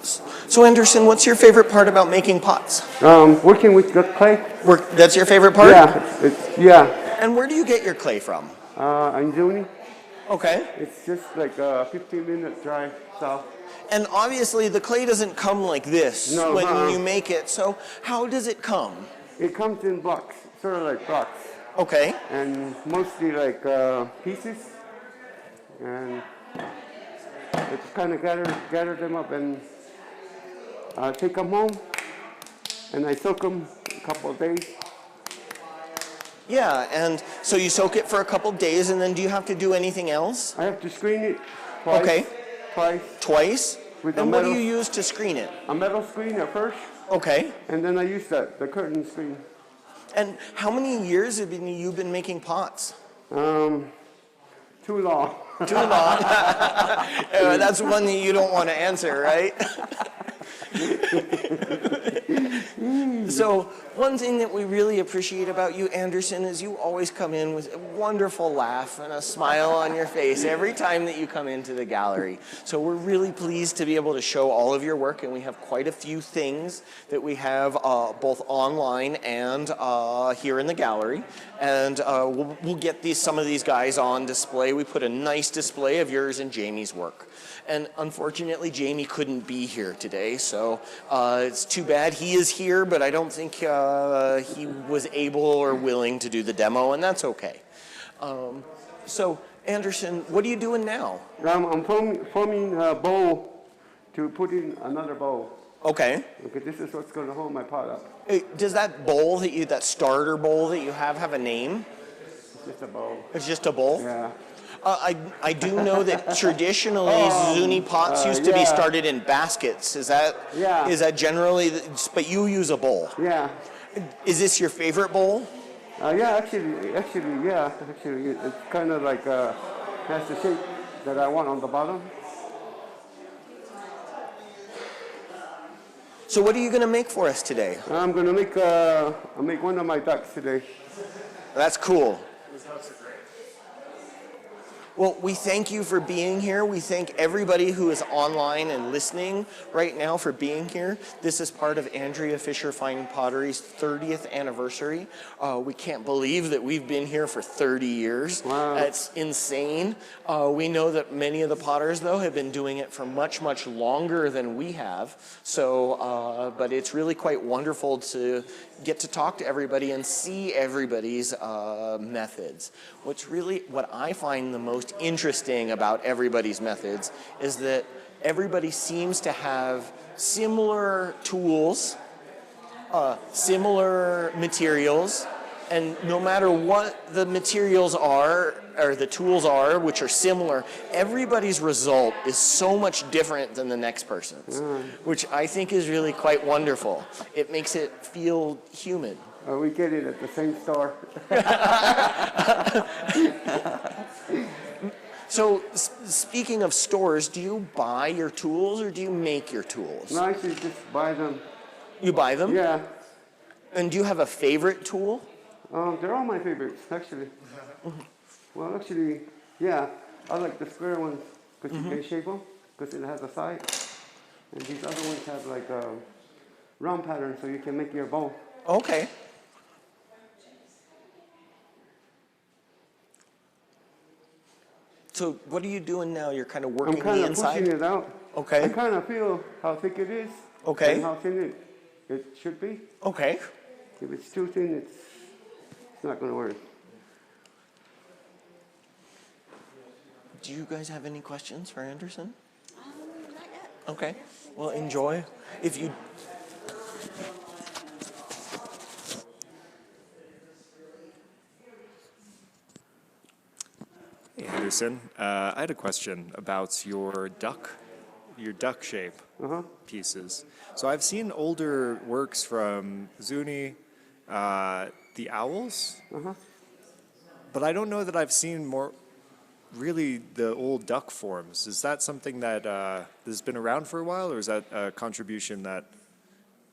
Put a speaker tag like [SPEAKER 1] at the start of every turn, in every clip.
[SPEAKER 1] So Anderson, what's your favorite part about making pots?
[SPEAKER 2] Working with the clay.
[SPEAKER 1] That's your favorite part?
[SPEAKER 2] Yeah.
[SPEAKER 1] And where do you get your clay from?
[SPEAKER 2] In Zuni.
[SPEAKER 1] Okay.
[SPEAKER 2] It's just like a 15-minute drive south.
[SPEAKER 1] And obviously the clay doesn't come like this when you make it. So how does it come?
[SPEAKER 2] It comes in blocks, sort of like blocks.
[SPEAKER 1] Okay.
[SPEAKER 2] And mostly like pieces. And I just kind of gather them up and take them home. And I soak them a couple of days.
[SPEAKER 1] Yeah, and so you soak it for a couple days, and then do you have to do anything else?
[SPEAKER 2] I have to screen it twice.
[SPEAKER 1] Okay. Twice?
[SPEAKER 2] And
[SPEAKER 1] what do you use to screen it?
[SPEAKER 2] A metal screen at first.
[SPEAKER 1] Okay.
[SPEAKER 2] And then I use the curtain screen.
[SPEAKER 1] And how many years have you been making pots?
[SPEAKER 2] Too long.
[SPEAKER 1] Too long? That's one that you don't want to answer, right? So one thing that we really appreciate about you, Anderson, is you always come in with a wonderful laugh and a smile on your face every time that you come into the gallery. So we're really pleased to be able to show all of your work, and we have quite a few things that we have both online and here in the gallery. And we'll get some of these guys on display. We put a nice display of yours and Jamie's work. And unfortunately, Jamie couldn't be here today, so it's too bad. He is here, but I don't think he was able or willing to do the demo, and that's okay. So, Anderson, what are you doing now?
[SPEAKER 2] I'm forming a bowl to put in another bowl.
[SPEAKER 1] Okay.
[SPEAKER 2] Okay, this is what's going to hold my pot up.
[SPEAKER 1] Does that bowl, that starter bowl that you have a name?
[SPEAKER 2] It's just a bowl.
[SPEAKER 1] It's just a bowl?
[SPEAKER 2] Yeah.
[SPEAKER 1] I do know that traditionally Zuni pots used to be started in baskets. Is that generally, but you use a bowl?
[SPEAKER 2] Yeah.
[SPEAKER 1] Is this your favorite bowl?
[SPEAKER 2] Yeah, actually, yeah. Actually, it's kind of like has the shape that I want on the bottom.
[SPEAKER 1] So what are you going to make for us today?
[SPEAKER 2] I'm going to make one of my ducks today.
[SPEAKER 1] That's cool. Well, we thank you for being here. We thank everybody who is online and listening right now for being here. This is part of Andrea Fisher Fine Pottery's 30th anniversary. We can't believe that we've been here for 30 years.
[SPEAKER 2] Wow.
[SPEAKER 1] That's insane. We know that many of the potters, though, have been doing it for much, much longer than we have. So, but it's really quite wonderful to get to talk to everybody and see everybody's methods. What I find the most interesting about everybody's methods is that everybody seems to have similar tools, similar materials, and no matter what the materials are or the tools are, which are similar, everybody's result is so much different than the next person's, which I think is really quite wonderful. It makes it feel human.
[SPEAKER 2] We get it at the same store.
[SPEAKER 1] So, speaking of stores, do you buy your tools or do you make your tools?
[SPEAKER 2] No, I actually just buy them.
[SPEAKER 1] You buy them?
[SPEAKER 2] Yeah.
[SPEAKER 1] And do you have a favorite tool?
[SPEAKER 2] They're all my favorites, actually. Well, actually, yeah, I like the square ones because you can shape them because it has a side. And these other ones have like a round pattern so you can make your bowl.
[SPEAKER 1] Okay. So what are you doing now? You're kind of working the inside?
[SPEAKER 2] I'm kind of pushing it out.
[SPEAKER 1] Okay.
[SPEAKER 2] I kind of feel how thick it is.
[SPEAKER 1] Okay.
[SPEAKER 2] And how thin it should be.
[SPEAKER 1] Okay.
[SPEAKER 2] If it's too thin, it's not going to work.
[SPEAKER 1] Do you guys have any questions for Anderson?
[SPEAKER 3] Not yet.
[SPEAKER 1] Okay. Well, enjoy. If you...
[SPEAKER 4] Hey, Anderson. I had a question about your duck shape pieces. So I've seen older works from Zuni, the owls, but I don't know that I've seen really the old duck forms. Is that something that has been around for a while, or is that a contribution that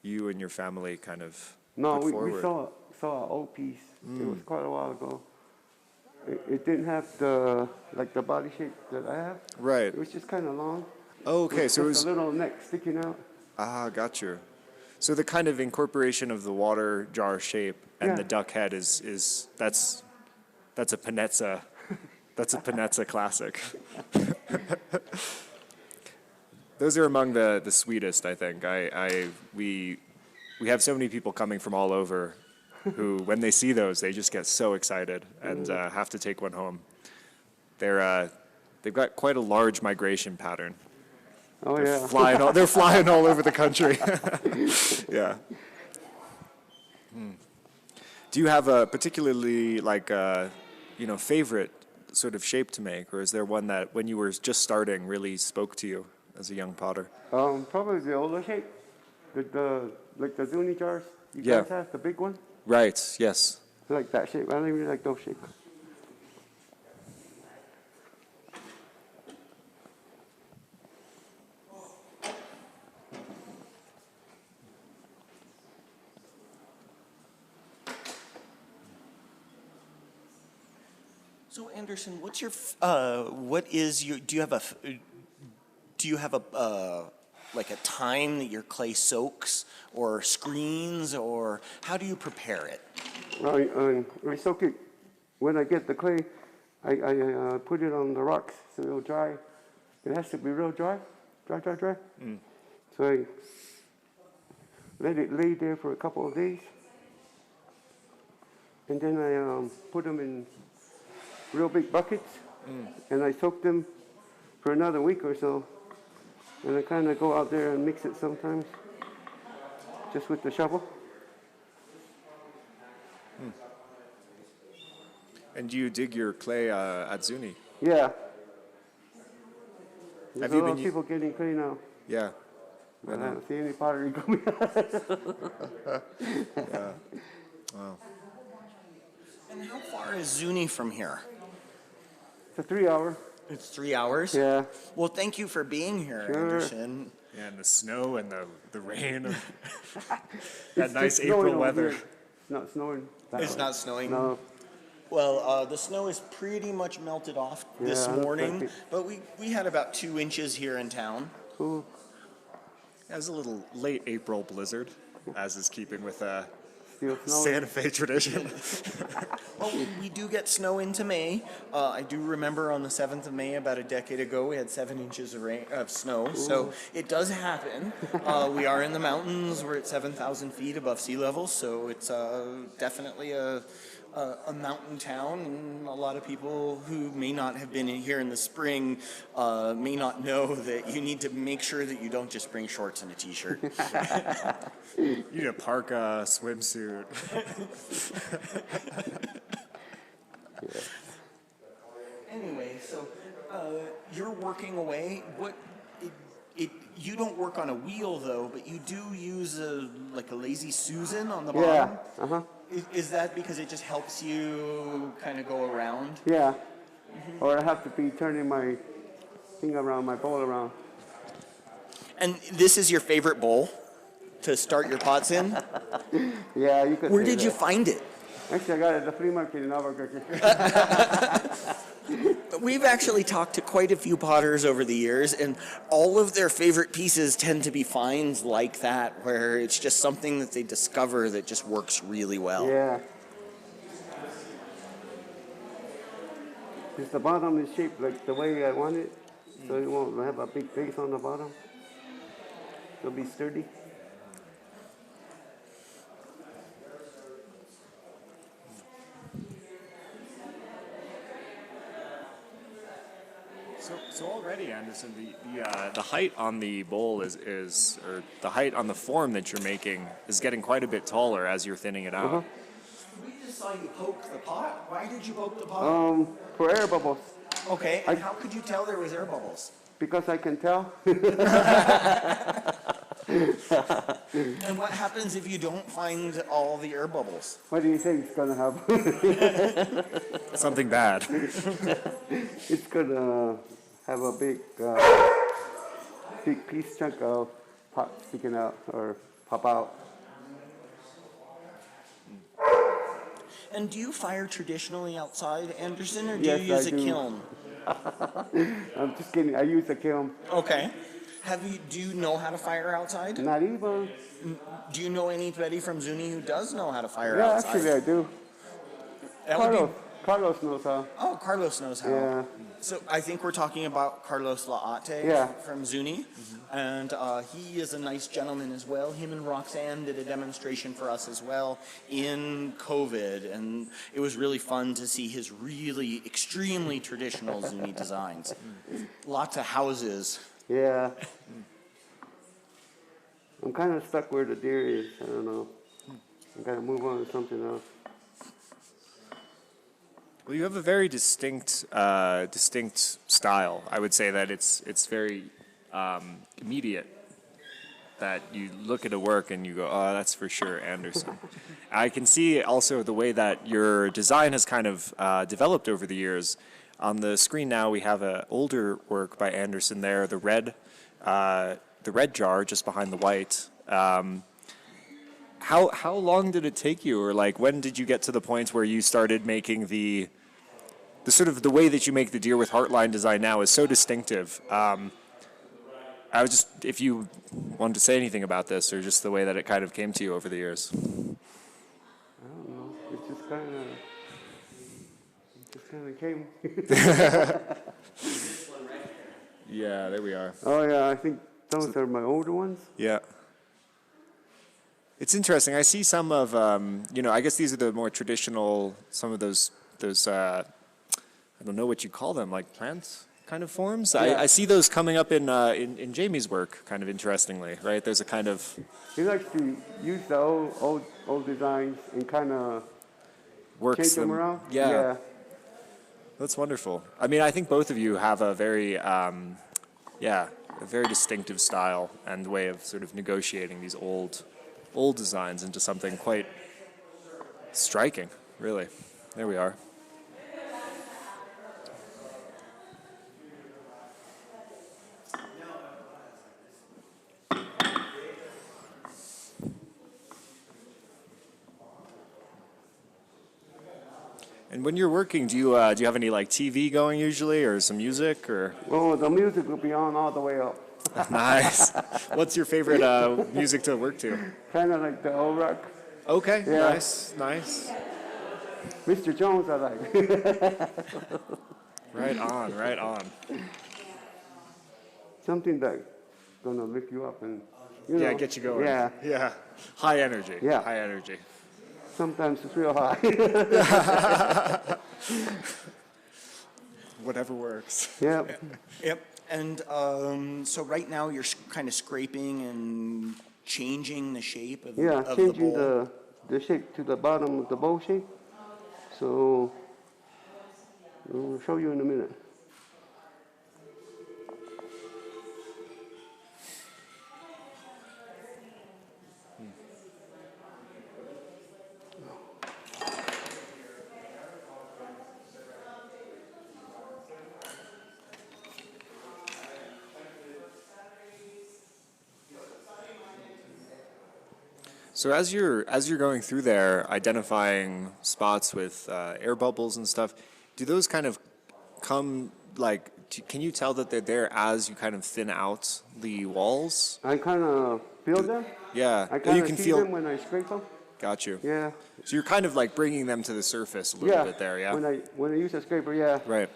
[SPEAKER 4] you and your family kind of put forward?
[SPEAKER 2] We saw an old piece. It was quite a while ago. It didn't have the body shape that I have.
[SPEAKER 4] Right.
[SPEAKER 2] It was just kind of long.
[SPEAKER 4] Oh, okay, so it
[SPEAKER 2] Just
[SPEAKER 4] was,
[SPEAKER 2] a little neck sticking out.
[SPEAKER 4] got you. So the kind of incorporation of the water jar shape and
[SPEAKER 2] Yeah.
[SPEAKER 4] the duck head that's a Peynetsa, that's a Peynetsa classic. Those are among the sweetest, I think. We have so many people coming from all over who, when they see those, they just get so excited and have to take one home. They've got quite a large migration pattern.
[SPEAKER 2] Oh, yeah.
[SPEAKER 4] They're flying all over the country. Yeah. Do you have a particularly favorite sort of shape to make, or is there one that when you were just starting really spoke to you as a young potter?
[SPEAKER 2] Probably the older shape, like the Zuni jars you
[SPEAKER 4] Yeah.
[SPEAKER 2] guys have, the big one.
[SPEAKER 4] Right. Yes.
[SPEAKER 2] I like that shape. I don't really like those shapes.
[SPEAKER 1] So Anderson, do you have a like a time that your clay soaks or screens, or how do you prepare it?
[SPEAKER 2] I soak it. When I get the clay, I put it on the rocks so it'll dry. It has to be real dry. So I let it lay there for a couple of days. And then I put them in real big buckets, and I soak them for another week or so. And I kind of go out there and mix it sometimes, just with the shovel.
[SPEAKER 4] And do you dig your clay at Zuni?
[SPEAKER 2] Yeah. There's
[SPEAKER 4] Have
[SPEAKER 2] a
[SPEAKER 4] you
[SPEAKER 2] lot
[SPEAKER 4] been
[SPEAKER 2] of people getting clay now.
[SPEAKER 4] Yeah.
[SPEAKER 2] I haven't seen any pottery coming out.
[SPEAKER 4] Yeah. Wow.
[SPEAKER 1] And how far is Zuni from here?
[SPEAKER 2] It's a 3-hour.
[SPEAKER 1] It's 3 hours?
[SPEAKER 2] Yeah.
[SPEAKER 1] Well, thank you for being here,
[SPEAKER 2] Sure.
[SPEAKER 1] Anderson.
[SPEAKER 4] Yeah, and the snow and the rain, and
[SPEAKER 2] It's
[SPEAKER 4] that nice
[SPEAKER 2] just snowing
[SPEAKER 4] April
[SPEAKER 2] over
[SPEAKER 4] weather.
[SPEAKER 2] here. It's not snowing. that
[SPEAKER 1] It's
[SPEAKER 2] way.
[SPEAKER 1] not snowing?
[SPEAKER 2] No.
[SPEAKER 1] Well, the snow is pretty much melted off this
[SPEAKER 2] Yeah, looks
[SPEAKER 1] morning,
[SPEAKER 2] like it.
[SPEAKER 1] but we had about 2 inches here in town.
[SPEAKER 2] Cool.
[SPEAKER 4] It was a little late April blizzard, as is keeping with
[SPEAKER 2] Still snowing.
[SPEAKER 4] Santa Fe tradition.
[SPEAKER 1] Well, we do get snow into May. I do remember on the 7th of May, about a decade ago, we had 7 inches of snow. So it does happen. We are in the mountains. We're at 7,000 feet above sea level. So it's definitely a mountain town. And a lot of people who may not have been in here in the spring may not know that you need to make sure that you don't just bring shorts and a t-shirt.
[SPEAKER 4] You need a parka, swimsuit.
[SPEAKER 1] Anyway, so you're working away. You don't work on a wheel though, but you do use a lazy Susan on the
[SPEAKER 2] Yeah.
[SPEAKER 1] bottom.
[SPEAKER 2] Uh-huh.
[SPEAKER 1] Is that because it just helps you kind of go around?
[SPEAKER 2] Yeah. Or I have to be turning my thing around, my bowl around.
[SPEAKER 1] And this is your favorite bowl to start your pots in?
[SPEAKER 2] Yeah, you could
[SPEAKER 1] Where
[SPEAKER 2] say
[SPEAKER 1] did you
[SPEAKER 2] that.
[SPEAKER 1] find it?
[SPEAKER 2] Actually, I got it at the flea market in Albuquerque.
[SPEAKER 1] We've actually talked to quite a few potters over the years, and all of their favorite pieces tend to be finds like that, where it's just something that they discover that just works really well.
[SPEAKER 2] Yeah. Just the bottom is shaped like the way I want it, so it won't have a big base on the bottom. It'll be sturdy.
[SPEAKER 4] So already, Anderson, the height on the bowl is or the height on the form that you're making is getting quite a bit taller as you're thinning it out.
[SPEAKER 1] We just saw you poke the pot. Why did you poke the pot?
[SPEAKER 2] For air bubbles,
[SPEAKER 1] Okay, and how could you tell there was air bubbles?
[SPEAKER 2] because I can tell.
[SPEAKER 1] And what happens if you don't find all the air bubbles?
[SPEAKER 2] What do you think it's gonna happen?
[SPEAKER 4] Something bad.
[SPEAKER 2] It's gonna have a big piece chunk of pot sticking out or pop out.
[SPEAKER 1] And do you fire traditionally outside, Anderson, or do
[SPEAKER 2] Yes,
[SPEAKER 1] you use
[SPEAKER 2] I
[SPEAKER 1] a
[SPEAKER 2] do.
[SPEAKER 1] kiln?
[SPEAKER 2] I'm just kidding. I use a kiln.
[SPEAKER 1] Okay. Do you know how to fire outside?
[SPEAKER 2] Not even.
[SPEAKER 1] Do you know anybody from Zuni who does know how to fire
[SPEAKER 2] Yeah,
[SPEAKER 1] outside?
[SPEAKER 2] actually I do.
[SPEAKER 1] That would be-
[SPEAKER 2] Carlos knows how.
[SPEAKER 1] Oh, Carlos knows how.
[SPEAKER 2] Yeah.
[SPEAKER 1] So I think we're talking about Carlos Laate
[SPEAKER 2] Yeah.
[SPEAKER 1] from Zuni, and he is a nice gentleman as well. Him and Roxanne did a demonstration for us as well in COVID, and it was really fun to see his really extremely traditional Zuni designs. Lots of houses.
[SPEAKER 2] Yeah. I'm kind of stuck where the deer is. I don't know. I gotta move on to something else.
[SPEAKER 4] Well, you have a very distinct style. I would say that it's very immediate. That you look at a work and you go, oh, that's for sure Anderson. I can see also the way that your design has kind of developed over the years. On the screen now, we have an older work by Anderson there, the red jar just behind the white. How long did it take you, or like when did you get to the point where you started making the sort of the way that you make the deer with heartline design now is so distinctive? I was just, if you wanted to say anything about this, or just the way that it kind of came to you over the years.
[SPEAKER 2] I don't know. It just kind of came.
[SPEAKER 4] Yeah, there we are.
[SPEAKER 2] Oh yeah, I think those are my older ones.
[SPEAKER 4] Yeah. It's interesting. I see some of, I guess these are the more traditional, some of those I don't know what you call them, like plants kind of forms.
[SPEAKER 2] Yeah.
[SPEAKER 4] I see those coming up in Jamie's work, kind of interestingly, right? There's a kind of...
[SPEAKER 2] He likes to use the old designs and kind of
[SPEAKER 4] works
[SPEAKER 2] change them around.
[SPEAKER 4] Yeah. That's wonderful. I mean, I think both of you have a very, a very distinctive style and way of sort of negotiating these old designs into something quite striking, really. There we are. And when you're working, do you have any like TV going usually, or some music, or?
[SPEAKER 2] Well, the music will be on all the way up.
[SPEAKER 4] Nice. What's your favorite music to work to?
[SPEAKER 2] Kind of like the old rock.
[SPEAKER 4] Okay.
[SPEAKER 2] Yeah.
[SPEAKER 4] Nice.
[SPEAKER 2] Mr. Jones, I like.
[SPEAKER 4] Right on.
[SPEAKER 2] Something that's gonna lift you up and
[SPEAKER 4] Get you going.
[SPEAKER 2] Yeah.
[SPEAKER 4] High energy.
[SPEAKER 2] Yeah.
[SPEAKER 4] High energy.
[SPEAKER 2] Sometimes it's real high.
[SPEAKER 4] Whatever works.
[SPEAKER 2] Yep.
[SPEAKER 1] Yep. And so right now you're kind of scraping and changing the shape of,
[SPEAKER 2] Yeah,
[SPEAKER 1] of
[SPEAKER 2] changing
[SPEAKER 1] the bowl.
[SPEAKER 2] the shape to the bottom of the bowl shape. So I'll show you in a minute.
[SPEAKER 4] So as you're going through there, identifying spots with air bubbles and stuff, do those kind of come like? Can you tell that they're there as you kind of thin out the walls?
[SPEAKER 2] I kind of feel them.
[SPEAKER 4] Yeah,
[SPEAKER 2] I kind
[SPEAKER 4] you
[SPEAKER 2] of
[SPEAKER 4] can
[SPEAKER 2] see
[SPEAKER 4] feel.
[SPEAKER 2] them when I scrape them.
[SPEAKER 4] Got you.
[SPEAKER 2] Yeah.
[SPEAKER 4] So you're kind of like bringing them to the surface a little bit there, yeah.
[SPEAKER 2] When I use a scraper, yeah.
[SPEAKER 4] Right.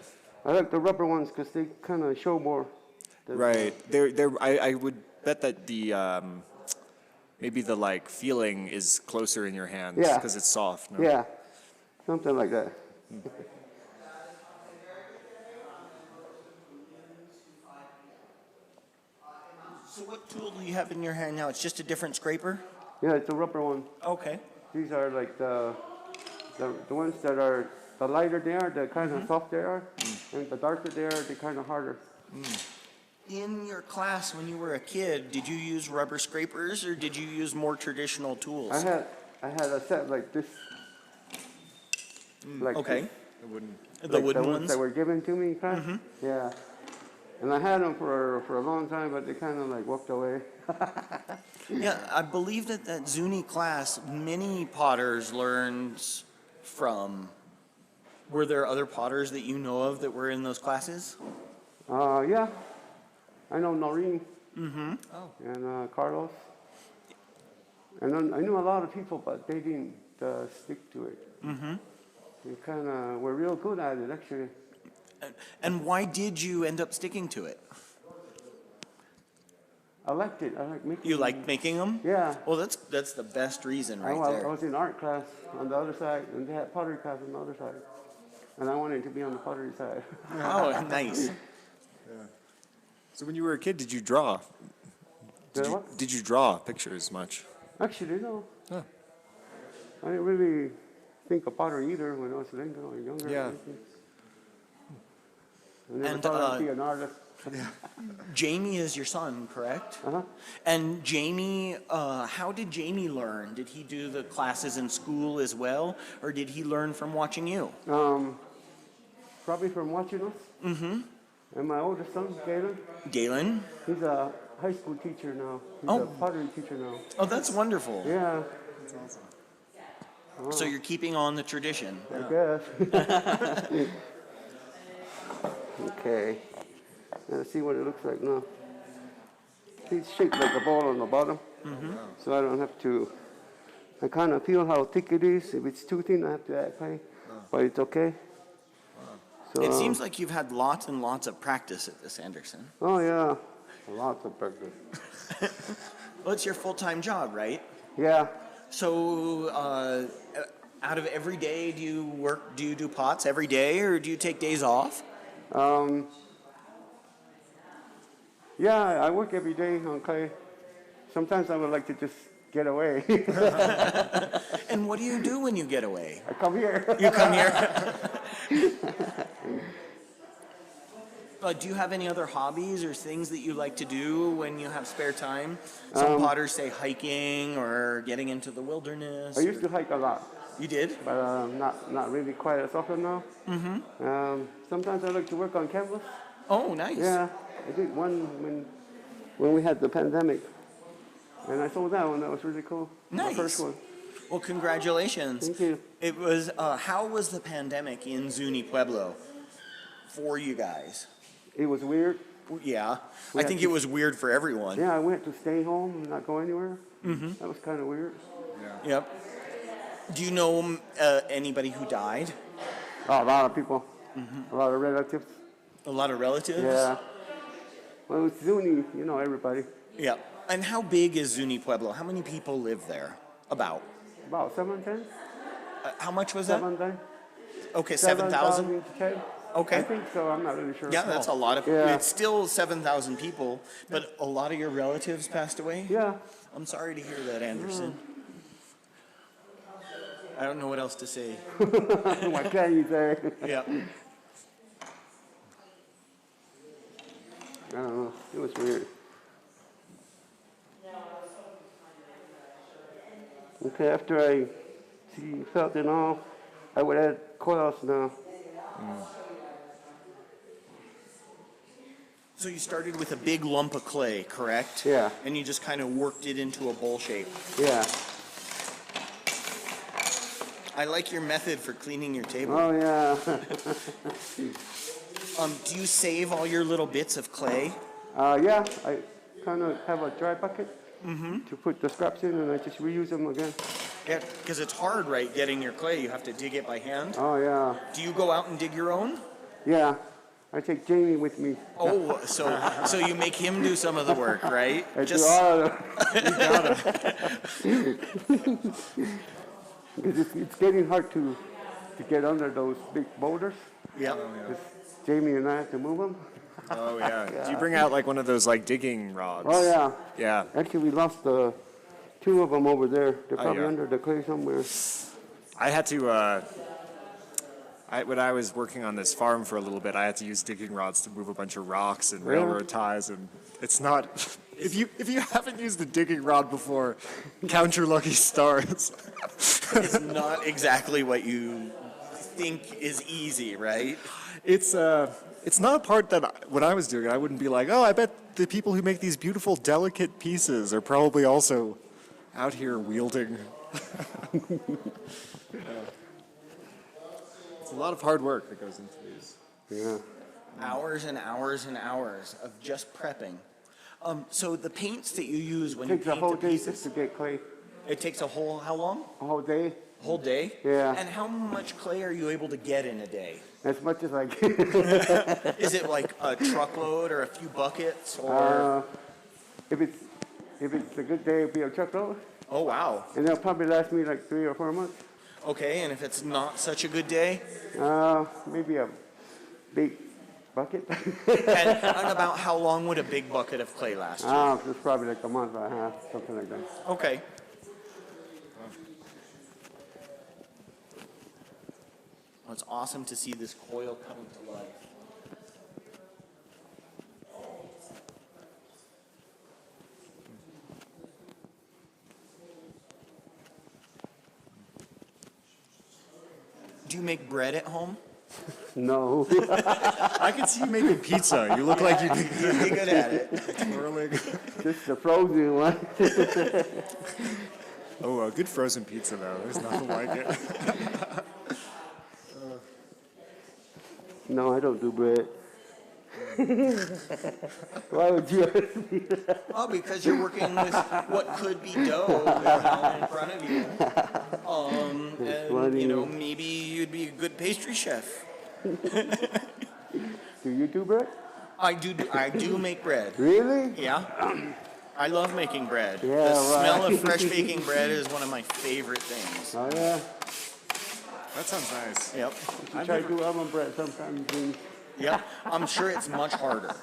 [SPEAKER 2] I like the rubber ones because they kind of show more.
[SPEAKER 4] Right. I would bet that the maybe the like feeling is closer in your hands
[SPEAKER 2] Yeah.
[SPEAKER 4] because it's soft. No?
[SPEAKER 2] Yeah. Something like that.
[SPEAKER 1] So what tool do you have in your hand now? It's just a different scraper?
[SPEAKER 2] Yeah, it's a rubber one.
[SPEAKER 1] Okay.
[SPEAKER 2] These are like the ones that are, the lighter they are, the kind of soft they are, and the darker they are, they're kind of harder.
[SPEAKER 1] In your class when you were a kid, did you use rubber scrapers or did you use more traditional tools?
[SPEAKER 2] I had a set like this. Like
[SPEAKER 1] Okay.
[SPEAKER 2] this,
[SPEAKER 1] The
[SPEAKER 2] like
[SPEAKER 1] wooden
[SPEAKER 2] the
[SPEAKER 1] ones?
[SPEAKER 2] that were given to me, kind. Yeah. And I had them for a long time, but they kind of like walked away.
[SPEAKER 1] Yeah, I believe that Zuni class, many potters learned from Were there other potters that you know of that were in those classes?
[SPEAKER 2] Yeah, I know Noreen
[SPEAKER 1] Oh.
[SPEAKER 2] and Carlos. And then I knew a lot of people, but they didn't stick to it. They kind of were real good at it, actually.
[SPEAKER 1] And why did you end up sticking to it?
[SPEAKER 2] I liked it. I like making.
[SPEAKER 1] You liked making them?
[SPEAKER 2] Yeah.
[SPEAKER 1] Well, that's the best reason right
[SPEAKER 2] I
[SPEAKER 1] there.
[SPEAKER 2] was in art class on the other side, and they had pottery class on the other side. And I wanted to be on the pottery side.
[SPEAKER 1] Oh, nice.
[SPEAKER 4] So when you were a kid, did you draw? Did you draw pictures much?
[SPEAKER 2] Actually, no.
[SPEAKER 4] Huh.
[SPEAKER 2] I didn't really think of pottery either when I was younger.
[SPEAKER 4] Yeah.
[SPEAKER 2] I never
[SPEAKER 1] And,
[SPEAKER 2] thought I'd be an artist.
[SPEAKER 1] Jamie is your son, correct?
[SPEAKER 2] Uh-huh.
[SPEAKER 1] And Jamie, how did Jamie learn? Did he do the classes in school as well, or did he learn from watching you?
[SPEAKER 2] Probably from watching us. And my oldest son, Galen,
[SPEAKER 1] Galen?
[SPEAKER 2] he's a high school teacher now. He's
[SPEAKER 1] Oh.
[SPEAKER 2] a pottery teacher now.
[SPEAKER 1] Oh, that's wonderful.
[SPEAKER 2] Yeah,
[SPEAKER 1] So you're keeping on the tradition.
[SPEAKER 2] I guess. Okay. Let's see what it looks like now. It's shaped like a ball on the bottom, so I don't have to. I kind of feel how thick it is. If it's too thin, I have to add clay, but it's okay. So,
[SPEAKER 1] It seems like you've had lots and lots of practice at this, Anderson.
[SPEAKER 2] Oh yeah, lots of practice.
[SPEAKER 1] Well, it's your full-time job, right?
[SPEAKER 2] Yeah.
[SPEAKER 1] So, out of every day, do you do pots every day, or do you take days off?
[SPEAKER 2] Yeah, I work every day on clay. Sometimes I would like to just get away.
[SPEAKER 1] And what do you do when you get away?
[SPEAKER 2] I come here.
[SPEAKER 1] You come here? Do you have any other hobbies or things that you like to do when you have spare time? Some potters say hiking or getting into the wilderness.
[SPEAKER 2] I used to hike a lot,
[SPEAKER 1] You did?
[SPEAKER 2] but not really quite as often now. Sometimes I like to work on canvas.
[SPEAKER 1] Oh, nice.
[SPEAKER 2] Yeah, I did one when we had the pandemic, and I sold that one. That was really cool.
[SPEAKER 1] Nice.
[SPEAKER 2] The first one.
[SPEAKER 1] Well, congratulations.
[SPEAKER 2] Thank you.
[SPEAKER 1] It was, how was the pandemic in Zuni Pueblo for you guys?
[SPEAKER 2] It was weird.
[SPEAKER 1] Yeah, I
[SPEAKER 2] had
[SPEAKER 1] think
[SPEAKER 2] to-
[SPEAKER 1] it was weird for everyone.
[SPEAKER 2] Yeah, I went to stay home and not go anywhere. That was kind of weird.
[SPEAKER 1] Yep. Do you know anybody who died?
[SPEAKER 2] Oh, a lot of people, a lot of relatives.
[SPEAKER 1] A lot of relatives?
[SPEAKER 2] Yeah. Well, it's Zuni, you know everybody.
[SPEAKER 1] Yeah. And how big is Zuni Pueblo? How many people live there? About?
[SPEAKER 2] About 710.
[SPEAKER 1] How much was that?
[SPEAKER 2] 710.
[SPEAKER 1] Okay, 7,000?
[SPEAKER 2] to 10.
[SPEAKER 1] Okay.
[SPEAKER 2] I think so. I'm not really sure.
[SPEAKER 1] Yeah, that's a lot of.
[SPEAKER 2] Yeah.
[SPEAKER 1] It's still 7,000 people, but a lot of your relatives passed away.
[SPEAKER 2] Yeah.
[SPEAKER 1] I'm sorry to hear that, Anderson. I don't know what else to say.
[SPEAKER 2] What can you say?
[SPEAKER 1] Yeah.
[SPEAKER 2] I don't know. It was weird. Okay, after I felt it off, I would add coils now.
[SPEAKER 1] So you started with a big lump of clay, correct?
[SPEAKER 2] Yeah.
[SPEAKER 1] And you just kind of worked it into a bowl shape.
[SPEAKER 2] Yeah.
[SPEAKER 1] I like your method for cleaning your table.
[SPEAKER 2] Oh, yeah.
[SPEAKER 1] Do you save all your little bits of clay?
[SPEAKER 2] Yeah, I kind of have a dry bucket to put the scraps in, and I just reuse them again.
[SPEAKER 1] Yeah, because it's hard, right, getting your clay. You have to dig it by hand.
[SPEAKER 2] Oh, yeah.
[SPEAKER 1] Do you go out and dig your own?
[SPEAKER 2] Yeah. I take Jamie with me.
[SPEAKER 1] Oh, so you make him do some of the work, right?
[SPEAKER 2] I do all of it. Because it's getting hard to get under those big boulders.
[SPEAKER 1] Yep.
[SPEAKER 2] Jamie and I have to move them.
[SPEAKER 4] Oh yeah. Do you bring out like one of those like digging rods?
[SPEAKER 2] Oh, yeah.
[SPEAKER 4] Yeah.
[SPEAKER 2] Actually, we lost two of them over there. They're probably
[SPEAKER 4] yeah.
[SPEAKER 2] under the clay somewhere.
[SPEAKER 4] I had to. When I was working on this farm for a little bit, I had to use digging rods to move a bunch of rocks and railroad ties, and it's not. If you haven't used a digging rod before, count your lucky stars.
[SPEAKER 1] It's not exactly what you think is easy, right?
[SPEAKER 4] It's not a part that when I was doing it, I wouldn't be like, oh, I bet the people who make these beautiful, delicate pieces are probably also out here wielding. It's a lot of hard work that goes into these.
[SPEAKER 2] Yeah.
[SPEAKER 1] Hours and hours and hours of just prepping. So the paints that you use when
[SPEAKER 2] It
[SPEAKER 1] you
[SPEAKER 2] takes a
[SPEAKER 1] paint
[SPEAKER 2] whole
[SPEAKER 1] the
[SPEAKER 2] day
[SPEAKER 1] pieces,
[SPEAKER 2] just to get clay.
[SPEAKER 1] it takes a whole, how long?
[SPEAKER 2] A whole day.
[SPEAKER 1] Whole day?
[SPEAKER 2] Yeah.
[SPEAKER 1] And how much clay are you able to get in a day?
[SPEAKER 2] As much as I can.
[SPEAKER 1] Is it like a truckload or a few buckets or?
[SPEAKER 2] If it's a good day, it'll be a truckload.
[SPEAKER 1] Oh, wow.
[SPEAKER 2] And it'll probably last me like 3 or 4 months.
[SPEAKER 1] Okay, and if it's not such a good day?
[SPEAKER 2] Maybe a big bucket.
[SPEAKER 1] And about how long would a big bucket of clay last you?
[SPEAKER 2] It's probably like a month and a half, something like that.
[SPEAKER 1] Okay. Well, it's awesome to see this coil coming to life. Do you make bread at home?
[SPEAKER 2] No.
[SPEAKER 4] I can see you making pizza. You look like you'd be
[SPEAKER 1] You'd be good at it.
[SPEAKER 4] twirling.
[SPEAKER 2] Just the frozen one.
[SPEAKER 4] Oh, a good frozen pizza, though. There's nothing like it.
[SPEAKER 2] No, I don't do bread. Why would you ask me that?
[SPEAKER 1] Oh, because you're working with what could be dough now in front of you. And, you know, maybe you'd be a good pastry chef.
[SPEAKER 2] Do you do bread?
[SPEAKER 1] I do make bread.
[SPEAKER 2] Really?
[SPEAKER 1] Yeah. I love making bread.
[SPEAKER 2] Yeah,
[SPEAKER 1] The smell
[SPEAKER 2] right.
[SPEAKER 1] of fresh baking bread is one of my favorite things.
[SPEAKER 2] Oh, yeah.
[SPEAKER 4] That sounds nice.
[SPEAKER 1] Yep.
[SPEAKER 2] You try to do oven bread sometimes.
[SPEAKER 1] Yep. I'm sure it's much harder.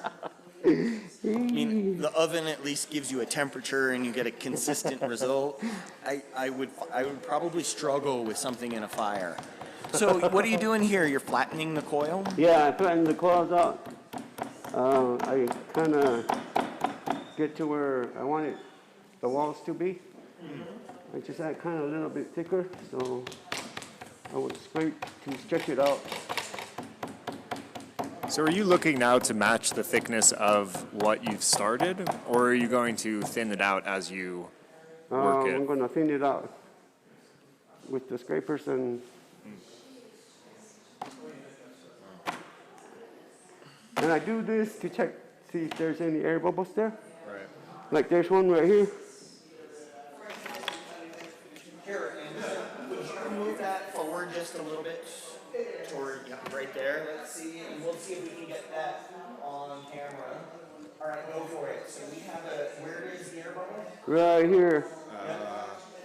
[SPEAKER 1] I mean, the oven at least gives you a temperature and you get a consistent result. I would probably struggle with something in a fire. So what are you doing here? You're flattening the coil?
[SPEAKER 2] Yeah, I flatten the coils out. I kind of get to where I want the walls to be. I just add kind of a little bit thicker, so I would scrape to stretch it out.
[SPEAKER 4] So are you looking now to match the thickness of what you've started, or are you going to thin it out as you work
[SPEAKER 2] I'm
[SPEAKER 4] it?
[SPEAKER 2] going to thin it out with the scrapers and I do this to check, see if there's any air bubbles there.
[SPEAKER 4] Right.
[SPEAKER 2] Like there's one right here.
[SPEAKER 1] Here, and would you move that forward just a little bit toward, right there? Let's see, and we'll see if we can get that on camera. All right, go for it. So we have where is the air bubble?
[SPEAKER 2] Right here.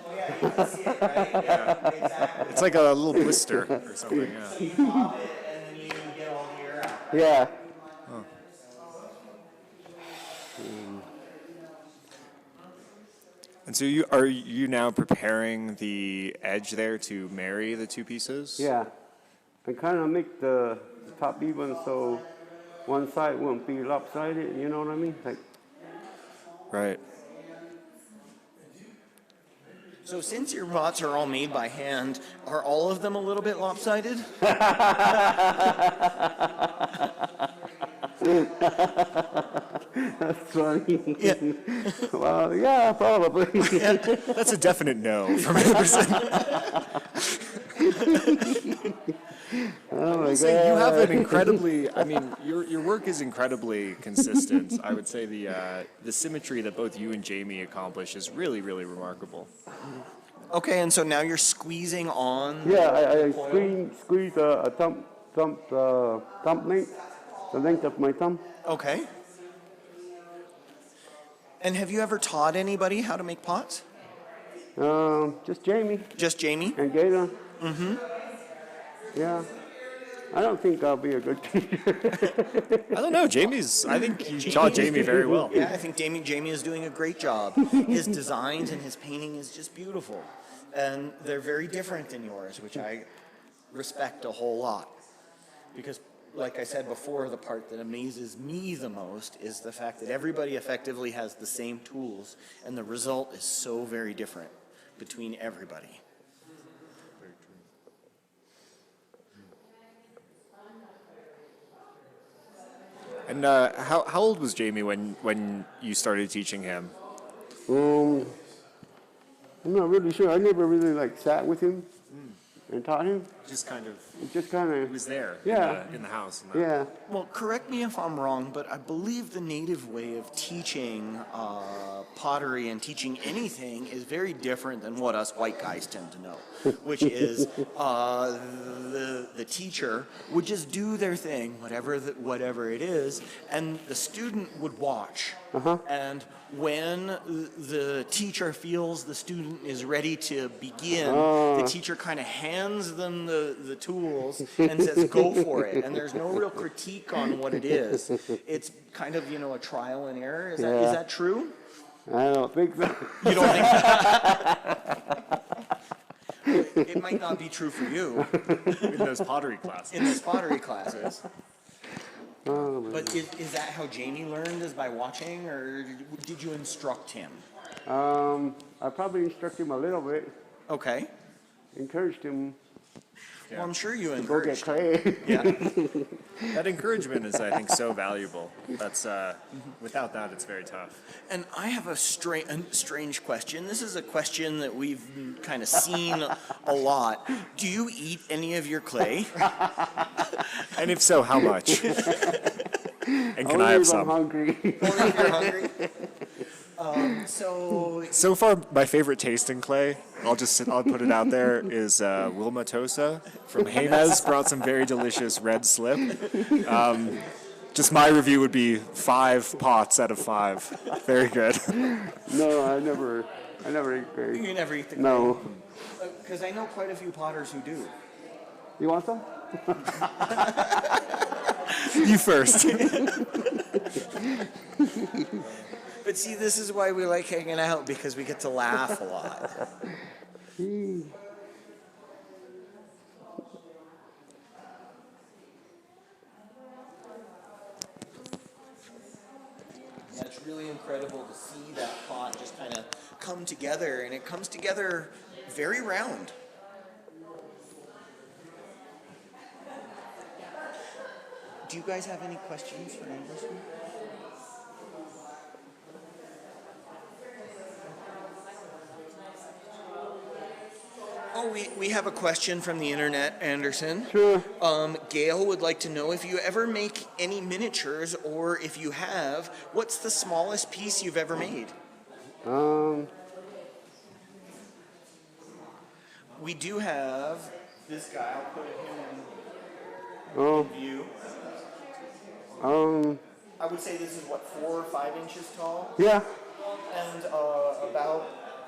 [SPEAKER 1] Oh yeah, you can see it, right? Yeah, exactly.
[SPEAKER 4] It's like a little blister or something, yeah.
[SPEAKER 1] You pop it and then you get all the air out.
[SPEAKER 2] Yeah.
[SPEAKER 4] And so are you now preparing the edge there to marry the two pieces?
[SPEAKER 2] Yeah. I kind of make the top even so one side won't be lopsided, you know what I mean? Like,
[SPEAKER 4] Right.
[SPEAKER 1] So since your pots are all made by hand, are all of them a little bit lopsided?
[SPEAKER 2] that's funny.
[SPEAKER 1] Yeah.
[SPEAKER 2] Well, yeah, probably.
[SPEAKER 4] That's a definite no from Anderson.
[SPEAKER 2] Oh my
[SPEAKER 4] So you have
[SPEAKER 2] God.
[SPEAKER 4] an incredibly, I mean, your work is incredibly consistent. I would say the symmetry that both you and Jamie accomplish is really, really remarkable.
[SPEAKER 1] Okay, and so now you're squeezing on.
[SPEAKER 2] Yeah, I squeeze a thumb length, the length of my thumb.
[SPEAKER 1] Okay. And have you ever taught anybody how to make pots?
[SPEAKER 2] Just Jamie
[SPEAKER 1] Just Jamie?
[SPEAKER 2] and Gator. Mm-hmm. Yeah. I don't think I'll be a good teacher.
[SPEAKER 4] I don't know, I think you taught Jamie very well.
[SPEAKER 1] Yeah, I think Jamie is doing a great job. His designs and his painting is just beautiful. And they're very different than yours, which I respect a whole lot. Because, like I said before, the part that amazes me the most is the fact that everybody effectively has the same tools, and the result is so very different between everybody.
[SPEAKER 4] And how old was Jamie when you started teaching him?
[SPEAKER 2] I'm not really sure. I never really sat with him. and taught him.
[SPEAKER 4] Just kind of,
[SPEAKER 2] It just kind
[SPEAKER 4] he
[SPEAKER 2] of,
[SPEAKER 4] was there
[SPEAKER 2] Yeah.
[SPEAKER 4] in the house. And that.
[SPEAKER 2] yeah.
[SPEAKER 1] Well, correct me if I'm wrong, but I believe the native way of teaching pottery and teaching anything is very different than what us white guys tend to know, which is the teacher would just do their thing, whatever it is, and the student would watch. And when the teacher feels the student is ready to begin, the teacher kind of hands them the tools and says, go for it. And there's no real critique on what it is. It's kind of, a trial and error. Is that true?
[SPEAKER 2] I don't think so.
[SPEAKER 1] You don't think that? It might not be true for you
[SPEAKER 4] In those pottery classes.
[SPEAKER 1] in those pottery classes. But is that how Jamie learned, is by watching, or did you instruct him?
[SPEAKER 2] I probably instructed him a little bit,
[SPEAKER 1] Okay.
[SPEAKER 2] encouraged him
[SPEAKER 1] Well, I'm sure you
[SPEAKER 2] to go get
[SPEAKER 1] encouraged.
[SPEAKER 2] clay.
[SPEAKER 1] Yeah.
[SPEAKER 4] That encouragement is, I think, so valuable. That's without that, it's very tough.
[SPEAKER 1] And I have a strange question. This is a question that we've kind of seen a lot. Do you eat any of your clay?
[SPEAKER 4] And if so, how much? And can
[SPEAKER 2] Only
[SPEAKER 4] I have
[SPEAKER 2] if I'm
[SPEAKER 4] some?
[SPEAKER 2] hungry.
[SPEAKER 1] Only if you're hungry. So
[SPEAKER 4] So far, my favorite tasting clay, I'll put it out there, is Wilma Tosa from Jemez. Brought some very delicious red slip. Just my review would be 5 pots out of 5. Very good.
[SPEAKER 2] No, I never eat clay.
[SPEAKER 1] you never eat the clay?
[SPEAKER 2] No.
[SPEAKER 1] Because I know quite a few potters who do.
[SPEAKER 2] You want some?
[SPEAKER 4] You first.
[SPEAKER 1] But see, this is why we like hanging out, because we get to laugh a lot. Yeah, it's really incredible to see that pot just kind of come together, and it comes together very round. Do you guys have any questions for Anderson? Oh, we have a question from the internet, Anderson.
[SPEAKER 2] Sure.
[SPEAKER 1] Gail would like to know if you ever make any miniatures, or if you have, what's the smallest piece you've ever made? We do have this guy. I'll put him in view. I would say this is what, 4 or 5 inches tall,
[SPEAKER 2] Yeah.
[SPEAKER 1] and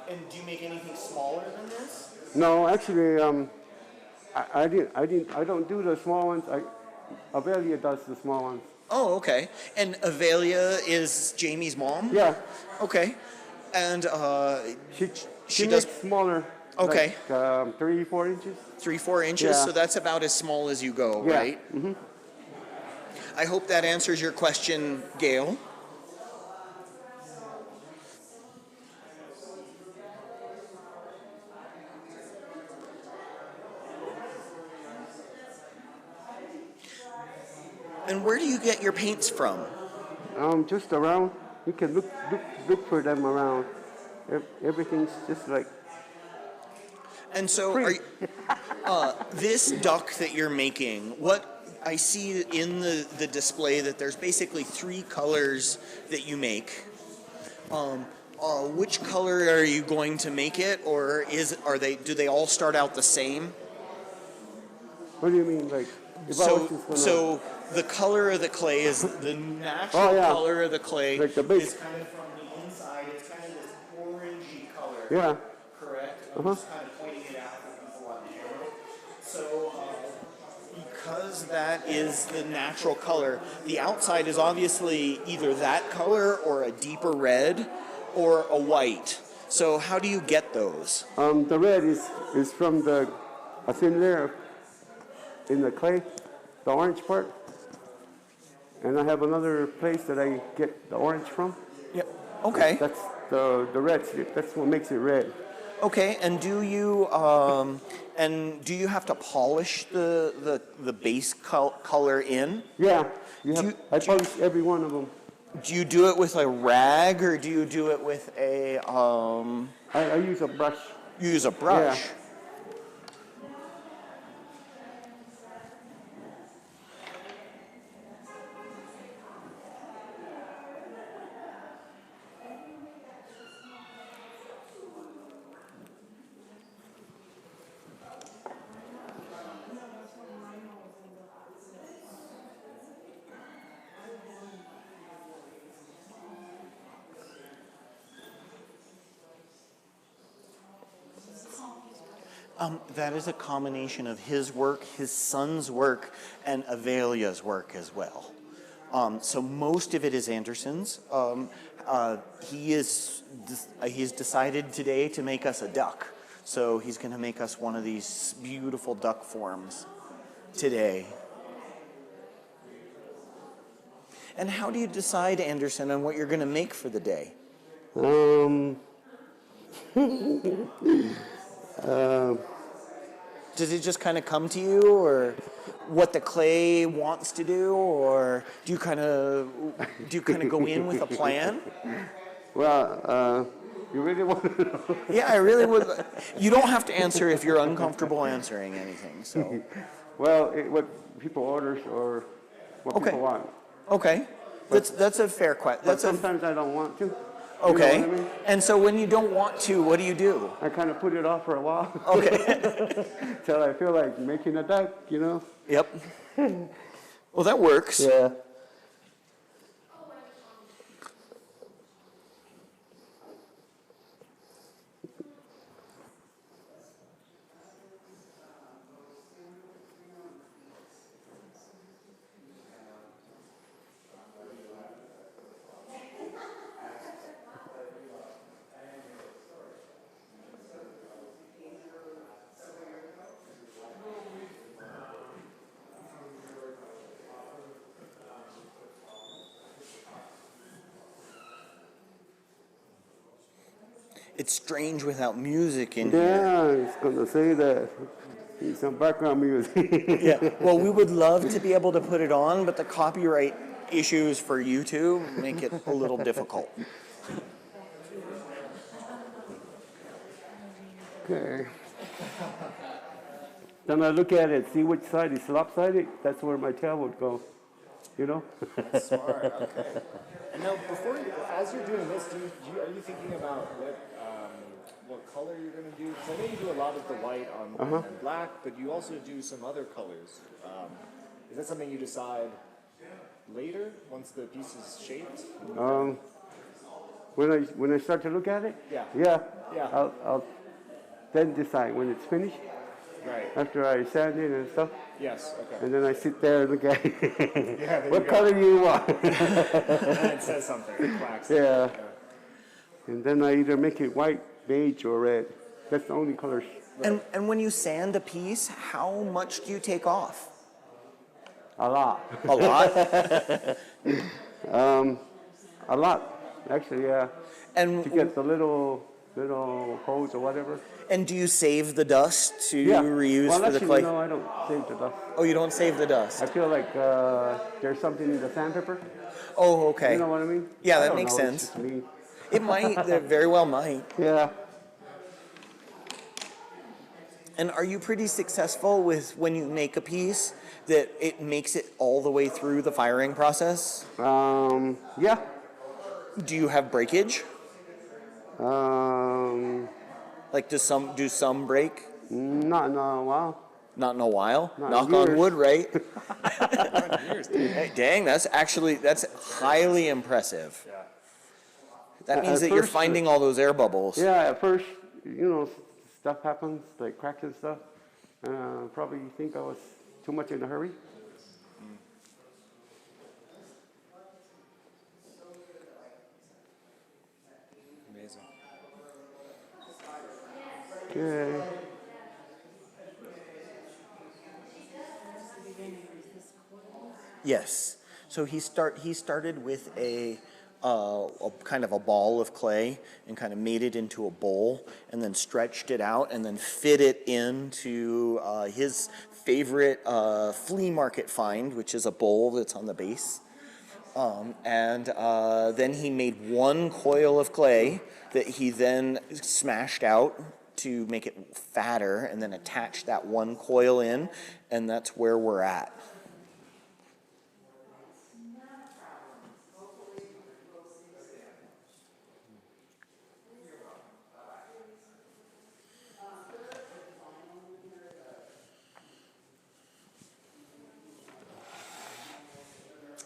[SPEAKER 1] And do you make anything smaller than this?
[SPEAKER 2] No, actually, I don't do the small ones. Avelia does the small ones.
[SPEAKER 1] Oh, okay. And Avelia is Jamie's mom?
[SPEAKER 2] Yeah.
[SPEAKER 1] Okay. And
[SPEAKER 2] She
[SPEAKER 1] does
[SPEAKER 2] makes smaller.
[SPEAKER 1] Okay.
[SPEAKER 2] Like 3-4 inches.
[SPEAKER 1] 3-4 inches,
[SPEAKER 2] Yeah.
[SPEAKER 1] so that's about as small as you go,
[SPEAKER 2] Yeah.
[SPEAKER 1] right? Mm-hmm. I hope that answers your question, Gail. And where do you get your paints from?
[SPEAKER 2] Just around. You can look for them around. Everything's just like.
[SPEAKER 1] And so, this duck that you're making, what I see in the display, that there's basically 3 colors that you make. Which color are you going to make it, or do they all start out the same?
[SPEAKER 2] What do you mean, like?
[SPEAKER 1] So the color of the clay is the natural color of the clay.
[SPEAKER 2] Like the base.
[SPEAKER 1] Is kind of from the inside. It's kind of this orangey color.
[SPEAKER 2] Yeah.
[SPEAKER 1] Correct. I'm just kind of pointing it out for people on camera. So because that is the natural color, the outside is obviously either that color or a deeper red or a white. So how do you get those?
[SPEAKER 2] The red is from a thin layer in the clay, the orange part. And I have another place that I get the orange from.
[SPEAKER 1] Yep. Okay.
[SPEAKER 2] That's the red. That's what makes it red.
[SPEAKER 1] Okay. And do you have to polish the base color in?
[SPEAKER 2] Yeah. I polish every one of them.
[SPEAKER 1] Do you do it with a rag, or do you do it with
[SPEAKER 2] I use a brush.
[SPEAKER 1] You use a brush. That is a combination of his work, his son's work, and Avelia's work as well. So most of it is Anderson's. He's decided today to make us a duck. So he's going to make us one of these beautiful duck forms today. And how do you decide, Anderson, on what you're going to make for the day? Does it just kind of come to you, or what the clay wants to do, or do you kind of go in with a plan?
[SPEAKER 2] Well, you really want to know?
[SPEAKER 1] Yeah, I really would. You don't have to answer if you're uncomfortable answering anything. So,
[SPEAKER 2] Well, what people order or what
[SPEAKER 1] Okay.
[SPEAKER 2] people want.
[SPEAKER 1] okay, that's a fair question.
[SPEAKER 2] But sometimes I don't want to.
[SPEAKER 1] Okay.
[SPEAKER 2] You know what I mean?
[SPEAKER 1] And so when you don't want to, what do you do?
[SPEAKER 2] I kind of put it off for a while.
[SPEAKER 1] Okay.
[SPEAKER 2] Till I feel like making a duck, you know?
[SPEAKER 1] Yep. Well, that works.
[SPEAKER 2] Yeah.
[SPEAKER 1] It's strange without music in here.
[SPEAKER 2] Yeah, it's going to say that. Need some background music.
[SPEAKER 1] Yeah. Well, we would love to be able to put it on, but the copyright issues for YouTube make it a little difficult.
[SPEAKER 2] Okay. Then I look at it, see which side is lopsided. That's where my tail would go. You know?
[SPEAKER 4] Smart. Okay. And now, as you're doing this, are you thinking about what color you're going to do? Because I know you do a lot of the white and black, but you also do some other colors. Is that something you decide later, once the piece is shaped?
[SPEAKER 2] When I start to look at it,
[SPEAKER 4] Yeah.
[SPEAKER 2] I'll then decide when it's finished.
[SPEAKER 4] Right.
[SPEAKER 2] After I sand it and stuff,
[SPEAKER 4] Yes. Okay.
[SPEAKER 2] and then I sit there and look at it.
[SPEAKER 4] Yeah. There
[SPEAKER 2] What
[SPEAKER 4] you go.
[SPEAKER 2] color do you want?
[SPEAKER 4] And it says something. It quacks.
[SPEAKER 2] Yeah. And then I either make it white, beige, or red. That's the only colors.
[SPEAKER 1] And when you sand a piece, how much do you take off?
[SPEAKER 2] A lot.
[SPEAKER 1] A lot?
[SPEAKER 2] A lot, actually, yeah.
[SPEAKER 1] And
[SPEAKER 2] To get the little holes or whatever.
[SPEAKER 1] and do you save the dust to
[SPEAKER 2] Yeah.
[SPEAKER 1] reuse
[SPEAKER 2] Well,
[SPEAKER 1] for the
[SPEAKER 2] actually,
[SPEAKER 1] clay?
[SPEAKER 2] no, I don't save the dust.
[SPEAKER 1] Oh, you don't save the dust.
[SPEAKER 2] I feel like there's something in the sandpaper.
[SPEAKER 1] Oh, okay.
[SPEAKER 2] You know what I mean?
[SPEAKER 1] Yeah,
[SPEAKER 2] I
[SPEAKER 1] that
[SPEAKER 2] don't
[SPEAKER 1] makes
[SPEAKER 2] know, it's
[SPEAKER 1] sense.
[SPEAKER 2] just me.
[SPEAKER 1] It might. It very well might.
[SPEAKER 2] Yeah.
[SPEAKER 1] And are you pretty successful with when you make a piece that it makes it all the way through the firing process?
[SPEAKER 2] Yeah.
[SPEAKER 1] Do you have breakage? Like do some break?
[SPEAKER 2] Not in a while.
[SPEAKER 1] Not in a while.
[SPEAKER 2] Not in
[SPEAKER 1] Knock on
[SPEAKER 2] years.
[SPEAKER 1] wood, right? Hey, dang, that's highly impressive.
[SPEAKER 4] Yeah.
[SPEAKER 1] That means
[SPEAKER 2] At
[SPEAKER 1] that you're
[SPEAKER 2] first,
[SPEAKER 1] finding all those air bubbles.
[SPEAKER 2] Yeah, at first, stuff happens, like cracks and stuff. Probably you think I was too much in a hurry.
[SPEAKER 4] Amazing.
[SPEAKER 2] Okay.
[SPEAKER 1] Yes. So he started with a kind of a ball of clay and kind of made it into a bowl and then stretched it out and then fit it into his favorite flea market find, which is a bowl that's on the base. And then he made one coil of clay that he then smashed out to make it fatter and then attached that one coil in, and that's where we're at.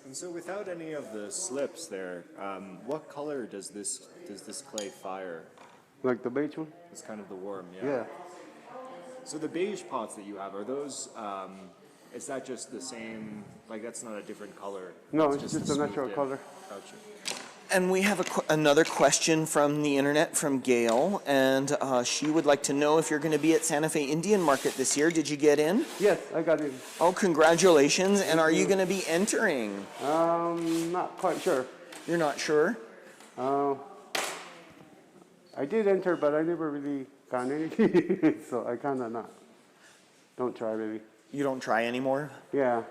[SPEAKER 4] And so, without any of the slips there, what color does this clay fire?
[SPEAKER 2] Like the beige one?
[SPEAKER 4] It's kind of the worm,
[SPEAKER 2] Yeah.
[SPEAKER 4] So the beige pots that you have, are those, is that just the same, like that's not a different color?
[SPEAKER 2] No, it's just a
[SPEAKER 4] smoothed
[SPEAKER 2] natural
[SPEAKER 4] in?
[SPEAKER 2] color.
[SPEAKER 4] Gotcha.
[SPEAKER 1] And we have another question from the internet from Gail, and she would like to know if you're going to be at Santa Fe Indian Market this year. Did you get in?
[SPEAKER 2] Yes, I got it.
[SPEAKER 1] Oh, congratulations. And are you going to be entering?
[SPEAKER 2] Not quite sure.
[SPEAKER 1] You're not sure?
[SPEAKER 2] I did enter, but I never really got anything, so I kind of don't try really.
[SPEAKER 1] You don't try anymore?
[SPEAKER 2] Yeah.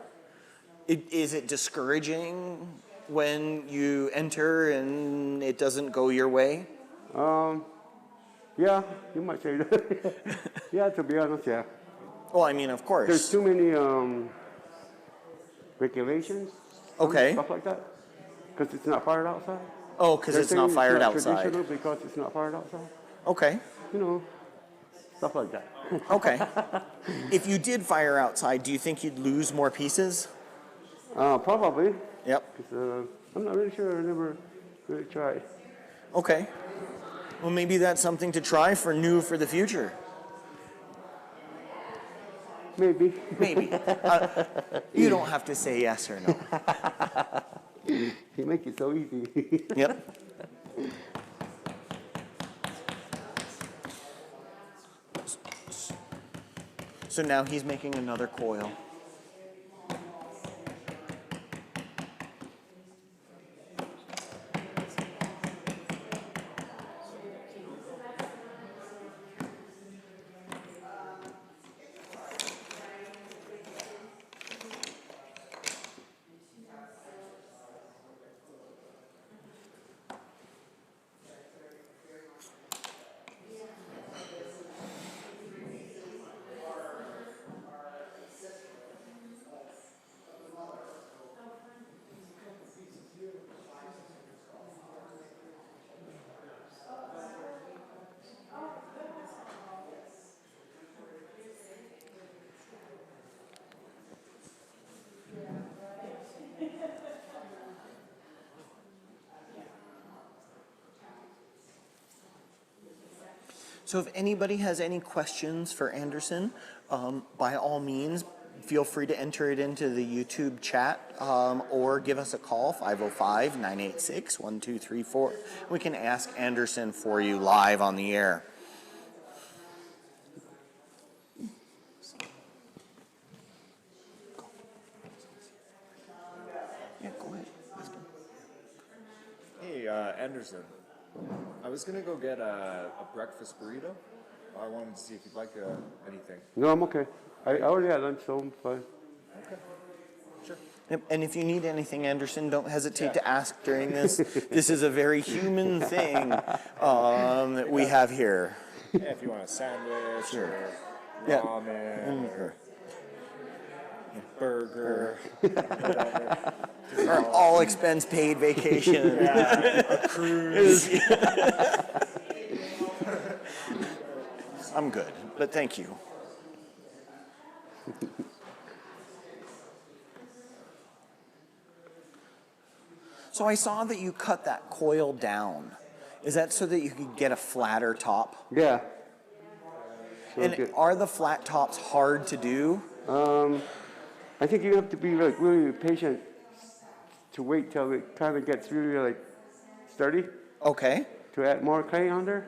[SPEAKER 1] Is it discouraging when you enter and it doesn't go your way?
[SPEAKER 2] Yeah, you might say that. Yeah, to be honest, yeah.
[SPEAKER 1] Well, I mean, of course.
[SPEAKER 2] There's too many regulations.
[SPEAKER 1] Okay.
[SPEAKER 2] Stuff like that. Because it's not fired outside.
[SPEAKER 1] Oh, because it's not fired outside.
[SPEAKER 2] Traditional because it's not fired outside.
[SPEAKER 1] Okay.
[SPEAKER 2] You know, stuff like that.
[SPEAKER 1] Okay. If you did fire outside, do you think you'd lose more pieces?
[SPEAKER 2] Probably.
[SPEAKER 1] Yep.
[SPEAKER 2] Because I'm not really sure. I never really tried.
[SPEAKER 1] Okay. Well, maybe that's something to try for the future.
[SPEAKER 2] Maybe.
[SPEAKER 1] Maybe. You don't have to say yes or no.
[SPEAKER 2] You make it so easy.
[SPEAKER 1] Yep. So now he's making another coil. So if anybody has any questions for Anderson, by all means, feel free to enter it into the YouTube chat or give us a call, 505-986-1234. We can ask Anderson for you live on the air. Yeah, go ahead.
[SPEAKER 4] Hey, Anderson. I was going to go get a breakfast burrito. I wanted to see if you'd like anything.
[SPEAKER 2] No, I'm okay. I already had lunch, so I'm fine.
[SPEAKER 4] Okay. Sure.
[SPEAKER 1] Yep, and if you need anything, Anderson, don't hesitate to ask during this. This is a very human thing that we have here.
[SPEAKER 4] Yeah, if you want a sandwich or
[SPEAKER 1] Yeah.
[SPEAKER 4] ramen or burger,
[SPEAKER 1] Or all expense paid vacation.
[SPEAKER 4] a cruise.
[SPEAKER 1] I'm good, but thank you. So I saw that you cut that coil down. Is that so that you could get a flatter top?
[SPEAKER 2] Yeah. So
[SPEAKER 1] And
[SPEAKER 2] good.
[SPEAKER 1] are the flat tops hard to do?
[SPEAKER 2] I think you have to be like really patient to wait till it kind of gets really like sturdy
[SPEAKER 1] Okay.
[SPEAKER 2] to add more clay on there.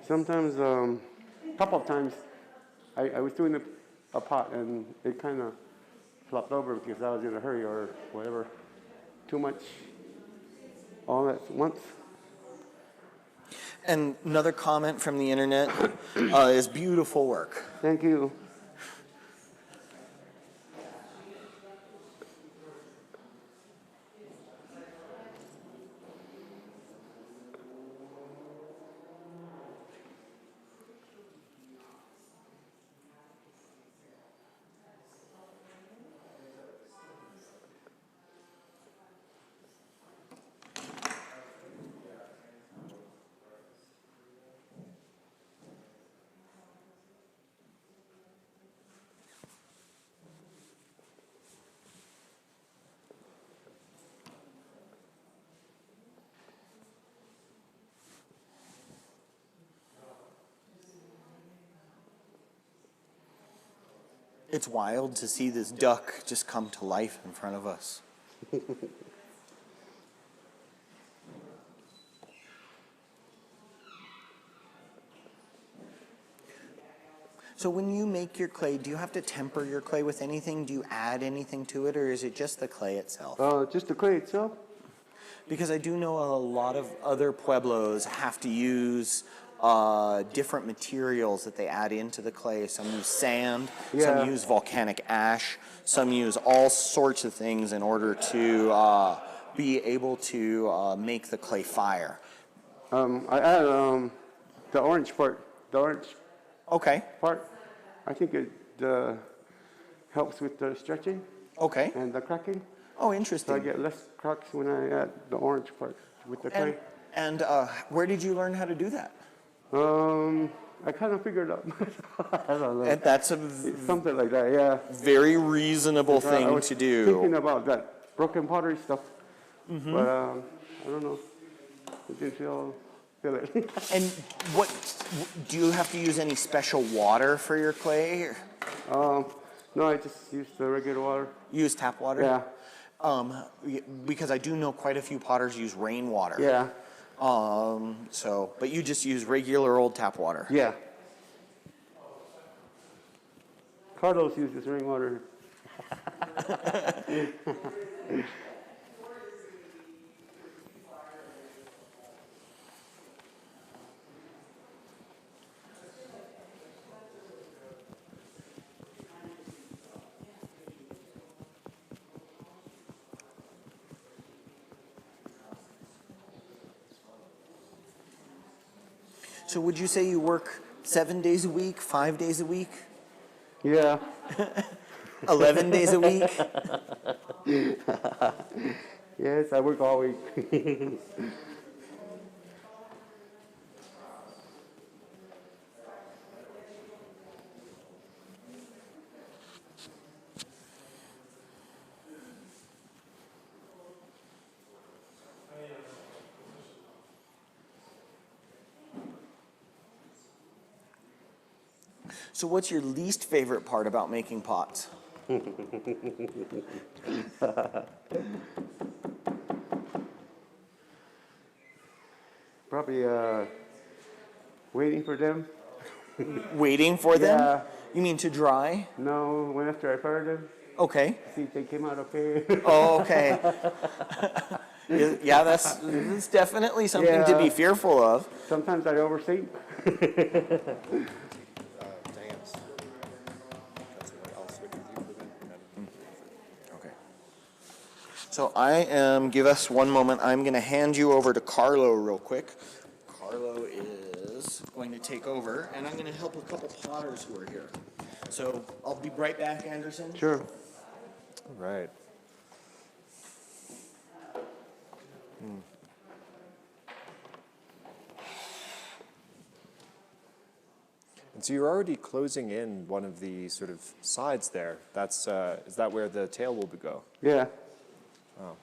[SPEAKER 2] Sometimes, a couple of times, I was doing a pot and it kind of flopped over because I was in a hurry or whatever. Too much all at once.
[SPEAKER 1] And another comment from the internet is beautiful work.
[SPEAKER 2] Thank you.
[SPEAKER 1] It's wild to see this duck just come to life in front of us. So when you make your clay, do you have to temper your clay with anything? Do you add anything to it, or is it just the clay itself?
[SPEAKER 2] Just the clay itself.
[SPEAKER 1] Because I do know a lot of other pueblos have to use different materials that they add into the clay. Some use sand,
[SPEAKER 2] Yeah.
[SPEAKER 1] some use volcanic ash, some use all sorts of things in order to be able to make the clay fire.
[SPEAKER 2] I add the orange part. The orange
[SPEAKER 1] Okay,
[SPEAKER 2] part. I think it helps with the stretching
[SPEAKER 1] okay.
[SPEAKER 2] and the cracking.
[SPEAKER 1] Oh,
[SPEAKER 2] So I
[SPEAKER 1] interesting.
[SPEAKER 2] get less cracks when I add the orange part with the clay.
[SPEAKER 1] And where did you learn how to do that?
[SPEAKER 2] I kind of figured out. I don't know.
[SPEAKER 1] And that's a
[SPEAKER 2] Something like that, yeah.
[SPEAKER 1] very reasonable
[SPEAKER 2] I
[SPEAKER 1] thing
[SPEAKER 2] was
[SPEAKER 1] to do.
[SPEAKER 2] thinking about that broken pottery stuff, but I don't know. It didn't feel it.
[SPEAKER 1] And what do you have to use any special water for your clay? Or
[SPEAKER 2] No, I just used the regular water.
[SPEAKER 1] use tap water?
[SPEAKER 2] Yeah,
[SPEAKER 1] Because I do know quite a few potters use rainwater.
[SPEAKER 2] yeah,
[SPEAKER 1] But you just use regular old tap water.
[SPEAKER 2] yeah. Carlos uses rainwater.
[SPEAKER 1] So would you say you work 7 days a week, 5 days a week,
[SPEAKER 2] Yeah.
[SPEAKER 1] 11 days a week?
[SPEAKER 2] Yes, I work all week.
[SPEAKER 1] So what's your least favorite part about making pots?
[SPEAKER 2] Probably waiting for them.
[SPEAKER 1] Waiting for them?
[SPEAKER 2] Yeah.
[SPEAKER 1] You mean to dry?
[SPEAKER 2] No, when after I fired them,
[SPEAKER 1] Okay.
[SPEAKER 2] see if they came out okay.
[SPEAKER 1] Oh, okay. Yeah, that's definitely something to be
[SPEAKER 2] Yeah.
[SPEAKER 1] fearful of.
[SPEAKER 2] Sometimes I overthink.
[SPEAKER 1] Okay. So give us one moment. I'm going to hand you over to Carlo real quick. Carlo is going to take over, and I'm going to help a couple potters who are here. So I'll be right back, Anderson.
[SPEAKER 2] Sure.
[SPEAKER 4] All right. And so you're already closing in one of the sort of sides there. That's is that where the tail will go?
[SPEAKER 2] Yeah.
[SPEAKER 4] Oh.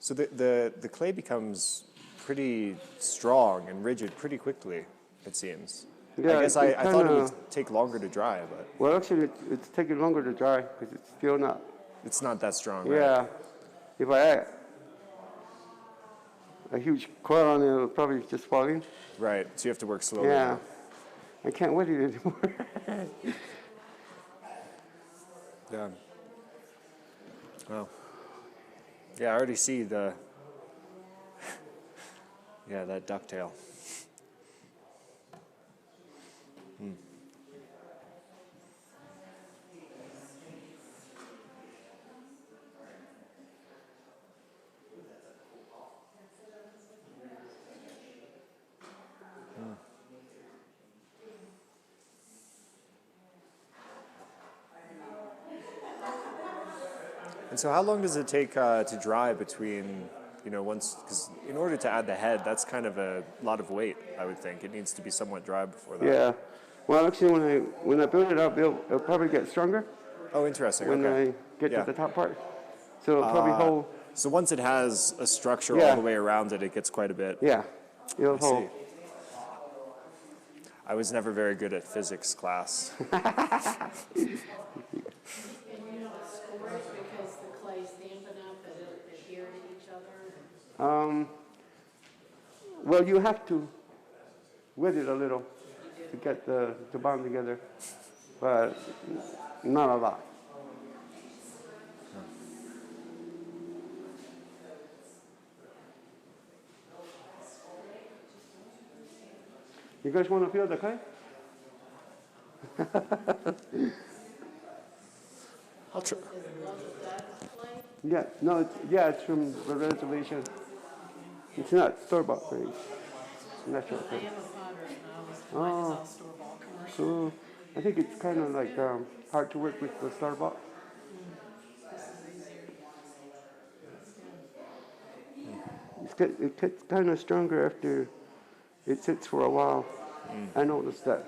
[SPEAKER 4] So the clay becomes pretty strong and rigid pretty quickly, it seems.
[SPEAKER 2] Yeah,
[SPEAKER 4] I guess
[SPEAKER 2] it
[SPEAKER 4] I thought it
[SPEAKER 2] kinda-
[SPEAKER 4] would take longer to dry, but
[SPEAKER 2] Well, actually, it's taking longer to dry because it's still not.
[SPEAKER 4] it's not that strong, right?
[SPEAKER 2] Yeah. If I add a huge coil on it, it'll probably just fall in.
[SPEAKER 4] Right, so you have to work slowly.
[SPEAKER 2] Yeah. I can't wet it anymore.
[SPEAKER 4] Yeah. Well. Yeah, I already see the, yeah, that ducktail. And so how long does it take to dry between, once, because in order to add the head, that's kind of a lot of weight, I would think. It needs to be somewhat dry before that.
[SPEAKER 2] Yeah. Well, actually, when I build it up, it'll probably get stronger
[SPEAKER 4] Oh, interesting.
[SPEAKER 2] when
[SPEAKER 4] Okay.
[SPEAKER 2] I get
[SPEAKER 4] Yeah.
[SPEAKER 2] to the top part. So it'll probably hold.
[SPEAKER 4] So once it has a structure all
[SPEAKER 2] Yeah.
[SPEAKER 4] the way around it, it gets quite a bit.
[SPEAKER 2] Yeah. It'll
[SPEAKER 4] I
[SPEAKER 2] hold.
[SPEAKER 4] see. I was never very good at physics class.
[SPEAKER 3] And you don't score it because the clay's damp enough that it'll adhere to each other?
[SPEAKER 2] Well, you have to wet it a little to get the bond together, but not a lot. You guys want to feel the clay?
[SPEAKER 4] I'll try.
[SPEAKER 2] Yeah, no, it's from the reservation. It's not store-bought clay. It's natural
[SPEAKER 3] I
[SPEAKER 2] clay.
[SPEAKER 3] am a potter, and mine is all store-bought commercial.
[SPEAKER 2] So I think it's kind of like hard to work with the store-bought.
[SPEAKER 3] This is easier.
[SPEAKER 2] It gets kind of stronger after it sits for a while. I noticed that.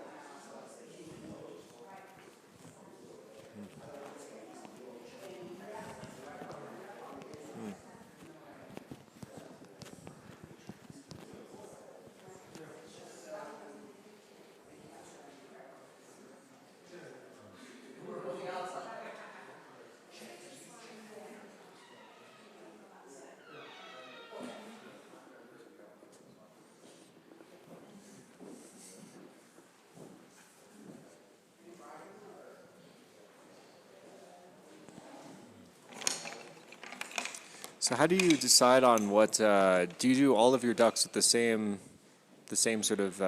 [SPEAKER 4] So how do you decide on what? Do you do all of your ducks with the same sort of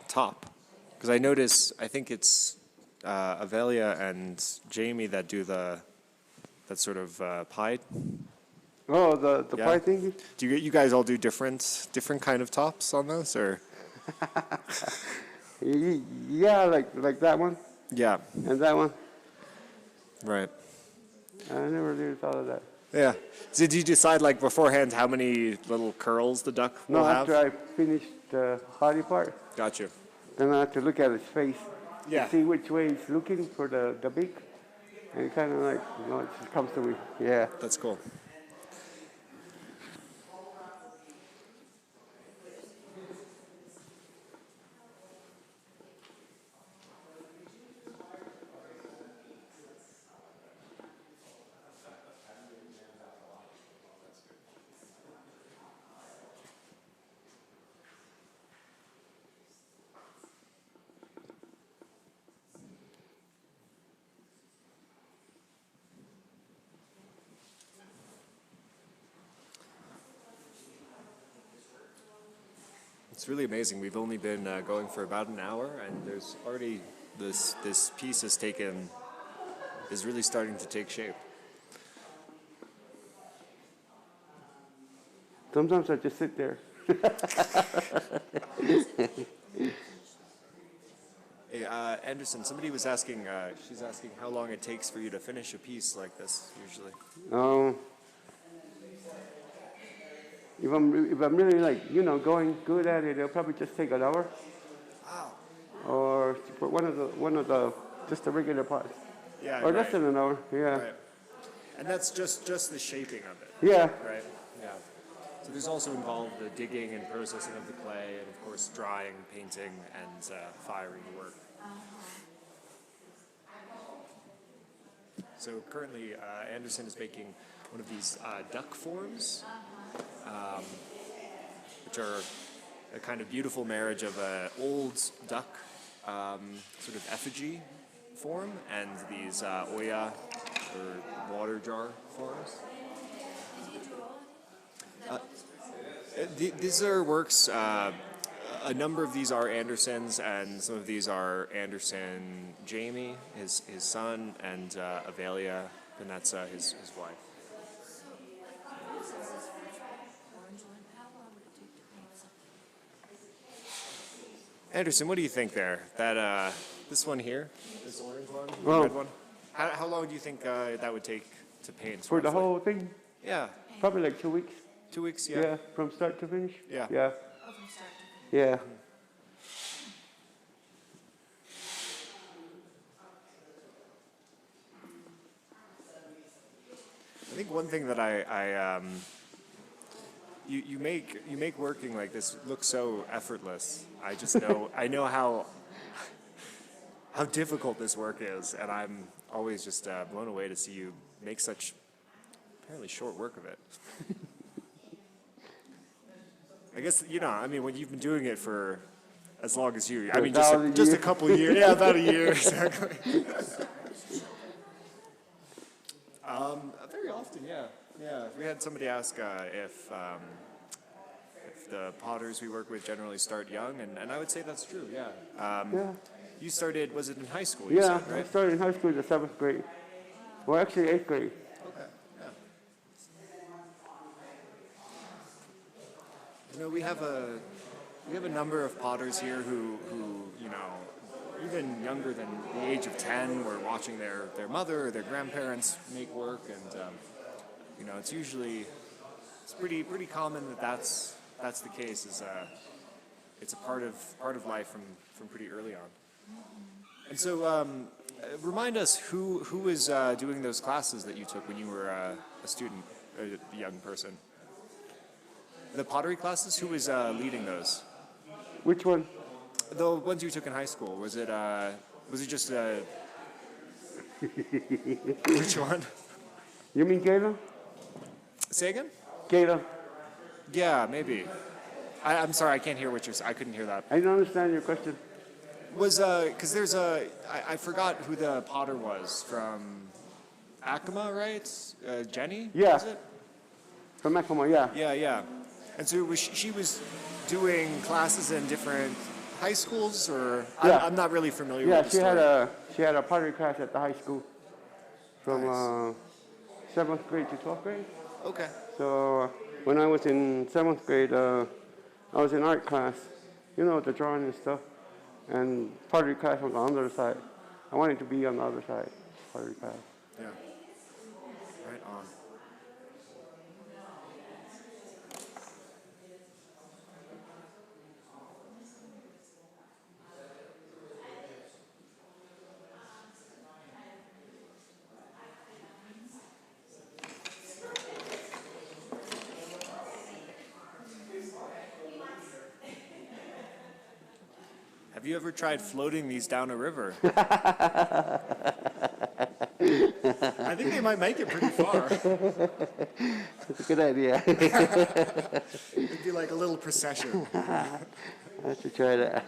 [SPEAKER 4] top? Because I notice, I think it's Avelia and Jamie that do that sort of pie.
[SPEAKER 2] Oh, the
[SPEAKER 4] Yeah.
[SPEAKER 2] pie thingy?
[SPEAKER 4] Do you guys all do different kind of tops on those, or?
[SPEAKER 2] Yeah, like that one
[SPEAKER 4] Yeah.
[SPEAKER 2] and that one.
[SPEAKER 4] Right.
[SPEAKER 2] I never really thought of that.
[SPEAKER 4] Yeah. So did you decide like beforehand how many little curls the duck will
[SPEAKER 2] No,
[SPEAKER 4] have?
[SPEAKER 2] after I finished the body part,
[SPEAKER 4] Got you.
[SPEAKER 2] then I have to look at his face
[SPEAKER 4] Yeah.
[SPEAKER 2] to see which way he's looking for the beak. And it kind of like, it just comes to me. Yeah.
[SPEAKER 4] That's cool. It's really amazing. We've only been going for about an hour, and there's already this piece is really starting to take shape.
[SPEAKER 2] Sometimes I just sit there.
[SPEAKER 4] Hey, Anderson, somebody was asking. She's asking how long it takes for you to finish a piece like this usually.
[SPEAKER 2] If I'm really like, going good at it, it'll probably just take an hour.
[SPEAKER 4] Wow.
[SPEAKER 2] Or for one of the just the regular parts.
[SPEAKER 4] Yeah.
[SPEAKER 2] Or
[SPEAKER 4] right.
[SPEAKER 2] less than an hour, yeah.
[SPEAKER 4] Right. And that's just the shaping of it.
[SPEAKER 2] Yeah.
[SPEAKER 4] Right. Yeah. So there's also involved the digging and processing of the clay, and of course drying, painting, and firing the work. So currently, Anderson is making one of these duck forms, which are a kind of beautiful marriage of an old duck sort of effigy form and these oya or water jar forms. These are works. A number of these are Anderson's, and some of these are Anderson Jamie, his son, and Avelia Peynetsa, his wife. Anderson, what do you think there? That this one here, this orange one, the
[SPEAKER 2] Oh.
[SPEAKER 4] red one. How long do you think that would take to paint?
[SPEAKER 2] For the
[SPEAKER 4] roughly?
[SPEAKER 2] whole thing,
[SPEAKER 4] Yeah,
[SPEAKER 2] probably like 2 weeks.
[SPEAKER 4] 2 weeks.
[SPEAKER 2] Yeah, from start to finish.
[SPEAKER 4] Yeah.
[SPEAKER 2] Yeah.
[SPEAKER 3] Oh, from start to finish.
[SPEAKER 2] Yeah.
[SPEAKER 4] I think one thing that you make working like this look so effortless. I just know I know how difficult this work is, and I'm always just blown away to see you make such apparently short work of it. I guess, I mean, when you've been doing it for as long as you, I mean, just a couple of years. Yeah, about a year, exactly. Very often, yeah. Yeah, we had somebody ask if the potters we work with generally start young, and I would say that's true, yeah.
[SPEAKER 2] Yeah.
[SPEAKER 4] You started, was it in high school, you
[SPEAKER 2] Yeah,
[SPEAKER 4] said, right?
[SPEAKER 2] I started in high school in the 7th grade. Well, actually 8th grade.
[SPEAKER 4] Okay, yeah. We have a number of potters here who even younger than the age of 10 were watching their mother or their grandparents make work, and it's pretty common that's the case. It's a part of life from pretty early on. And so, remind us who was doing those classes that you took when you were a student, a young person. The pottery classes, who was leading those?
[SPEAKER 2] Which one?
[SPEAKER 4] The ones you took in high school. Was it just which one?
[SPEAKER 2] You mean Gayla?
[SPEAKER 4] Say again?
[SPEAKER 2] Gayla.
[SPEAKER 4] Yeah, maybe. I'm sorry, I can't hear what you're saying. I couldn't hear that.
[SPEAKER 2] I don't understand your question.
[SPEAKER 4] Was because there's I forgot who the potter was from Acoma, right? Jenny?
[SPEAKER 2] Yeah.
[SPEAKER 4] Was it?
[SPEAKER 2] From Acoma, yeah.
[SPEAKER 4] Yeah. And so she was doing classes in different high schools, or
[SPEAKER 2] Yeah.
[SPEAKER 4] I'm not really familiar
[SPEAKER 2] Yeah,
[SPEAKER 4] with the story.
[SPEAKER 2] she had a pottery class at the high school from 7th grade to 12th grade.
[SPEAKER 4] Okay.
[SPEAKER 2] So when I was in 7th grade, I was in art class, the drawing and stuff, and pottery class was on the other side. I wanted to be on the other side, pottery class.
[SPEAKER 4] Yeah. Right on. Have you ever tried floating these down a river? I think they might make it pretty far.
[SPEAKER 2] That's a good idea.
[SPEAKER 4] It'd be like a little procession.
[SPEAKER 2] I have to try that.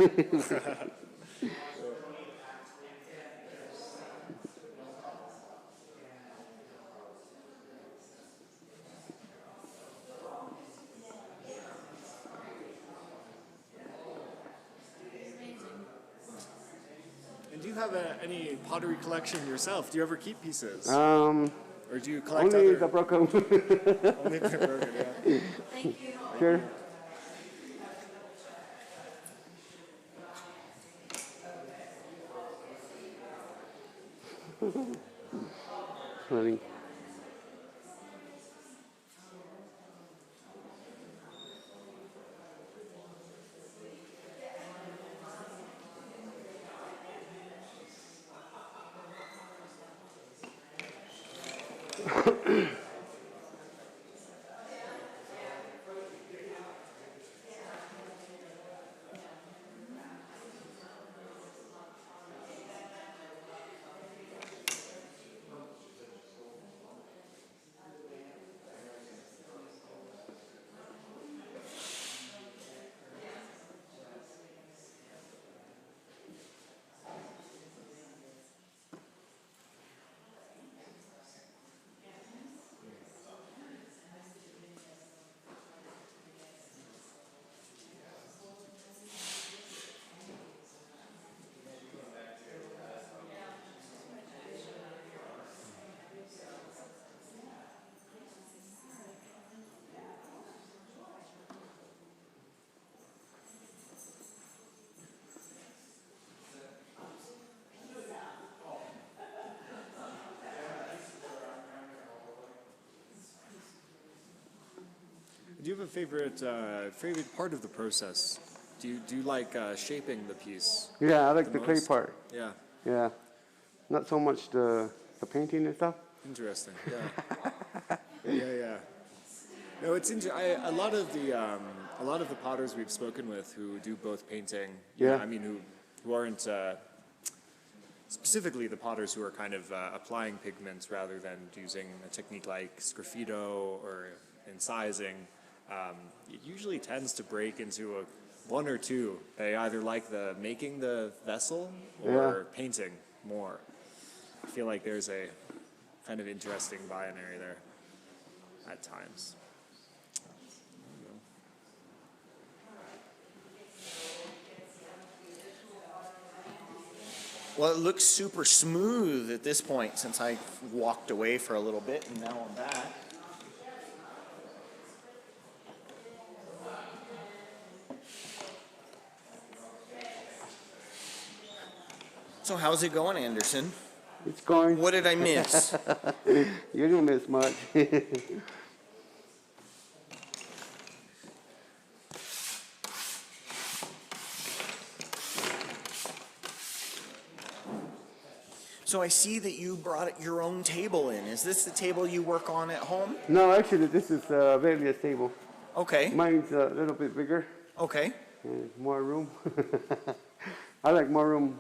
[SPEAKER 4] And do you have any pottery collection yourself? Do you ever keep pieces?
[SPEAKER 2] Um,
[SPEAKER 4] Or do you collect
[SPEAKER 2] only
[SPEAKER 4] other?
[SPEAKER 2] the broken.
[SPEAKER 4] Only if they're broken, yeah.
[SPEAKER 3] Thank you.
[SPEAKER 2] Sure. Funny.
[SPEAKER 4] Do you have a favorite part of the process? Do you like shaping the piece?
[SPEAKER 2] Yeah, I like the
[SPEAKER 4] The
[SPEAKER 2] clay
[SPEAKER 4] most?
[SPEAKER 2] part.
[SPEAKER 4] Yeah.
[SPEAKER 2] Yeah. Not so much the painting and stuff.
[SPEAKER 4] Interesting. Yeah. Yeah. No, it's a lot of the potters we've spoken with who do both painting.
[SPEAKER 2] Yeah.
[SPEAKER 4] I mean, who aren't specifically the potters who are kind of applying pigments rather than using a technique like sgraffito or incising, it usually tends to break into one or two. They either like making the vessel or painting more. I feel like there's a kind of interesting binary there at times.
[SPEAKER 1] Well, it looks super smooth at this point since I walked away for a little bit and now I'm back. So how's it going, Anderson?
[SPEAKER 2] It's going.
[SPEAKER 1] What did I miss?
[SPEAKER 2] You didn't miss much.
[SPEAKER 1] So I see that you brought your own table in. Is this the table you work on at home?
[SPEAKER 2] No, actually, this is a various table.
[SPEAKER 1] Okay.
[SPEAKER 2] Mine's a little bit bigger
[SPEAKER 1] Okay.
[SPEAKER 2] and more room. I like more room.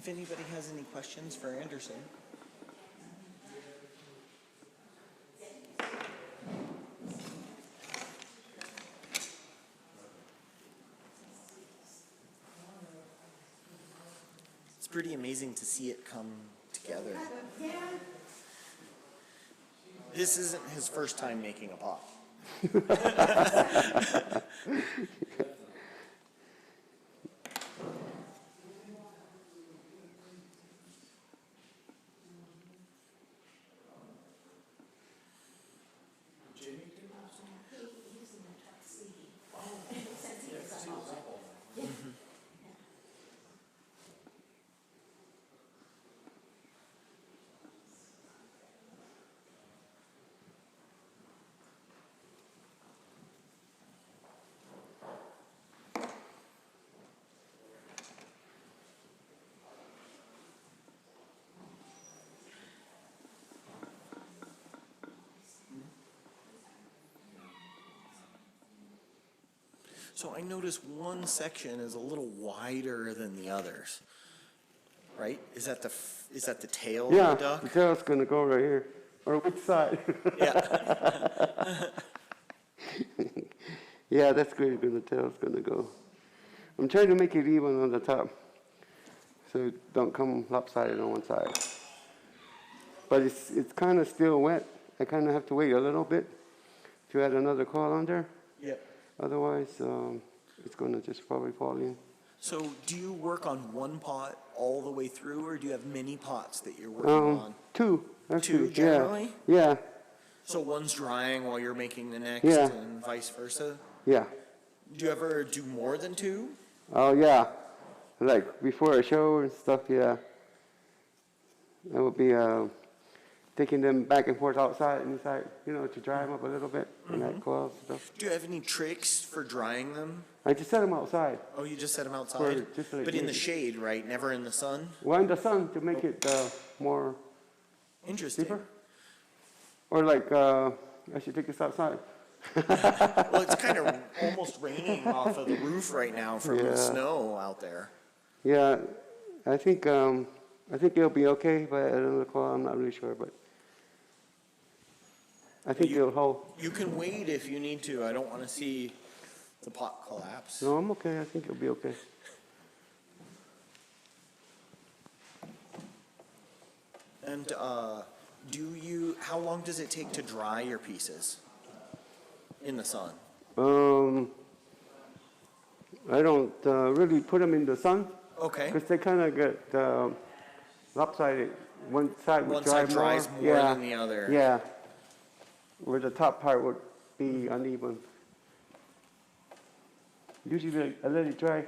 [SPEAKER 1] If anybody has any questions for Anderson. It's pretty amazing to see it come together. This isn't his first time making a pot. So I noticed one section is a little wider than the others, right? Is that the tail
[SPEAKER 2] Yeah,
[SPEAKER 1] of the duck?
[SPEAKER 2] the tail's gonna go right here. Or which side?
[SPEAKER 1] Yeah.
[SPEAKER 2] Yeah, that's where the tail's gonna go. I'm trying to make it even on the top, so it don't come lopsided on one side. But it's kind of still wet. I kind of have to wait a little bit to add another coil on there.
[SPEAKER 1] Yep.
[SPEAKER 2] Otherwise, it's gonna just probably fall in.
[SPEAKER 1] So do you work on one pot all the way through, or do you have many pots that you're working on?
[SPEAKER 2] Two, actually.
[SPEAKER 1] Two generally?
[SPEAKER 2] Yeah,
[SPEAKER 1] So one's drying while you're making the next,
[SPEAKER 2] Yeah.
[SPEAKER 1] and vice versa?
[SPEAKER 2] yeah.
[SPEAKER 1] Do you ever do more than two?
[SPEAKER 2] Oh, yeah. like before a show and stuff, yeah. I would be taking them back and forth outside and inside, you know, to dry them up a little bit and that gloves and stuff.
[SPEAKER 1] Do you have any tricks for drying them?
[SPEAKER 2] I just set them outside.
[SPEAKER 1] Oh, you just set them outside?
[SPEAKER 2] just like
[SPEAKER 1] But in the
[SPEAKER 2] maybe-
[SPEAKER 1] shade, right? Never in the sun?
[SPEAKER 2] Well, in the sun to make it more
[SPEAKER 1] Interesting.
[SPEAKER 2] deeper. Or like, I should take this outside.
[SPEAKER 1] Well, it's kind of almost raining off of the roof right now from the
[SPEAKER 2] Yeah.
[SPEAKER 1] snow out there.
[SPEAKER 2] Yeah, I think it'll be okay, but at another call, I'm not really sure, but I think it'll hold.
[SPEAKER 1] You can wait if you need to. I don't want to see the pot collapse.
[SPEAKER 2] No, I'm okay. I think it'll be okay.
[SPEAKER 1] And how long does it take to dry your pieces in the sun?
[SPEAKER 2] I don't really put them in the sun
[SPEAKER 1] Okay.
[SPEAKER 2] because they kind of get lopsided. One side would
[SPEAKER 1] One
[SPEAKER 2] dry
[SPEAKER 1] side dries more
[SPEAKER 2] yeah.
[SPEAKER 1] than the other.
[SPEAKER 2] Yeah, where the top part would be uneven. Usually I let it dry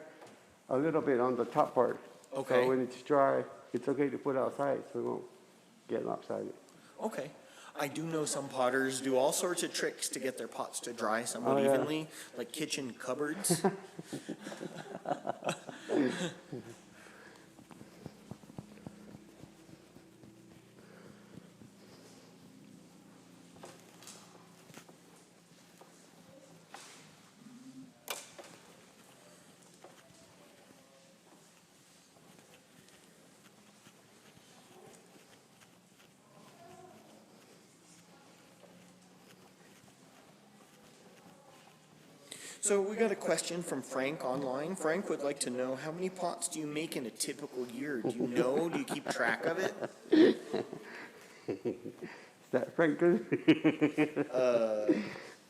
[SPEAKER 2] a little bit on the top part.
[SPEAKER 1] Okay.
[SPEAKER 2] So when it's dry, it's okay to put outside so it won't get lopsided.
[SPEAKER 1] Okay. I do know some potters do all sorts of tricks to get their pots to dry somewhat
[SPEAKER 2] Oh, yeah.
[SPEAKER 1] evenly, like kitchen cupboards. So we got a question from Frank online. Frank would like to know, how many pots do you make in a typical year? Do you know? Do you keep track of it?
[SPEAKER 2] Is that Frank good?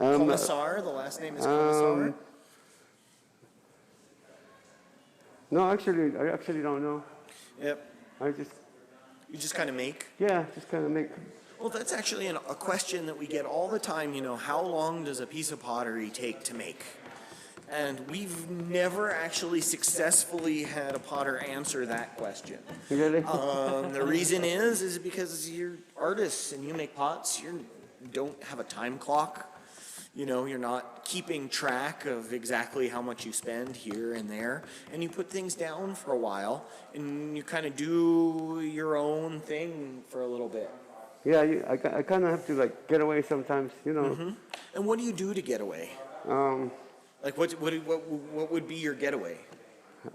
[SPEAKER 1] Commissar, the last name is Commissar.
[SPEAKER 2] No, actually, I actually don't know.
[SPEAKER 1] Yep.
[SPEAKER 2] You
[SPEAKER 1] just kind of make.
[SPEAKER 2] just kind of make.
[SPEAKER 1] Well, that's actually a question that we get all the time. You know, how long does a piece of pottery take to make? And we've never actually successfully had a potter answer that question.
[SPEAKER 2] Really?
[SPEAKER 1] The reason is because you're artists and you make pots. You don't have a time clock. You know, you're not keeping track of exactly how much you spend here and there. And you put things down for a while and you kind of do your own thing for a little bit.
[SPEAKER 2] Yeah, I kind of have to like get away sometimes, you know.
[SPEAKER 1] Mm-hmm. And what do you do to get away? Like what would be your getaway?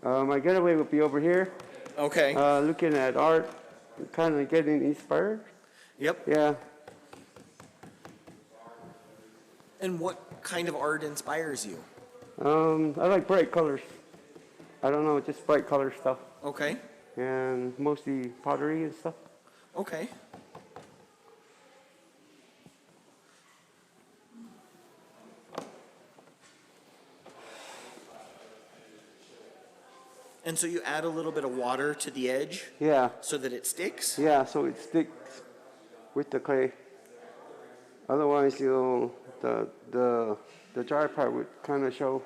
[SPEAKER 2] My getaway would be over here,
[SPEAKER 1] Okay.
[SPEAKER 2] looking at art, kind of getting inspired.
[SPEAKER 1] Yep.
[SPEAKER 2] Yeah.
[SPEAKER 1] And what kind of art inspires you?
[SPEAKER 2] I like bright colors. I don't know, just bright color stuff,
[SPEAKER 1] Okay.
[SPEAKER 2] and mostly pottery and stuff.
[SPEAKER 1] Okay. And so you add a little bit of water to the edge
[SPEAKER 2] Yeah.
[SPEAKER 1] so that it sticks?
[SPEAKER 2] Yeah, so it sticks with the clay. Otherwise, the dry part would kind of show.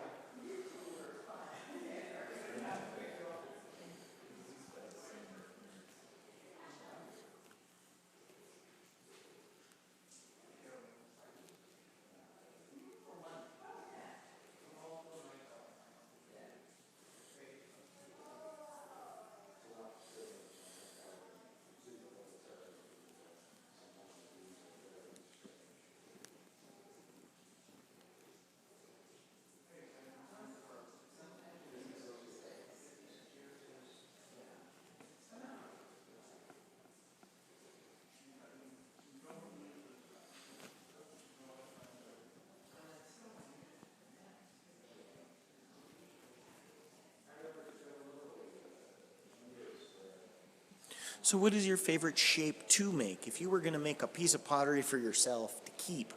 [SPEAKER 1] So what is your favorite shape to make? If you were going to make a piece of pottery for yourself to keep,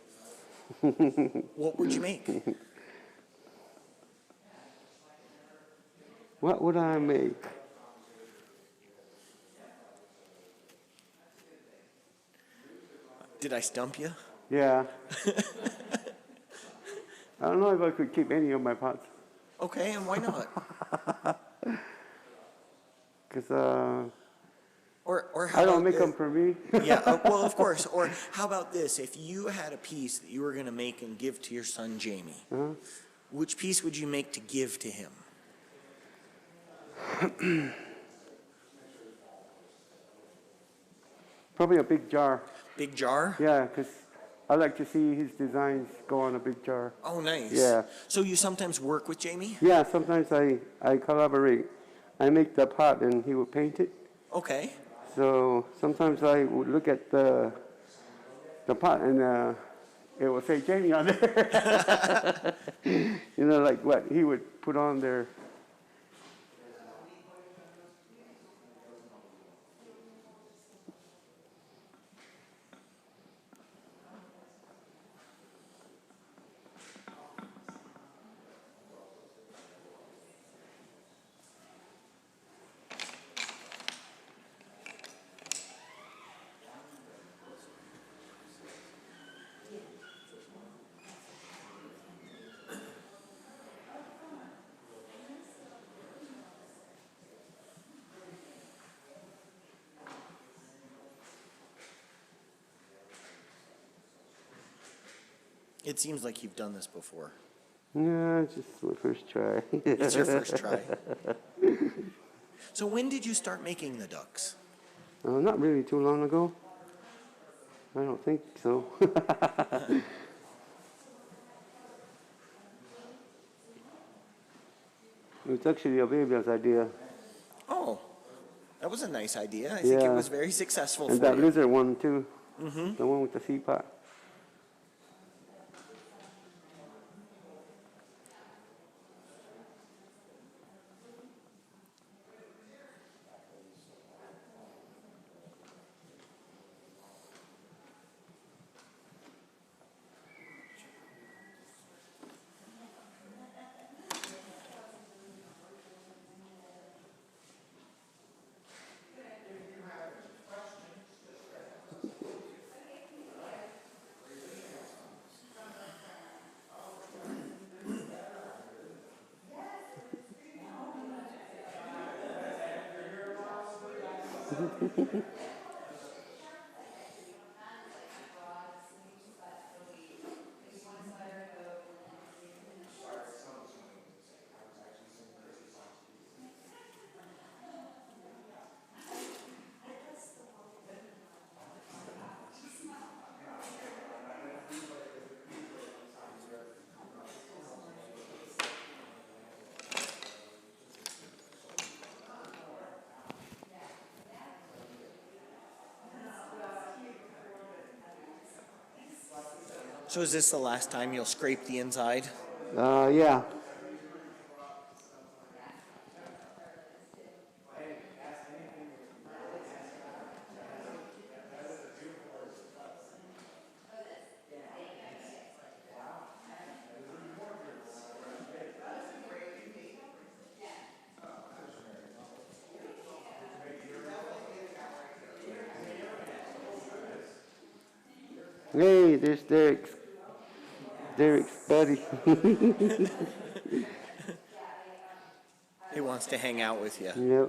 [SPEAKER 1] what would you make?
[SPEAKER 2] What would I make?
[SPEAKER 1] Did I stump you?
[SPEAKER 2] Yeah. I don't know if I could keep any of my pots.
[SPEAKER 1] Okay, and why not?
[SPEAKER 2] because
[SPEAKER 1] Or how
[SPEAKER 2] I don't
[SPEAKER 1] about
[SPEAKER 2] make them for me.
[SPEAKER 1] yeah, well, of course. Or how about this? If you had a piece that you were going to make and give to your son Jamie, which piece would you make to give to him?
[SPEAKER 2] Probably a big jar.
[SPEAKER 1] Big jar?
[SPEAKER 2] Yeah, because I like to see his designs go on a big jar.
[SPEAKER 1] Oh, nice.
[SPEAKER 2] Yeah.
[SPEAKER 1] So you sometimes work with Jamie?
[SPEAKER 2] Yeah, sometimes I collaborate. I make the pot and he would paint it.
[SPEAKER 1] Okay.
[SPEAKER 2] So sometimes I would look at the pot and it will say Jamie on there. You know, like what he would put on there.
[SPEAKER 1] It seems like you've done this before.
[SPEAKER 2] Yeah, it's just my first try.
[SPEAKER 1] It's your first try. So when did you start making the ducks?
[SPEAKER 2] Not really too long ago. I don't think so. It was actually a baby's idea.
[SPEAKER 1] Oh, that was a nice idea. I think it was very successful
[SPEAKER 2] And
[SPEAKER 1] for
[SPEAKER 2] that
[SPEAKER 1] you.
[SPEAKER 2] lizard one too. The one with the sea pot.
[SPEAKER 1] So is this the last time you'll scrape the inside?
[SPEAKER 2] Yeah. Hey, there's Derek's buddy.
[SPEAKER 1] He wants to hang out with you.
[SPEAKER 2] Yep.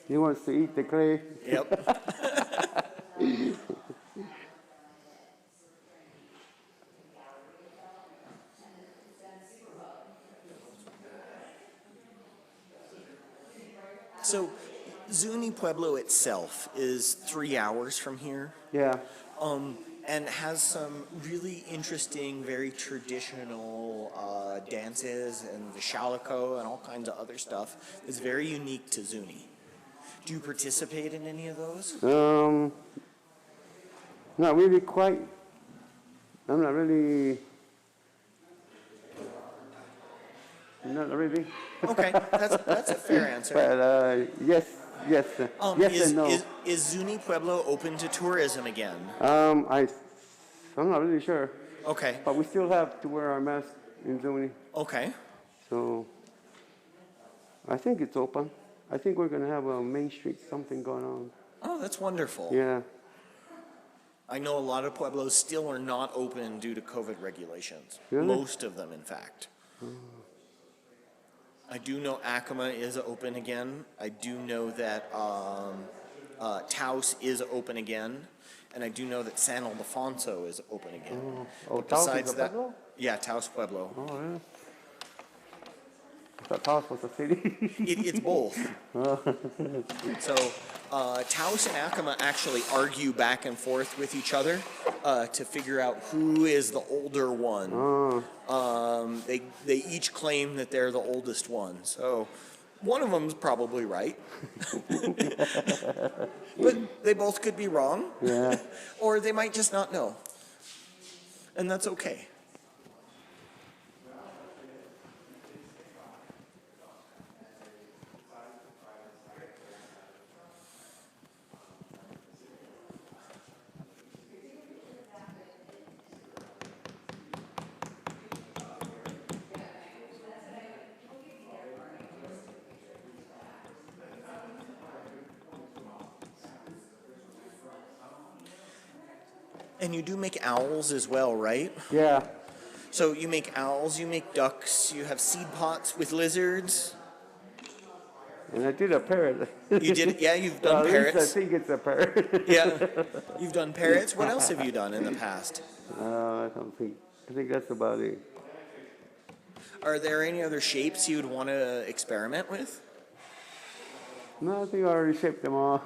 [SPEAKER 2] He wants to eat the clay.
[SPEAKER 1] Yep. So, Zuni Pueblo itself is 3 hours from here.
[SPEAKER 2] Yeah.
[SPEAKER 1] And has some really interesting, very traditional dances and the shalico and all kinds of other stuff that's very unique to Zuni. Do you participate in any of those?
[SPEAKER 2] Not really quite. I'm not really. Not really.
[SPEAKER 1] Okay, that's a fair answer.
[SPEAKER 2] But yes, yes and no.
[SPEAKER 1] Is Zuni Pueblo open to tourism again?
[SPEAKER 2] I'm not really sure.
[SPEAKER 1] Okay.
[SPEAKER 2] But we still have to wear our mask in Zuni.
[SPEAKER 1] Okay.
[SPEAKER 2] So I think it's open. I think we're going to have a Main Street something going on.
[SPEAKER 1] Oh, that's wonderful.
[SPEAKER 2] Yeah.
[SPEAKER 1] I know a lot of pueblos still are not open due to COVID regulations.
[SPEAKER 2] Really?
[SPEAKER 1] Most of them, in fact. I do know Acoma is open again. I do know that Taos is open again. And I do know that San Ildefonso is open again.
[SPEAKER 2] Oh,
[SPEAKER 1] But
[SPEAKER 2] Taos is
[SPEAKER 1] besides
[SPEAKER 2] a
[SPEAKER 1] that,
[SPEAKER 2] pueblo?
[SPEAKER 1] yeah, Taos Pueblo.
[SPEAKER 2] Oh, yeah. I thought Taos was a city.
[SPEAKER 1] It's both. So Taos and Acoma actually argue back and forth with each other to figure out who is the older one. They each claim that they're the oldest one. So one of them's probably right. But they both could be wrong.
[SPEAKER 2] Yeah.
[SPEAKER 1] Or they might just not know. And that's okay. And you do make owls as well, right?
[SPEAKER 2] Yeah.
[SPEAKER 1] So you make owls, you make ducks, you have seed pots with lizards.
[SPEAKER 2] And I did a parrot.
[SPEAKER 1] You did, yeah, you've done
[SPEAKER 2] At least I
[SPEAKER 1] parrots.
[SPEAKER 2] think it's a parrot.
[SPEAKER 1] Yeah, you've done parrots. What else have you done in the past?
[SPEAKER 2] I don't think. I think that's about it.
[SPEAKER 1] Are there any other shapes you'd want to experiment with?
[SPEAKER 2] No, I think I already shaped them all.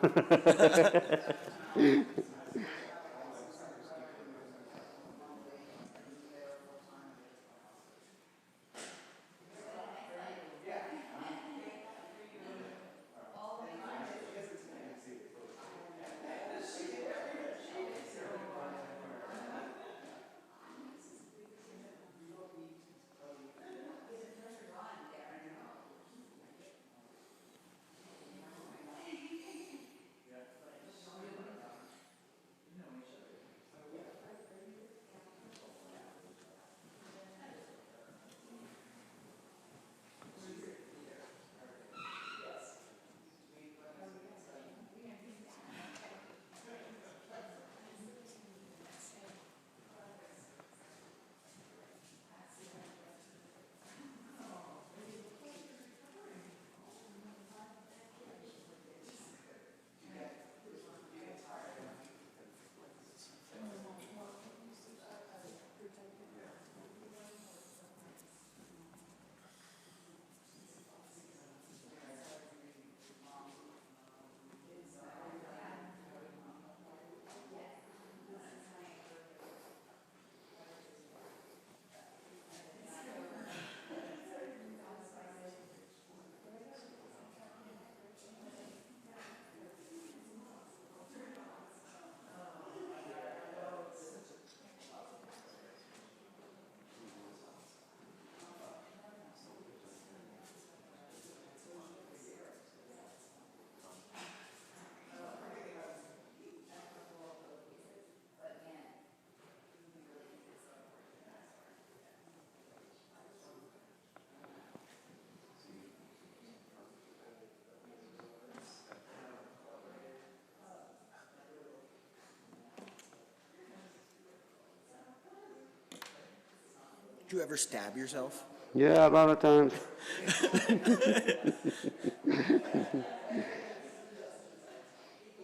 [SPEAKER 1] Do you ever stab yourself?
[SPEAKER 2] Yeah, a lot of times.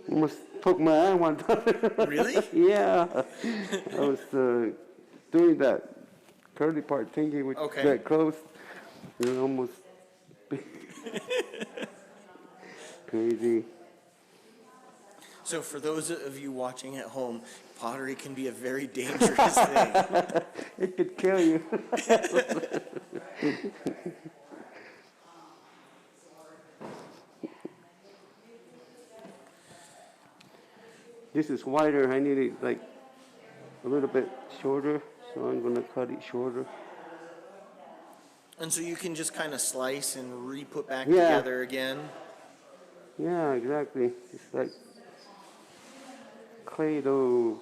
[SPEAKER 2] Almost poke my eye one time.
[SPEAKER 1] Really?
[SPEAKER 2] Yeah. I was doing that curly part thingy with
[SPEAKER 1] Okay.
[SPEAKER 2] that close. You know, almost crazy.
[SPEAKER 1] So for those of you watching at home, pottery can be a very dangerous thing.
[SPEAKER 2] It could kill you. This is wider. I need it like a little bit shorter, so I'm gonna cut it shorter.
[SPEAKER 1] And so you can just kind of slice and re-put back
[SPEAKER 2] Yeah.
[SPEAKER 1] together again.
[SPEAKER 2] Yeah, exactly. It's like clay dough.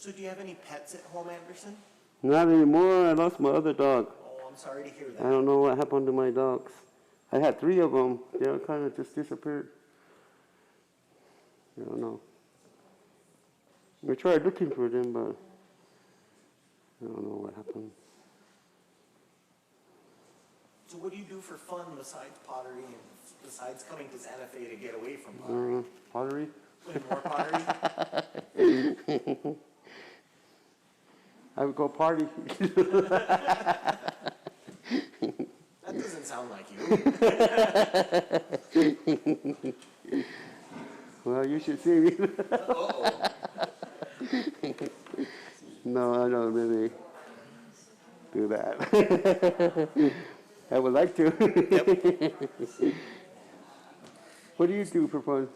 [SPEAKER 1] So do you have any pets at home, Anderson?
[SPEAKER 2] Not anymore. I lost my other dog.
[SPEAKER 1] Oh, I'm sorry to hear
[SPEAKER 2] I
[SPEAKER 1] that.
[SPEAKER 2] don't know what happened to my dogs. I had 3 of them. They kind of just disappeared. I don't know. We tried looking for them, but I don't know what happened.
[SPEAKER 1] So what do you do for fun besides pottery and besides coming to Santa Fe to get away from pottery?
[SPEAKER 2] Pottery?
[SPEAKER 1] Play more pottery?
[SPEAKER 2] I would go party.
[SPEAKER 1] That doesn't sound like you.
[SPEAKER 2] Well, you should see me.
[SPEAKER 1] Uh-oh.
[SPEAKER 2] No, I don't really do that. I would like to.
[SPEAKER 1] Yep.
[SPEAKER 2] What do you do for fun?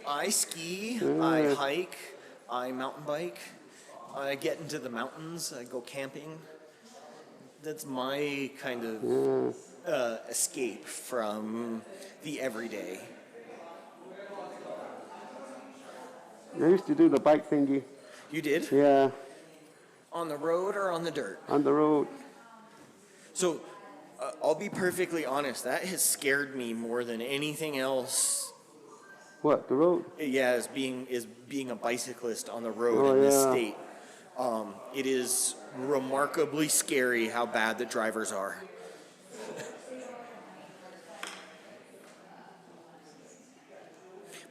[SPEAKER 1] I ski, I hike, I mountain bike, I get into the mountains, I go camping. That's my kind of escape from the everyday.
[SPEAKER 2] I used to do the bike thingy.
[SPEAKER 1] You did?
[SPEAKER 2] Yeah,
[SPEAKER 1] On the road or on the dirt?
[SPEAKER 2] on the road.
[SPEAKER 1] So, I'll be perfectly honest, that has scared me more than anything else.
[SPEAKER 2] What, the road?
[SPEAKER 1] Yeah, as being a bicyclist on the road
[SPEAKER 2] Oh,
[SPEAKER 1] in this
[SPEAKER 2] yeah.
[SPEAKER 1] state. It is remarkably scary how bad the drivers are.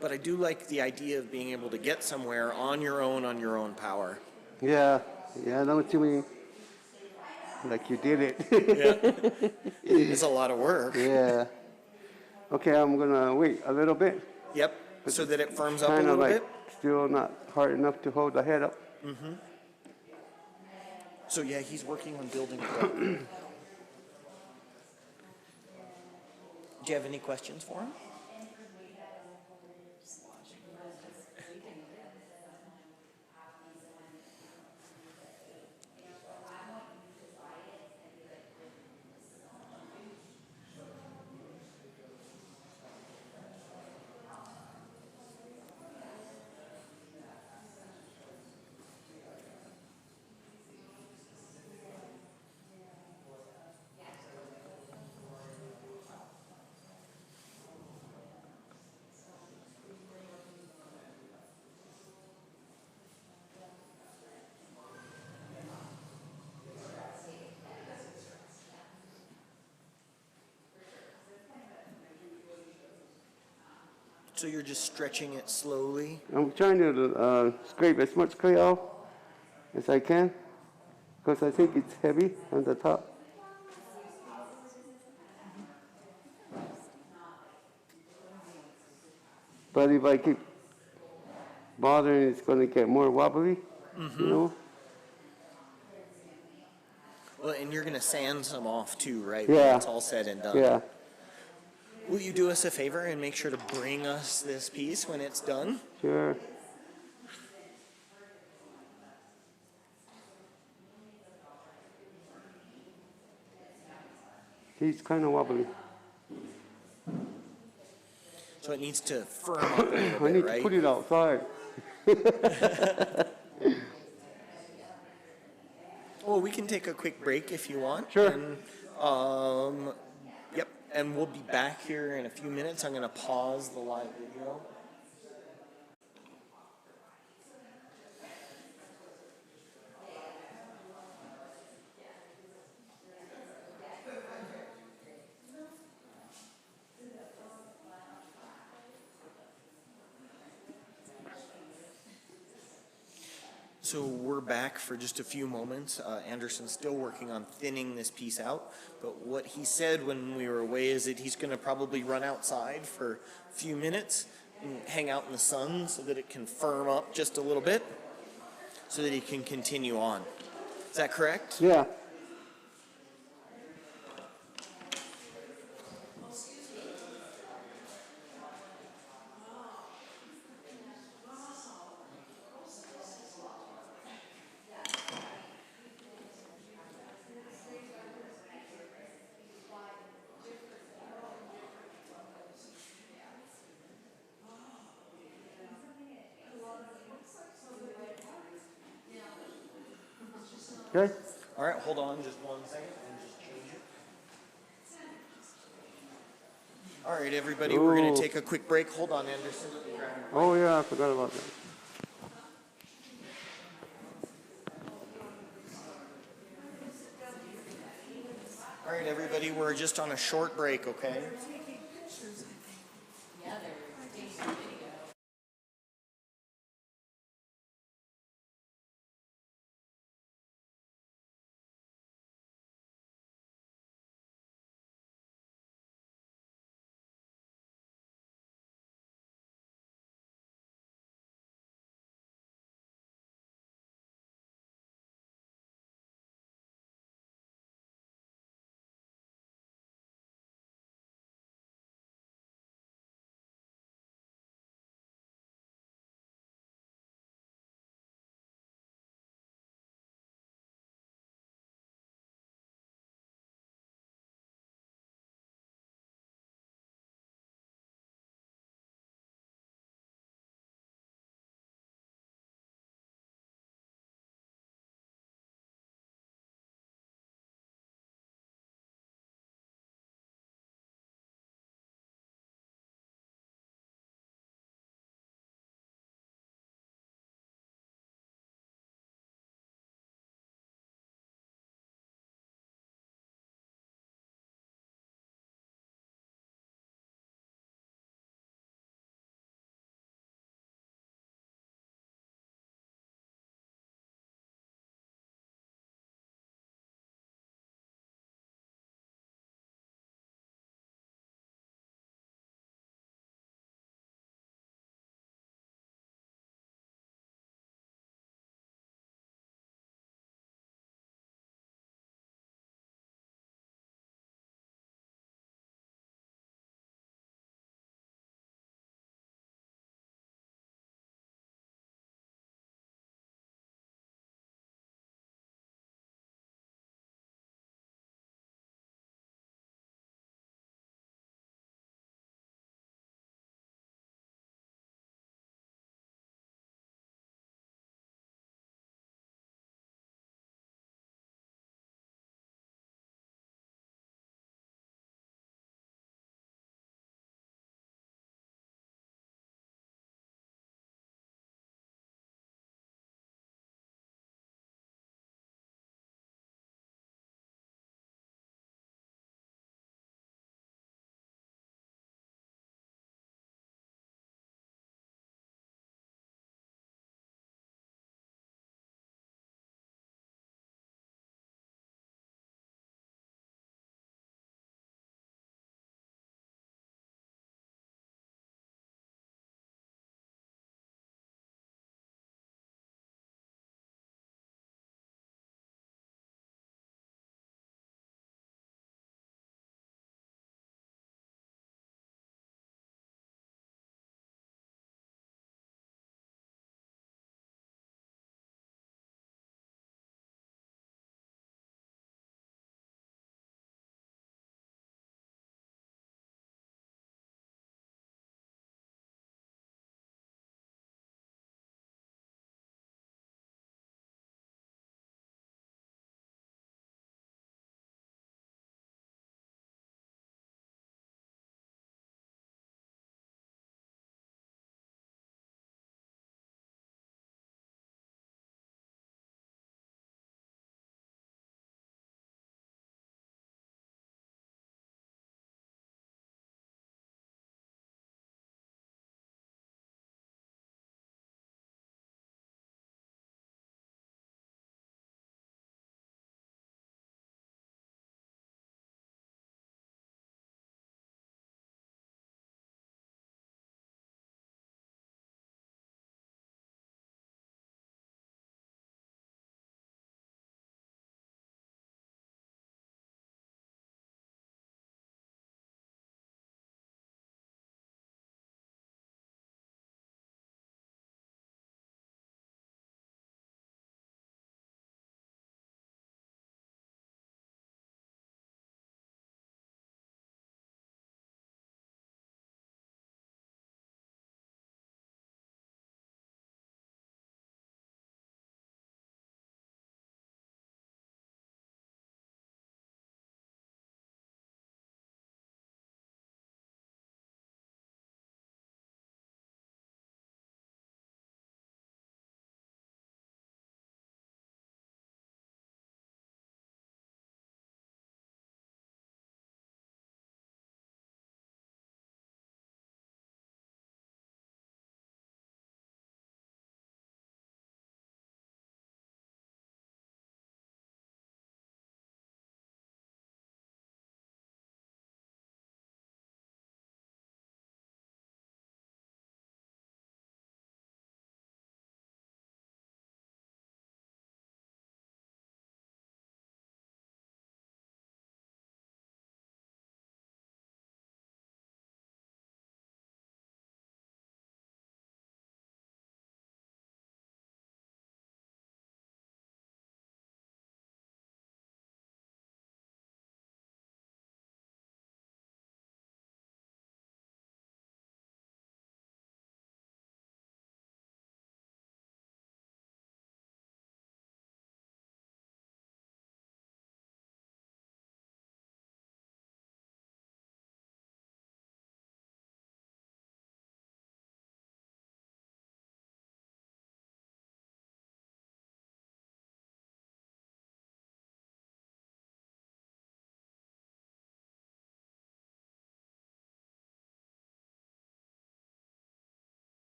[SPEAKER 1] But I do like the idea of being able to get somewhere on your own power.
[SPEAKER 2] Yeah, I know what you mean. Like you did it.
[SPEAKER 1] It's a lot of work.
[SPEAKER 2] Yeah. Okay, I'm gonna wait a little bit.
[SPEAKER 1] Yep, so that it firms up a
[SPEAKER 2] Kind of
[SPEAKER 1] little
[SPEAKER 2] like
[SPEAKER 1] bit.
[SPEAKER 2] still not hard enough to hold the head up.
[SPEAKER 1] So yeah, he's working on building it up. Do you have any questions for him? So you're just stretching it slowly?
[SPEAKER 2] I'm trying to scrape as much clay off as I can because I think it's heavy on the top. But if I keep bothering, it's going to get more wobbly, you know?
[SPEAKER 1] Well, and you're going to sand some off too, right?
[SPEAKER 2] Yeah.
[SPEAKER 1] When it's all said and done.
[SPEAKER 2] Yeah,
[SPEAKER 1] Will you do us a favor and make sure to bring us this piece when it's done?
[SPEAKER 2] sure. He's kind of wobbly.
[SPEAKER 1] So it needs to firm up a little
[SPEAKER 2] I need
[SPEAKER 1] bit,
[SPEAKER 2] to
[SPEAKER 1] right?
[SPEAKER 2] put it outside.
[SPEAKER 1] Well, we can take a quick break if you want.
[SPEAKER 2] Sure.
[SPEAKER 1] And, yep, and we'll be back here in a few minutes. I'm going to pause the live video. So we're back for just a few moments. Anderson's still working on thinning this piece out, but what he said when we were away is that he's going to probably run outside for a few minutes and hang out in the sun so that it can firm up just a little bit so that he can continue on. Is that correct?
[SPEAKER 2] Yeah. Okay?
[SPEAKER 1] All right, hold on just one second and just change it. All right, everybody, we're going
[SPEAKER 2] Ooh.
[SPEAKER 1] to take a quick break. Hold on, Anderson.
[SPEAKER 2] Oh yeah, I forgot about that.
[SPEAKER 1] All right, everybody, we're just on a short break, okay?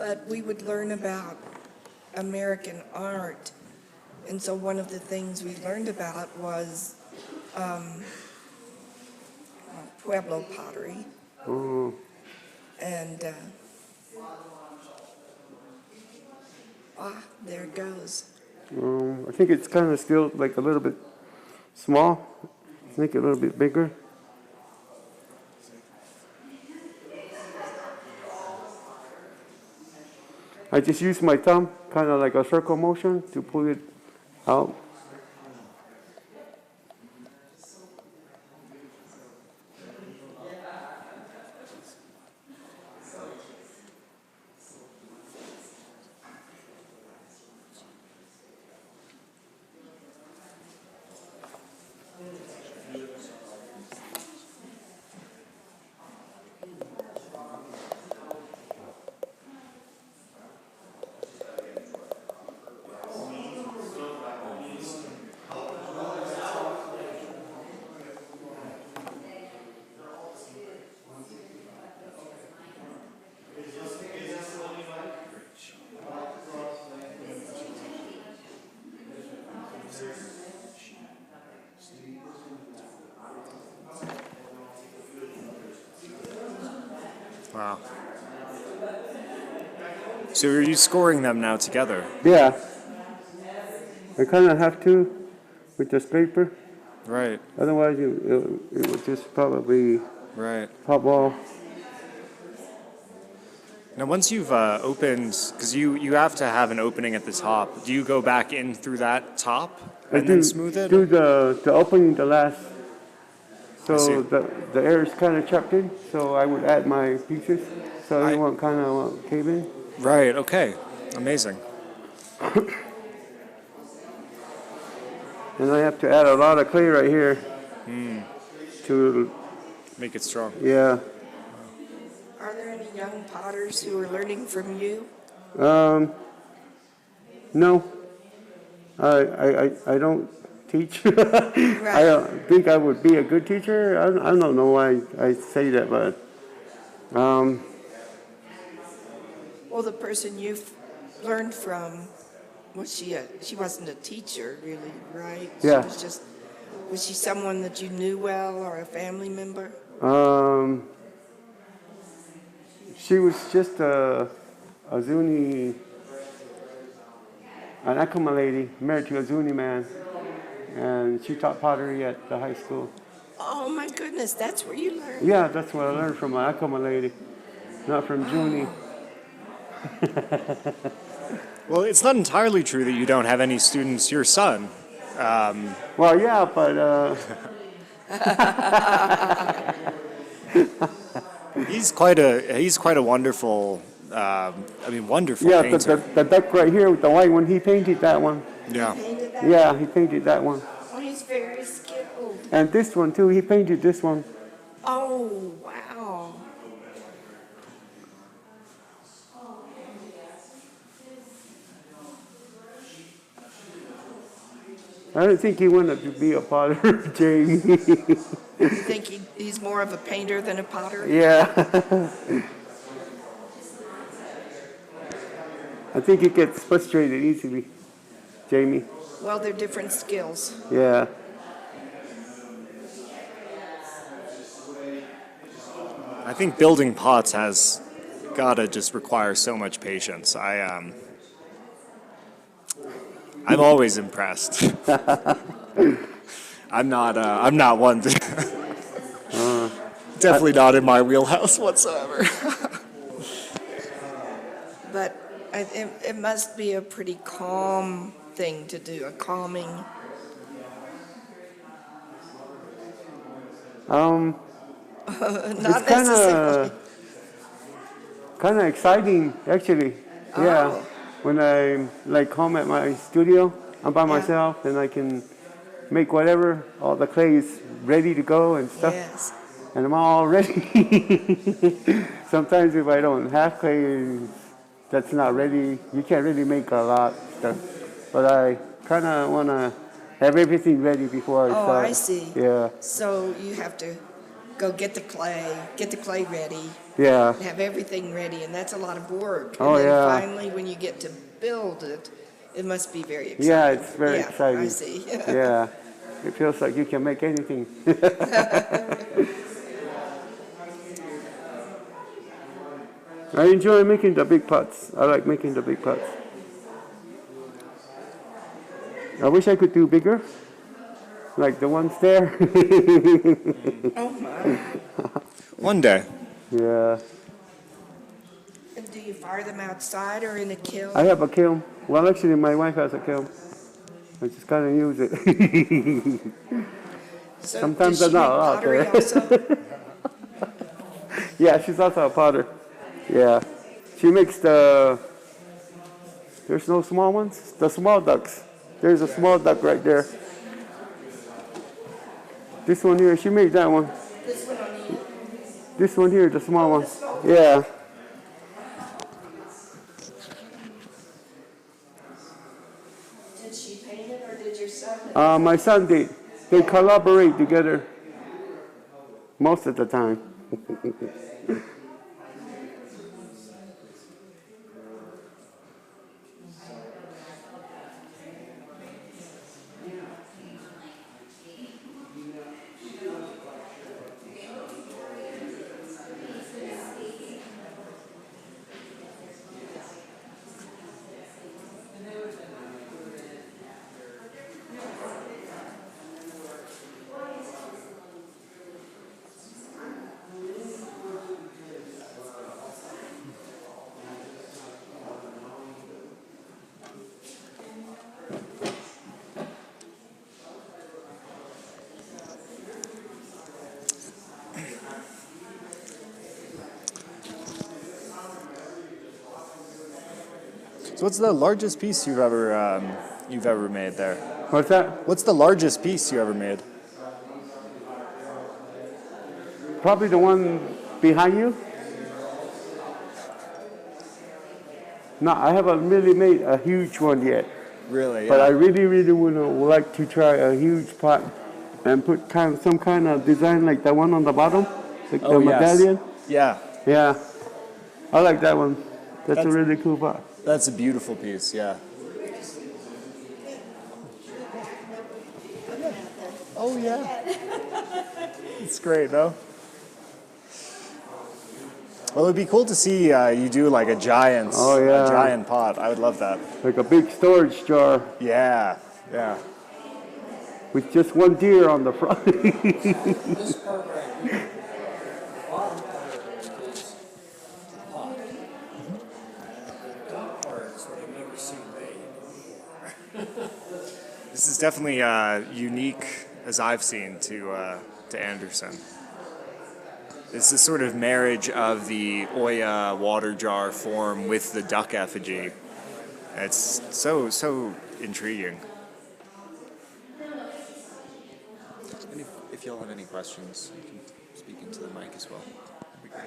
[SPEAKER 5] but we would learn about American art. And so one of the things we learned about was Pueblo pottery.
[SPEAKER 2] Oh,
[SPEAKER 5] And, there it goes.
[SPEAKER 2] I think it's kind of still like a little bit small. Make it a little bit bigger. I just use my thumb, kind of like a circle motion, to pull it out.
[SPEAKER 4] Wow. So are you scoring them now together?
[SPEAKER 2] Yeah. I kind of have to with this paper.
[SPEAKER 4] Right,
[SPEAKER 2] Otherwise, it would just probably
[SPEAKER 4] right.
[SPEAKER 2] pop off.
[SPEAKER 4] Now, once you've opened, because you have to have an opening at the top, do you go back in through that top and then smooth it?
[SPEAKER 2] Do the opening the last.
[SPEAKER 4] I see.
[SPEAKER 2] So the air is kind of trapped in. So I would add my pieces so it won't kind of cave in.
[SPEAKER 4] Right, okay. Amazing.
[SPEAKER 2] And I have to add a lot of clay right here to,
[SPEAKER 4] Make it strong.
[SPEAKER 2] yeah.
[SPEAKER 5] Are there any young potters who are learning from you?
[SPEAKER 2] No, I don't teach. I don't think I would be a good teacher. I don't know why I say that, but
[SPEAKER 5] Well, the person you've learned from, she wasn't a teacher really, right?
[SPEAKER 2] Yeah.
[SPEAKER 5] Was she someone that you knew well or a family member?
[SPEAKER 2] she was just a Zuni, an Akuma lady, married to a Zuni man, and she taught pottery at the high school.
[SPEAKER 5] Oh my goodness, that's where you learned.
[SPEAKER 2] Yeah, that's what I learned from an Akuma lady, not from Zuni.
[SPEAKER 4] Well, it's not entirely true that you don't have any students. Your son.
[SPEAKER 2] Well, yeah, but
[SPEAKER 4] He's quite a wonderful. Wonderful
[SPEAKER 2] yeah,
[SPEAKER 4] painter.
[SPEAKER 2] the duck right here with the white one, he painted that one.
[SPEAKER 4] Yeah.
[SPEAKER 5] Painted that?
[SPEAKER 2] Yeah, he painted that one.
[SPEAKER 5] Oh, he's very skilled.
[SPEAKER 2] And this one too, he painted this one.
[SPEAKER 5] Oh, wow.
[SPEAKER 2] I don't think he wanted to be a potter, Jamie.
[SPEAKER 5] You think he's more of a painter than a potter?
[SPEAKER 2] Yeah. I think he gets frustrated easily, Jamie.
[SPEAKER 5] Well, they're different skills.
[SPEAKER 2] Yeah.
[SPEAKER 4] I think building pots has gotta just require so much patience. I'm always impressed. I'm not one to. Definitely not in my wheelhouse whatsoever.
[SPEAKER 5] But it must be a pretty calm thing to do, a calming. Not
[SPEAKER 2] It's
[SPEAKER 5] necessarily.
[SPEAKER 2] kind of exciting, actually. Yeah.
[SPEAKER 5] Oh.
[SPEAKER 2] When I'm like home at my studio, I'm by myself and I can make whatever. All the clay is ready to go and stuff.
[SPEAKER 5] Yes.
[SPEAKER 2] And I'm all ready. Sometimes if I don't have clay that's not ready, you can't really make a lot of stuff. But I kind of want to have everything ready before I
[SPEAKER 5] Oh,
[SPEAKER 2] start.
[SPEAKER 5] I see.
[SPEAKER 2] Yeah.
[SPEAKER 5] So you have to go get the clay ready,
[SPEAKER 2] Yeah.
[SPEAKER 5] and have everything ready, and that's a lot of work.
[SPEAKER 2] Oh,
[SPEAKER 5] and then
[SPEAKER 2] yeah.
[SPEAKER 5] finally, when you get to build it, it must be very exciting.
[SPEAKER 2] Yeah, it's very
[SPEAKER 5] yeah,
[SPEAKER 2] exciting.
[SPEAKER 5] I see.
[SPEAKER 2] Yeah. It feels like you can make anything. I enjoy making the big pots. I like making the big pots. I wish I could do bigger, like the ones there.
[SPEAKER 5] Oh my!
[SPEAKER 4] One day.
[SPEAKER 2] Yeah.
[SPEAKER 5] And do you fire them outside or in a kiln?
[SPEAKER 2] I have a kiln. Well, actually, my wife has a kiln. I just kind of use it.
[SPEAKER 5] So
[SPEAKER 2] Sometimes
[SPEAKER 5] does
[SPEAKER 2] I'm
[SPEAKER 5] she
[SPEAKER 2] not
[SPEAKER 5] make
[SPEAKER 2] out
[SPEAKER 5] pottery
[SPEAKER 2] there.
[SPEAKER 5] also?
[SPEAKER 2] Yeah, she's also a potter. Yeah. She makes there's no small ones? The small ducks. There's a small duck right there. This one here, she made that one.
[SPEAKER 5] This one on the
[SPEAKER 2] This one here, the small one. Yeah.
[SPEAKER 5] Did she paint it or did your son?
[SPEAKER 2] My son did. They collaborate together most of the time.
[SPEAKER 4] So what's the largest piece you've ever made there?
[SPEAKER 2] What's that?
[SPEAKER 4] What's the largest piece you ever made?
[SPEAKER 2] Probably the one behind you. No, I haven't really made a huge one yet.
[SPEAKER 4] Really? Yeah.
[SPEAKER 2] But I really would like to try a huge pot and put some kind of design like that one on the bottom, like the medallion.
[SPEAKER 4] Yeah.
[SPEAKER 2] Yeah, I like that one. That's a really cool pot.
[SPEAKER 4] That's a beautiful piece. Yeah. Oh yeah. It's great, no? Well, it'd be cool to see you do like a giant pot. I would love that.
[SPEAKER 2] Like a big storage jar
[SPEAKER 4] Yeah. Yeah.
[SPEAKER 2] with just one deer on the front.
[SPEAKER 6] This part right here, bottom part is pot. The top part is what I've never seen made.
[SPEAKER 4] This is definitely unique, as I've seen, to Anderson. It's this sort of marriage of the Oya water jar form with the duck effigy. It's so intriguing. And if y'all have any questions, you can speak into the mic as well. That'd be great.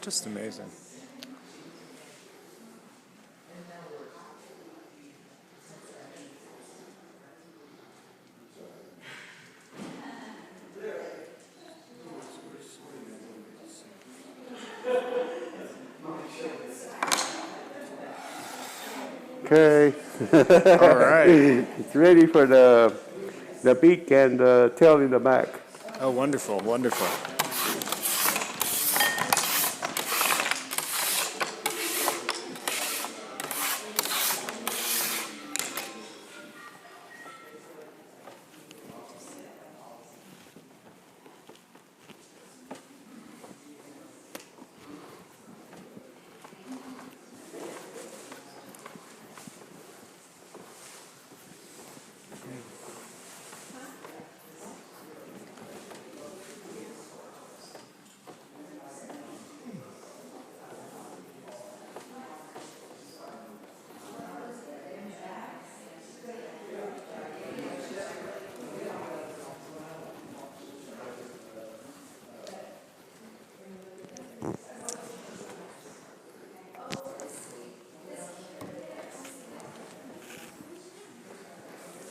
[SPEAKER 4] Just amazing.
[SPEAKER 2] Okay.
[SPEAKER 4] All right.
[SPEAKER 2] It's ready for the beak and the tail in the back.
[SPEAKER 4] Oh, wonderful, wonderful.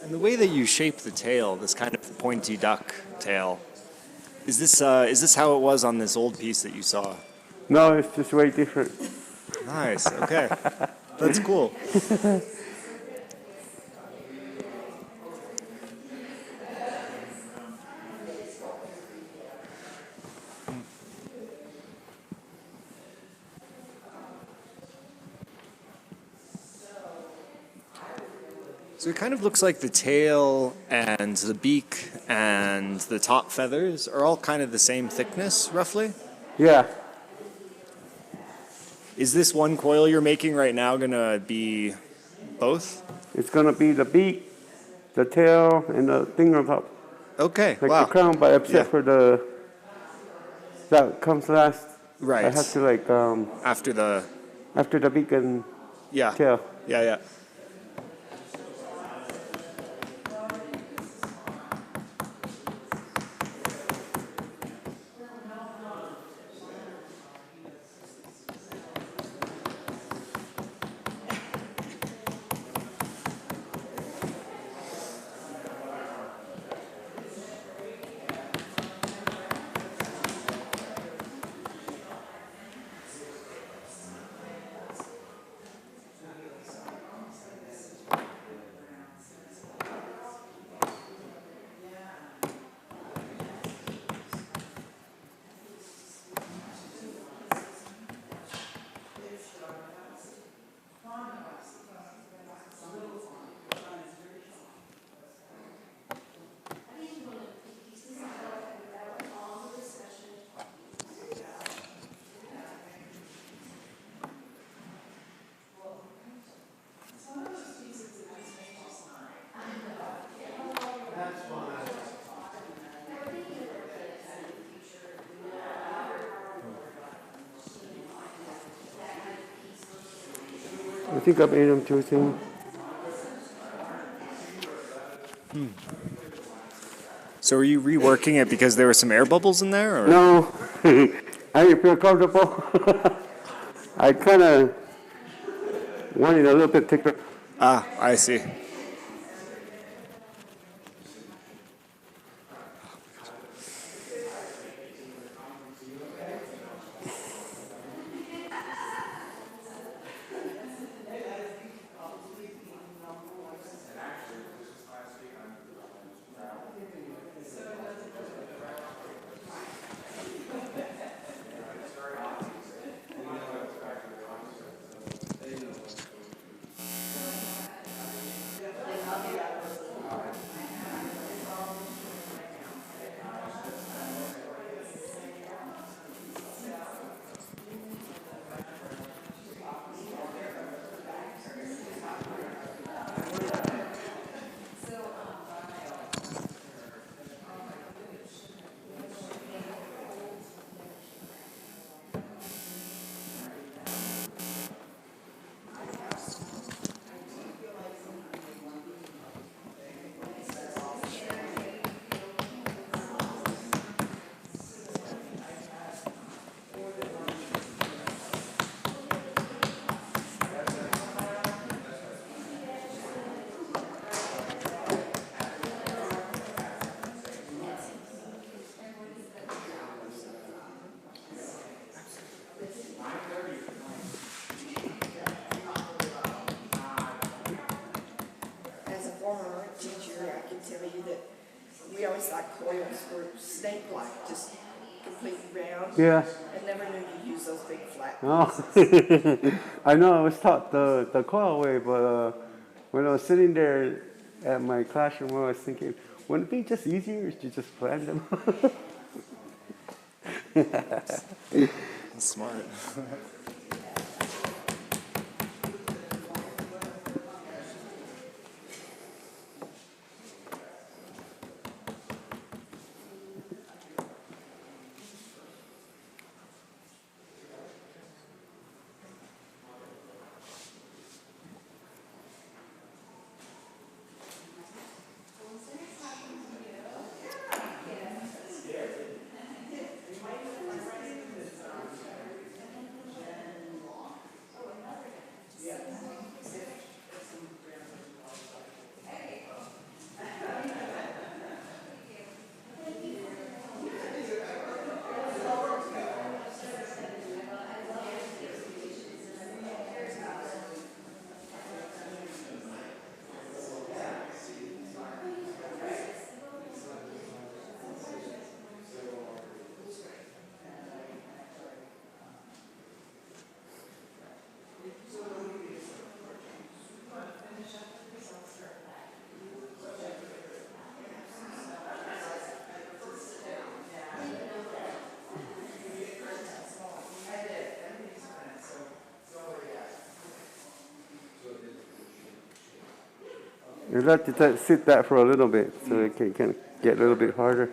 [SPEAKER 4] And the way that you shape the tail, this kind of pointy duck tail, is this how it was on this old piece that you saw?
[SPEAKER 2] No, it's just way different.
[SPEAKER 4] Nice. Okay, that's cool. So it kind of looks like the tail and the beak and the top feathers are all kind of the same thickness, roughly.
[SPEAKER 2] Yeah.
[SPEAKER 4] Is this one coil you're making right now gonna be both?
[SPEAKER 2] It's gonna be the beak, the tail, and the thing on top.
[SPEAKER 4] Okay,
[SPEAKER 2] Like
[SPEAKER 4] wow.
[SPEAKER 2] the crown, but except
[SPEAKER 4] Yeah.
[SPEAKER 2] for that comes last.
[SPEAKER 4] Right.
[SPEAKER 2] I have to like
[SPEAKER 4] After the,
[SPEAKER 2] after the beak and
[SPEAKER 4] yeah.
[SPEAKER 2] tail.
[SPEAKER 4] Yeah.
[SPEAKER 2] I think I made them too soon.
[SPEAKER 4] So are you reworking it because there were some air bubbles in there? Or?
[SPEAKER 2] No, I didn't feel comfortable. I kind of wanted a little bit thicker.
[SPEAKER 4] Ah, I see.
[SPEAKER 5] foils were snake-like, just completely round.
[SPEAKER 2] Yeah.
[SPEAKER 5] I never knew you use those big flat
[SPEAKER 2] Oh.
[SPEAKER 5] pieces.
[SPEAKER 2] I know I was taught the coil way, but when I was sitting there at my classroom, I was thinking, wouldn't it be just easier to just plan them?
[SPEAKER 4] That's smart.
[SPEAKER 2] You have to sit that for a little bit so it can kind of get a little bit harder.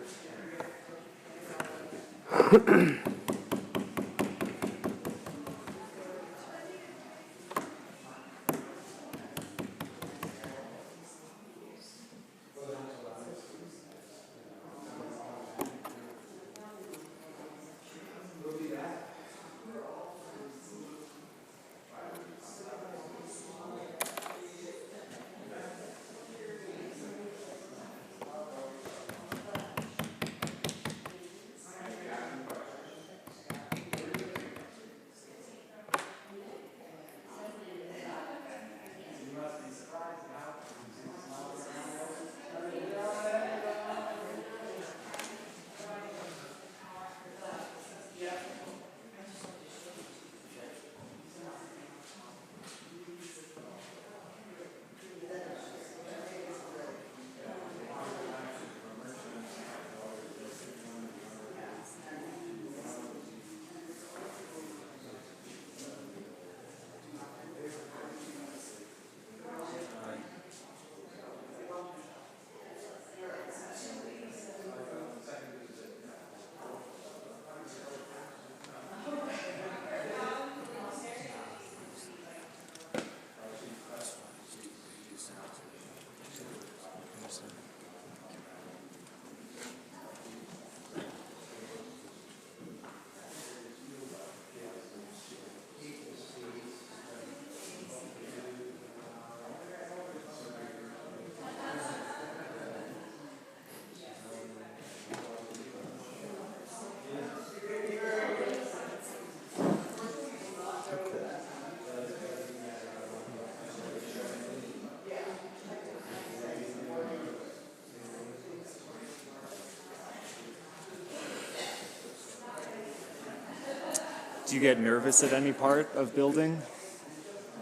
[SPEAKER 4] Do you get nervous at any part of building?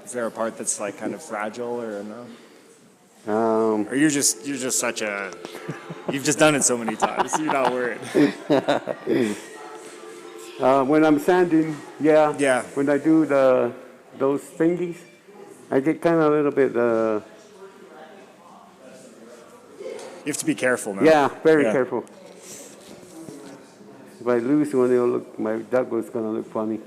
[SPEAKER 4] Is there a part that's like kind of fragile or no? Or you're just such a, you've just done it so many times, you're not worried.
[SPEAKER 2] When I'm sanding, yeah.
[SPEAKER 4] Yeah.
[SPEAKER 2] When I do those thingies, I get kind of a little bit.
[SPEAKER 4] You have to be careful now.
[SPEAKER 2] Yeah, very
[SPEAKER 4] Yeah.
[SPEAKER 2] careful. If I lose one, it'll look. My duck was gonna look funny.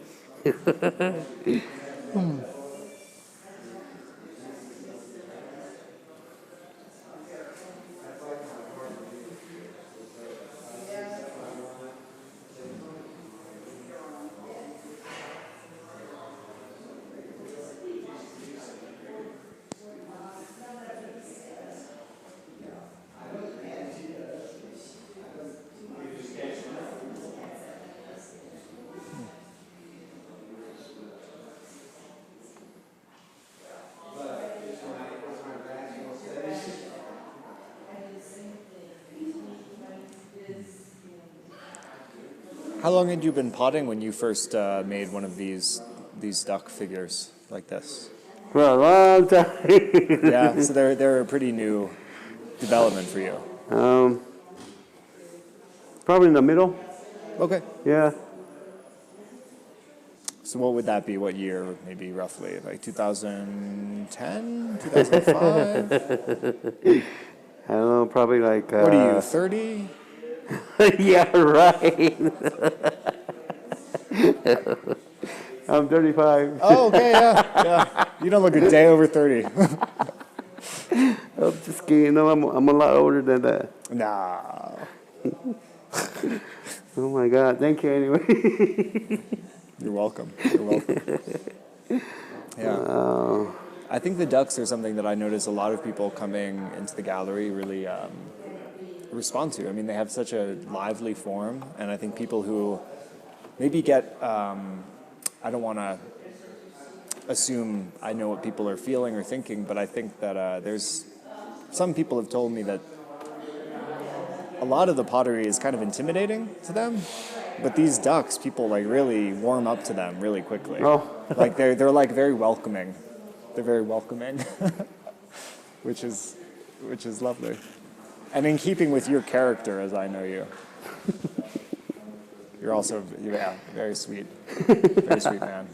[SPEAKER 4] How long had you been potting when you first made one of these duck figures like this?
[SPEAKER 2] For a long time.
[SPEAKER 4] Yeah, so they're a pretty new development for you.
[SPEAKER 2] Probably in the middle.
[SPEAKER 4] Okay.
[SPEAKER 2] Yeah.
[SPEAKER 4] So what would that be? What year, maybe roughly? Like 2010, 2005?
[SPEAKER 2] I don't know, probably like.
[SPEAKER 4] What are you, 30?
[SPEAKER 2] Yeah, right. I'm 35.
[SPEAKER 4] Oh, okay, yeah. You don't look a day over 30.
[SPEAKER 2] I'm just kidding. No, I'm a lot older than that.
[SPEAKER 4] Nah.
[SPEAKER 2] Oh my God. Thank you anyway.
[SPEAKER 4] You're welcome. You're welcome. Yeah. I think the ducks are something that I notice a lot of people coming into the gallery really respond to. I mean, they have such a lively form, and I think people who maybe get, I don't want to assume I know what people are feeling or thinking, but I think that there's, some people have told me that a lot of the pottery is kind of intimidating to them, but these ducks, people like really warm up to them really quickly.
[SPEAKER 2] Oh.
[SPEAKER 4] Like they're like very welcoming. They're very welcoming, which is lovely, and in keeping with your character, as I know you. You're also, yeah, very sweet man.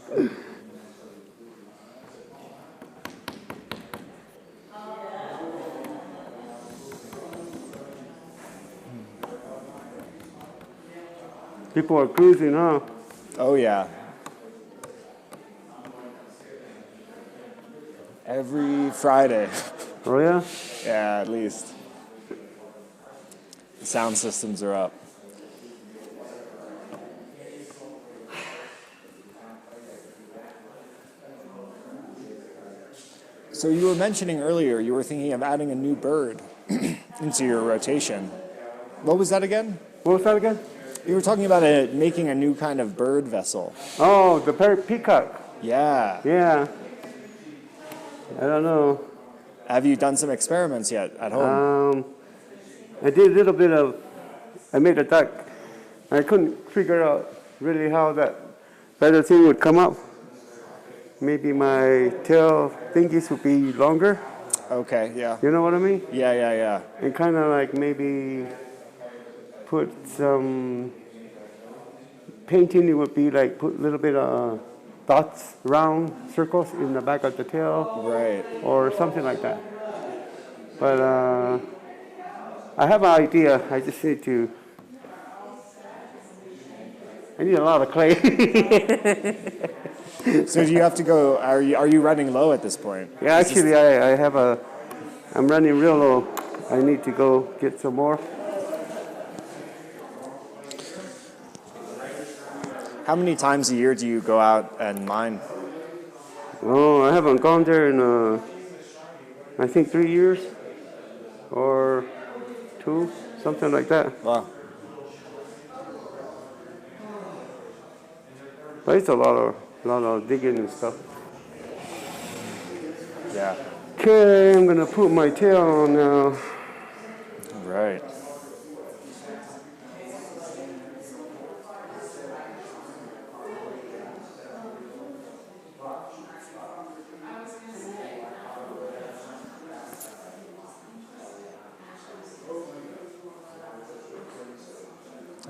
[SPEAKER 2] People are cruising, huh?
[SPEAKER 4] Oh yeah. Every Friday.
[SPEAKER 2] Oh yeah?
[SPEAKER 4] Yeah, at least. The sound systems are up. So you were mentioning earlier you were thinking of adding a new bird into your rotation. What was that again?
[SPEAKER 2] What was that again?
[SPEAKER 4] You were talking about making a new kind of bird vessel.
[SPEAKER 2] Oh, the peacock.
[SPEAKER 4] Yeah.
[SPEAKER 2] Yeah. I don't know.
[SPEAKER 4] Have you done some experiments yet at home?
[SPEAKER 2] I did a little bit of, I made a duck. I couldn't figure out really how that feather thing would come up. Maybe my tail thingies would be longer.
[SPEAKER 4] Okay, yeah.
[SPEAKER 2] You know what I mean?
[SPEAKER 4] Yeah.
[SPEAKER 2] And kind of like maybe put some painting. It would be like put a little bit of dots, round circles in the back of the tail.
[SPEAKER 4] Right.
[SPEAKER 2] Or something like that. But I have an idea. I just need to. I need a lot of clay.
[SPEAKER 4] So do you have to go? Are you running low at this point?
[SPEAKER 2] Yeah, actually, I have a. I'm running real low. I need to go get some more.
[SPEAKER 4] How many times a year do you go out and mine?
[SPEAKER 2] Oh, I haven't gone there in I think 3 years or 2, something like that.
[SPEAKER 4] Wow.
[SPEAKER 2] But it's a lot of digging and stuff.
[SPEAKER 4] Yeah.
[SPEAKER 2] Okay, I'm gonna put my tail on now.
[SPEAKER 4] Right.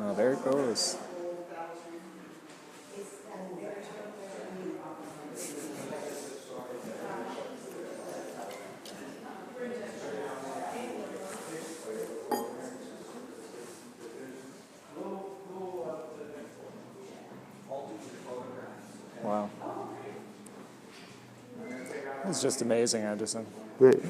[SPEAKER 4] Oh, there it goes. Wow. That's just amazing, Anderson.
[SPEAKER 2] Right.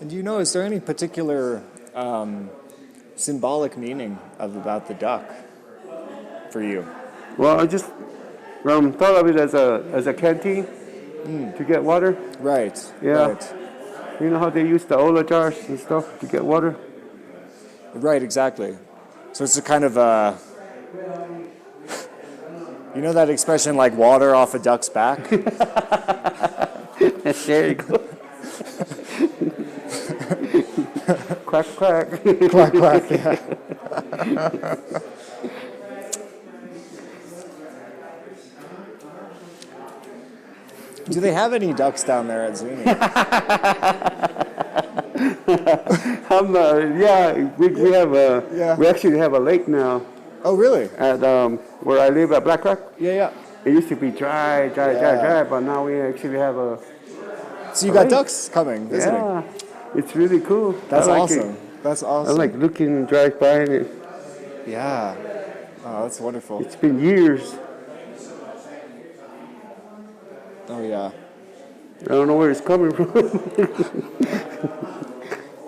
[SPEAKER 4] And do you know, is there any particular symbolic meaning about the duck for you?
[SPEAKER 2] Well, I just thought of it as a canteen to get water.
[SPEAKER 4] Right.
[SPEAKER 2] Yeah.
[SPEAKER 4] Right.
[SPEAKER 2] You know how they use the Ola jars and stuff to get water?
[SPEAKER 4] Right. Exactly. So it's a kind of you know that expression like water off a duck's back?
[SPEAKER 2] There you go. Quack, quack.
[SPEAKER 4] Quack, quack, yeah. Do they have any ducks down there at Zuni?
[SPEAKER 2] Yeah, we have
[SPEAKER 4] Yeah.
[SPEAKER 2] we actually have a lake now
[SPEAKER 4] Oh, really?
[SPEAKER 2] at where I live at Black Rock.
[SPEAKER 4] Yeah, yeah.
[SPEAKER 2] It used to be dry,
[SPEAKER 4] Yeah.
[SPEAKER 2] but now we actually have a
[SPEAKER 4] So you got ducks coming, visiting.
[SPEAKER 2] yeah. It's really cool.
[SPEAKER 4] That's
[SPEAKER 2] I like
[SPEAKER 4] awesome.
[SPEAKER 2] It.
[SPEAKER 4] That's
[SPEAKER 2] I
[SPEAKER 4] awesome.
[SPEAKER 2] like looking and drive by it.
[SPEAKER 4] Yeah. Oh, that's wonderful.
[SPEAKER 2] It's been years.
[SPEAKER 4] Oh, yeah.
[SPEAKER 2] I don't know where it's coming from.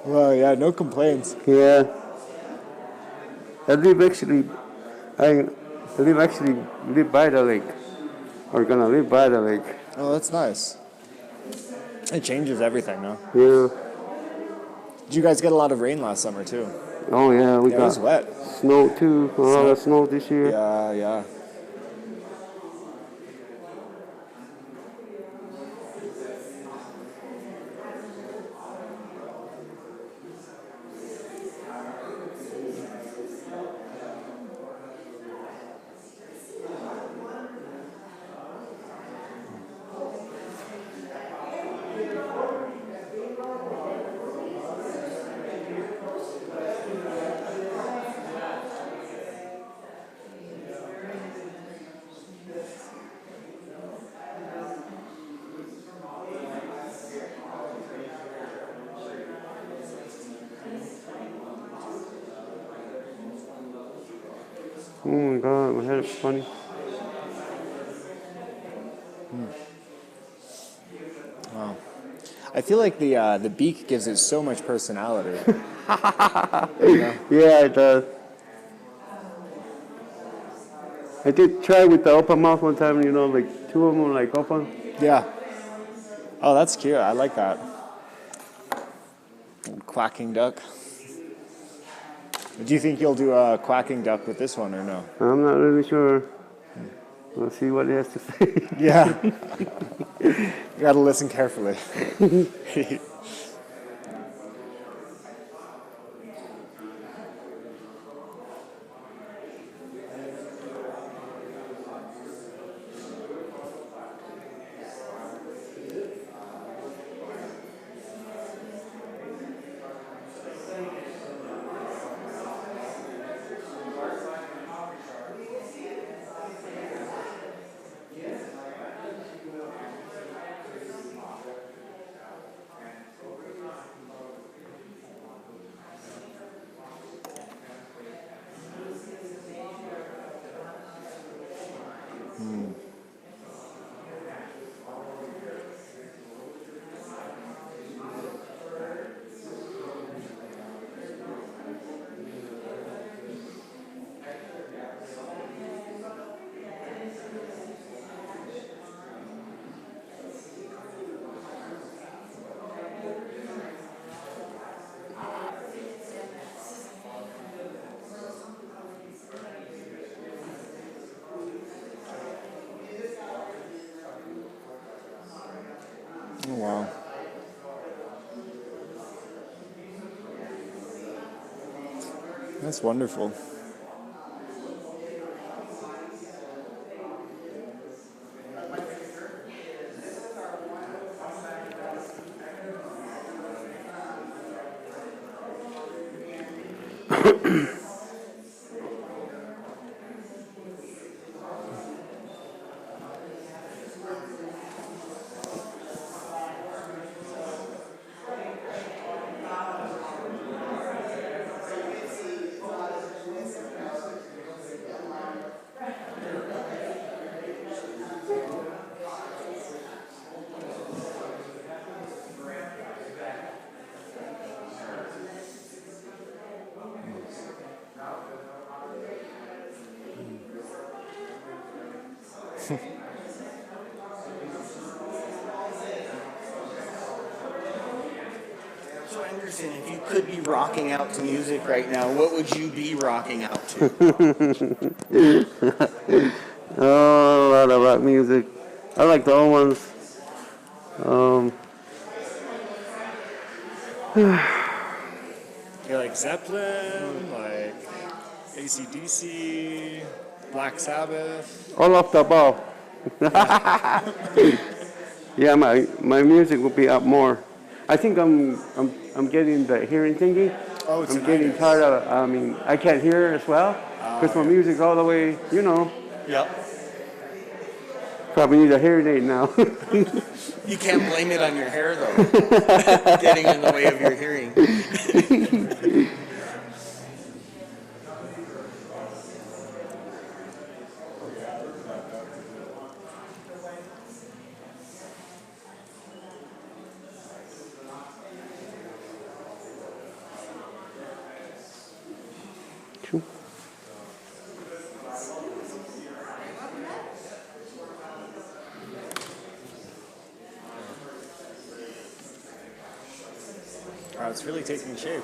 [SPEAKER 4] Well, yeah, no complaints.
[SPEAKER 2] Yeah. I live actually live by the lake. Or gonna live by the lake.
[SPEAKER 4] Oh, that's nice. It changes everything, no?
[SPEAKER 2] Yeah.
[SPEAKER 4] Did you guys get a lot of rain last summer, too?
[SPEAKER 2] Oh yeah, we
[SPEAKER 4] Yeah, it was
[SPEAKER 2] got
[SPEAKER 4] wet.
[SPEAKER 2] snow too. A lot of snow this year.
[SPEAKER 4] Yeah, yeah.
[SPEAKER 2] Oh my god, my head is funny.
[SPEAKER 4] Wow. I feel like the beak gives it so much personality.
[SPEAKER 2] Yeah, it does. I did try with the open mouth one time, like two of them were like open.
[SPEAKER 4] Yeah. Oh, that's cute. I like that. Quacking duck. Do you think you'll do a quacking duck with this one or no?
[SPEAKER 2] I'm not really sure. We'll see what it has to say.
[SPEAKER 4] Yeah. You gotta listen carefully. Oh, wow. That's wonderful.
[SPEAKER 1] Anderson, if you could be rocking out to music right now, what would you be rocking out to?
[SPEAKER 2] Oh, a lot of rock music. I like the old ones.
[SPEAKER 4] You like Zeppelin, like AC/DC, Black Sabbath?
[SPEAKER 2] All off the ball. Yeah, my music will be up more. I think I'm getting the hearing thingy.
[SPEAKER 4] Oh, it's
[SPEAKER 2] I'm getting tired of. I mean, I can't hear as well because my music's all the way. You know,
[SPEAKER 1] Yep.
[SPEAKER 2] probably need a hearing aid now.
[SPEAKER 1] You can't blame it on your hair, though, getting in the way of your hearing.
[SPEAKER 4] Wow, it's really taking shape.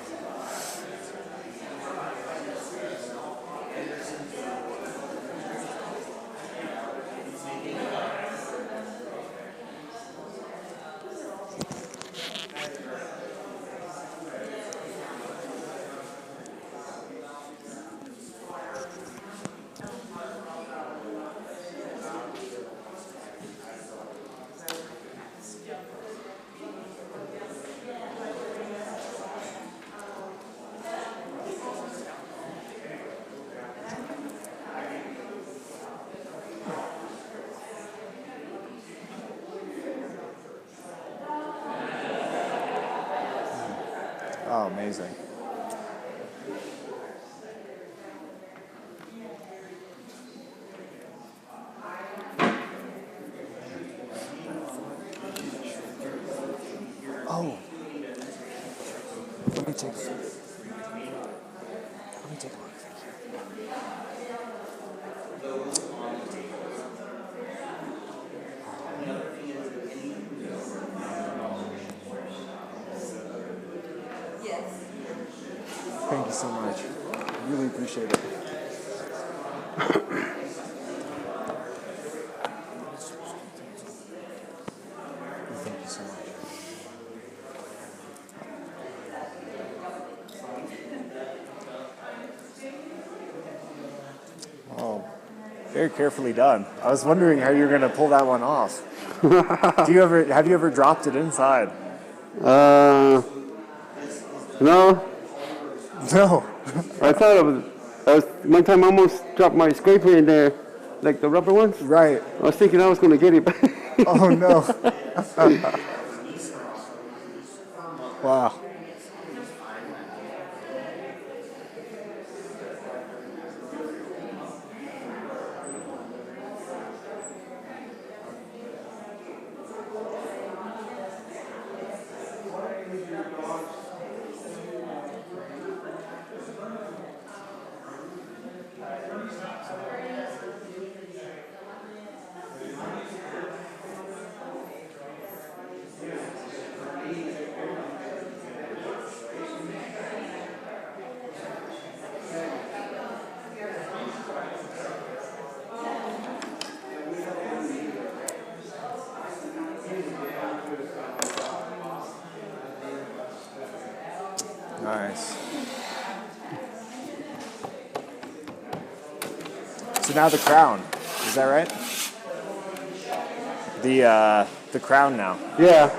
[SPEAKER 4] Oh, amazing. Oh. Let me take a look. Thank you so much. Really appreciate it. Thank you so much. Oh, very carefully done. I was wondering how you were going to pull that one off. Have you ever dropped it inside?
[SPEAKER 2] No.
[SPEAKER 4] No.
[SPEAKER 2] I thought I was one time I almost dropped my scraper in there, like the rubber ones.
[SPEAKER 4] Right.
[SPEAKER 2] I was thinking I was going to get it, but
[SPEAKER 4] Oh no. Wow. Nice. So now the crown, is that right? The crown now.
[SPEAKER 2] yeah.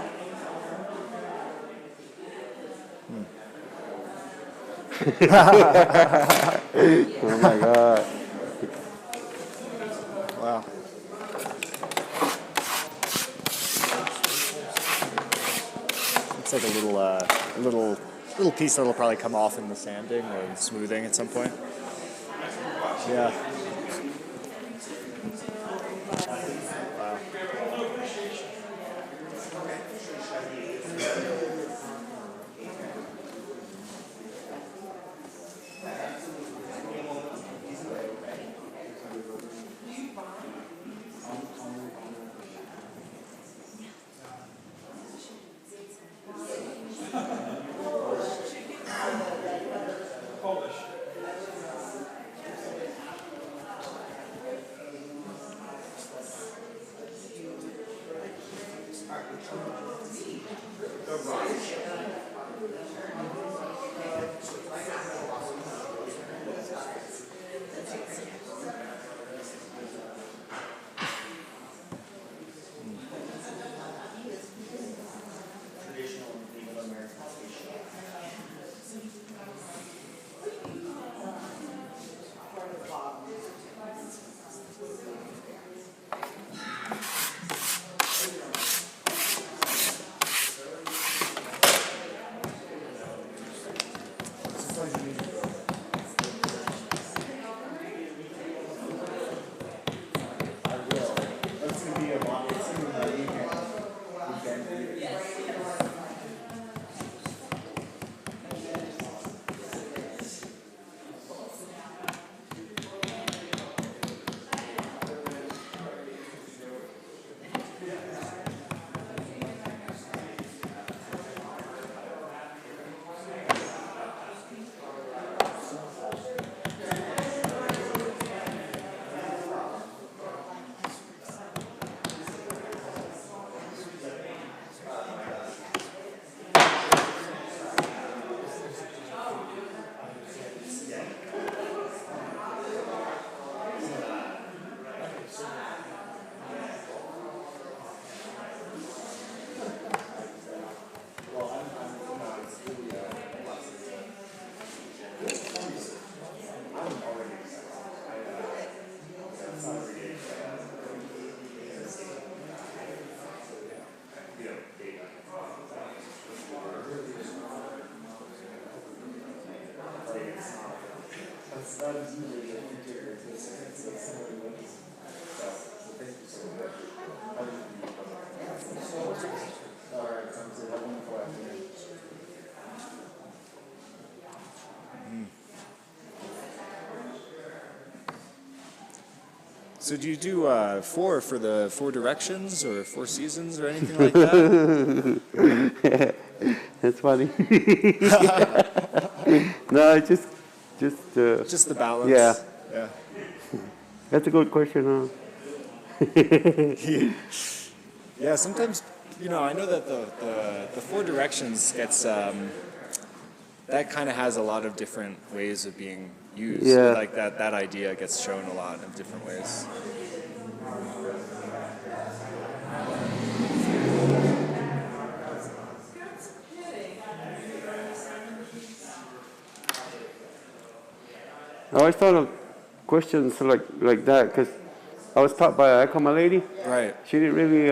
[SPEAKER 2] Oh my God.
[SPEAKER 4] Wow. It's like a little piece that'll probably come off in the sanding or smoothing at some point. Yeah. Wow. So do you do four for the 4 directions or 4 seasons or anything like that?
[SPEAKER 2] That's funny. No, just.
[SPEAKER 4] Just the balance.
[SPEAKER 2] Yeah.
[SPEAKER 4] Yeah.
[SPEAKER 2] That's a good question, huh?
[SPEAKER 4] Yeah, sometimes, I know that the 4 directions gets, that kind of has a lot of different ways of being used.
[SPEAKER 2] Yeah.
[SPEAKER 4] Like that idea gets shown a lot of different ways.
[SPEAKER 2] I always thought of questions like that because I was taught by a Akama lady.
[SPEAKER 4] Right,
[SPEAKER 2] She didn't really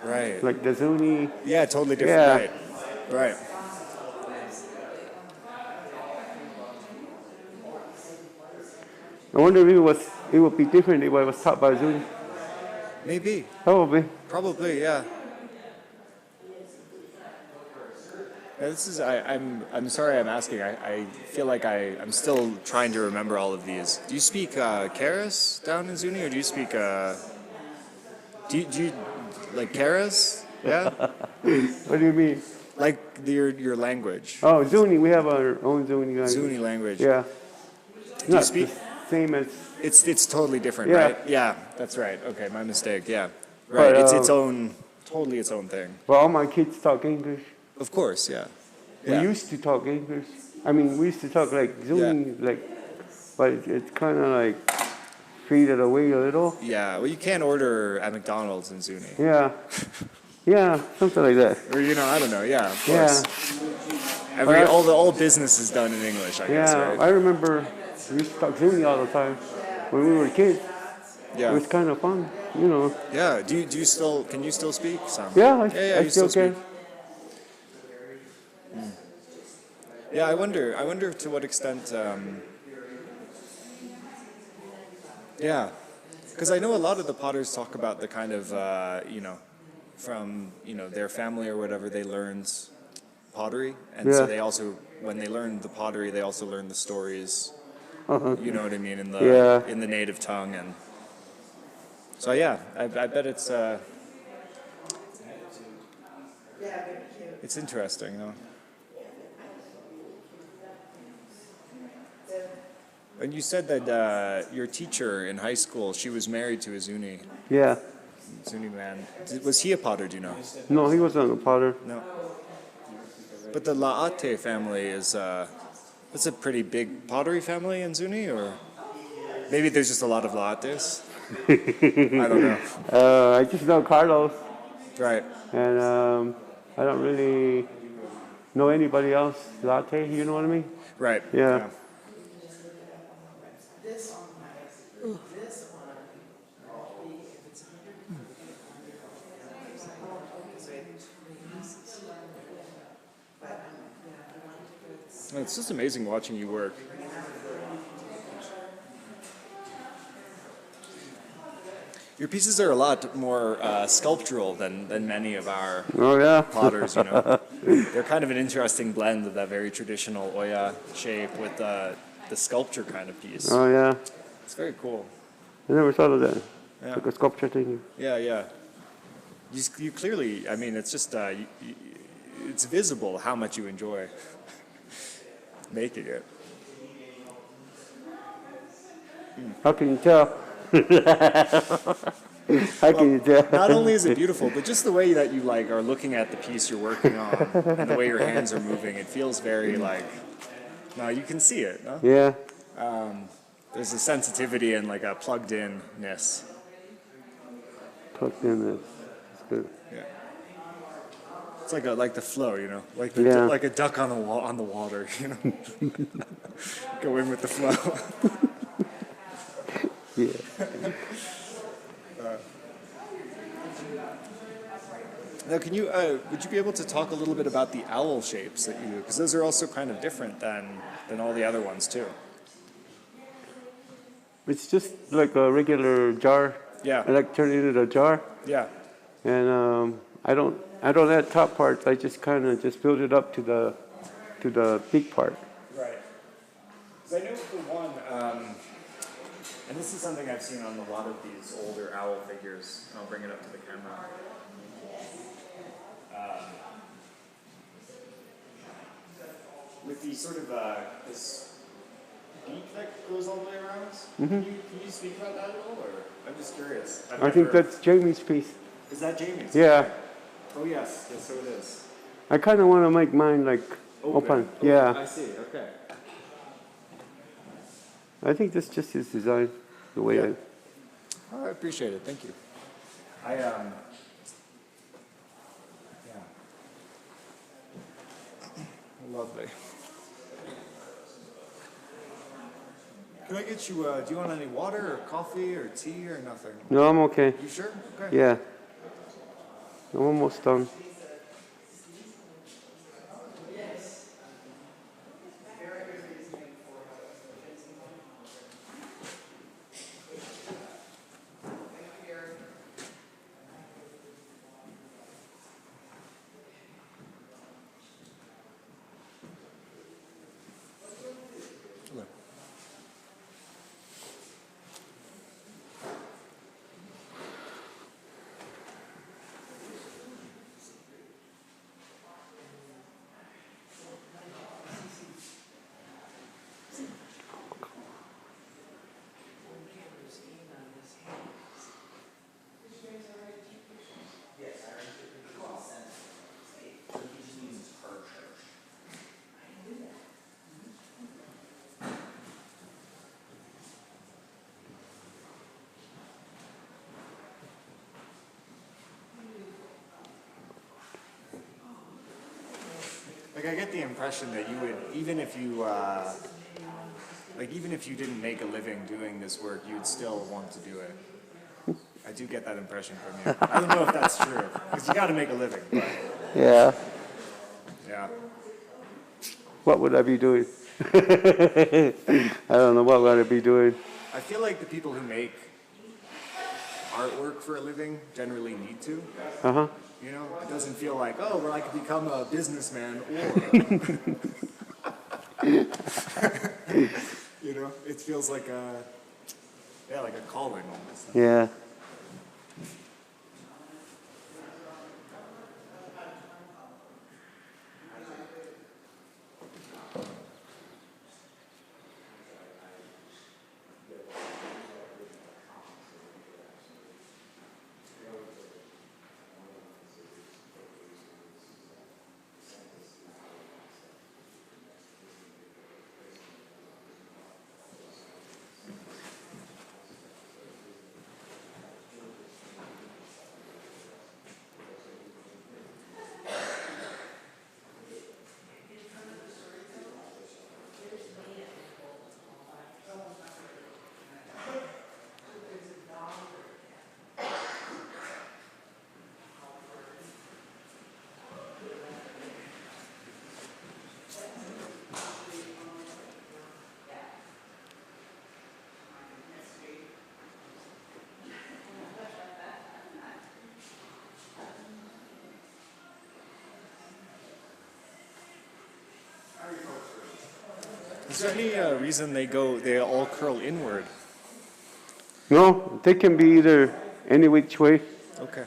[SPEAKER 4] right.
[SPEAKER 2] like the Zuni.
[SPEAKER 4] Yeah, totally different.
[SPEAKER 2] Yeah.
[SPEAKER 4] Right, right.
[SPEAKER 2] I wonder if it would be different if I was taught by Zuni.
[SPEAKER 4] Maybe,
[SPEAKER 2] Probably.
[SPEAKER 4] probably, yeah. Yeah, this is. I'm sorry. I'm asking. I feel like I'm still trying to remember all of these. Do you speak Karas down in Zuni, or do you speak? Do you like Karas? Yeah.
[SPEAKER 2] What do you mean?
[SPEAKER 4] Like your language.
[SPEAKER 2] Oh, Zuni. We have our own Zuni language.
[SPEAKER 4] Zuni language.
[SPEAKER 2] Yeah.
[SPEAKER 4] Do you
[SPEAKER 2] Not
[SPEAKER 4] speak?
[SPEAKER 2] the same as.
[SPEAKER 4] It's totally different,
[SPEAKER 2] Yeah.
[SPEAKER 4] right? Yeah. That's right. Okay, my mistake. Yeah. Right.
[SPEAKER 2] But,
[SPEAKER 4] It's its own. Totally its own thing.
[SPEAKER 2] Well, all my kids talk English.
[SPEAKER 4] Of course. Yeah.
[SPEAKER 2] We
[SPEAKER 4] Yeah.
[SPEAKER 2] used to talk English. I mean, we used to talk like Zuni, but it's kind of like faded away a little.
[SPEAKER 4] Yeah. Well, you can't order at McDonald's in Zuni.
[SPEAKER 2] Yeah. Yeah, something like that.
[SPEAKER 4] Or I don't know. Yeah. Of
[SPEAKER 2] Yeah.
[SPEAKER 4] course. All business is done in English, I guess,
[SPEAKER 2] Yeah,
[SPEAKER 4] right?
[SPEAKER 2] I remember we used to talk Zuni all the time when we were kids. It was
[SPEAKER 4] Yeah.
[SPEAKER 2] kind of fun, you know.
[SPEAKER 4] Yeah. Do you still? Can you still speak some?
[SPEAKER 2] Yeah, I
[SPEAKER 4] you
[SPEAKER 2] still can.
[SPEAKER 4] speak. Yeah. I wonder to what extent. Yeah. Because I know a lot of the potters talk about the kind of from their family or whatever they learned pottery, and so
[SPEAKER 2] Yeah.
[SPEAKER 4] they also when they learned the pottery they also learned the stories.
[SPEAKER 2] Uh-huh.
[SPEAKER 4] You know what I mean in the
[SPEAKER 2] Yeah.
[SPEAKER 4] in the native tongue, and so yeah, I bet it's interesting, And you said that your teacher in high school, she was married to a Zuni
[SPEAKER 2] Yeah.
[SPEAKER 4] man. Was he a potter? Do you know?
[SPEAKER 2] No, he wasn't a potter.
[SPEAKER 4] No. But the Laate family is that's a pretty big pottery family in Zuni, or maybe there's just a lot of Laates. I don't know.
[SPEAKER 2] I just know Carlos,
[SPEAKER 4] Right.
[SPEAKER 2] and I don't really know anybody else. Latte, you know what I mean?
[SPEAKER 4] Right.
[SPEAKER 2] Yeah.
[SPEAKER 4] It's just amazing watching you work. Your pieces are a lot more sculptural than many of our
[SPEAKER 2] Oh yeah.
[SPEAKER 4] potters, They're kind of an interesting blend of that very traditional Oya shape with the sculpture kind of piece.
[SPEAKER 2] Oh yeah.
[SPEAKER 4] It's very cool.
[SPEAKER 2] I never thought of that.
[SPEAKER 4] Yeah.
[SPEAKER 2] Like a sculpture thing.
[SPEAKER 4] Yeah, yeah. You clearly, I mean, it's just, it's visible how much you enjoy making it.
[SPEAKER 2] How can you tell? How can you tell?
[SPEAKER 4] Not only is it beautiful, but just the way that you are looking at the piece you're working on and the way your hands are moving, it feels very no, you can see it, no?
[SPEAKER 2] Yeah.
[SPEAKER 4] There's a sensitivity and a plugged-in-ness.
[SPEAKER 2] Plugged in this. It's good.
[SPEAKER 4] Yeah. It's like the flow, like
[SPEAKER 2] Yeah.
[SPEAKER 4] like a duck on the water, Go in with the flow.
[SPEAKER 2] Yeah.
[SPEAKER 4] Now, would you be able to talk a little bit about the owl shapes that you do? Because those are also kind of different than all the other ones too.
[SPEAKER 2] It's just like a regular jar.
[SPEAKER 4] Yeah.
[SPEAKER 2] I like turn it into a jar,
[SPEAKER 4] Yeah.
[SPEAKER 2] and I don't add top parts. I just kind of just build it up to the peak part.
[SPEAKER 4] Right. Because I know for one, and this is something I've seen on a lot of these older owl figures. I'll bring it up to the camera. With the sort of this beak that goes all the way around. Can you speak about that at all, or I'm just curious.
[SPEAKER 2] I think that's Jamie's piece.
[SPEAKER 4] Is that Jamie's?
[SPEAKER 2] Yeah.
[SPEAKER 4] Oh yes, yes, so it is.
[SPEAKER 2] I kind of want to make mine like open. Yeah.
[SPEAKER 4] I see. Okay.
[SPEAKER 2] I think that's just his design, the way
[SPEAKER 4] Yeah. Oh, I appreciate it. Thank you. Yeah. Lovely. Can I get you, do you want any water or coffee or tea or nothing?
[SPEAKER 2] No, I'm okay.
[SPEAKER 4] You sure? Okay.
[SPEAKER 2] Yeah. I'm almost done.
[SPEAKER 4] Hello. Like, I get the impression that you would, even if you didn't make a living doing this work, you'd still want to do it. I do get that impression from you. I don't know if that's true, because you got to make a living. But
[SPEAKER 2] Yeah.
[SPEAKER 4] yeah.
[SPEAKER 2] What would I be doing? I don't know what would I be doing.
[SPEAKER 4] I feel like the people who make artwork for a living generally need to.
[SPEAKER 2] Uh-huh.
[SPEAKER 4] You know, it doesn't feel like, oh, well, I could become a businessman or, you know, it feels like like a calling almost.
[SPEAKER 2] Yeah.
[SPEAKER 4] Is there any reason they all curl inward?
[SPEAKER 2] No, they can be either any which way.
[SPEAKER 4] Okay.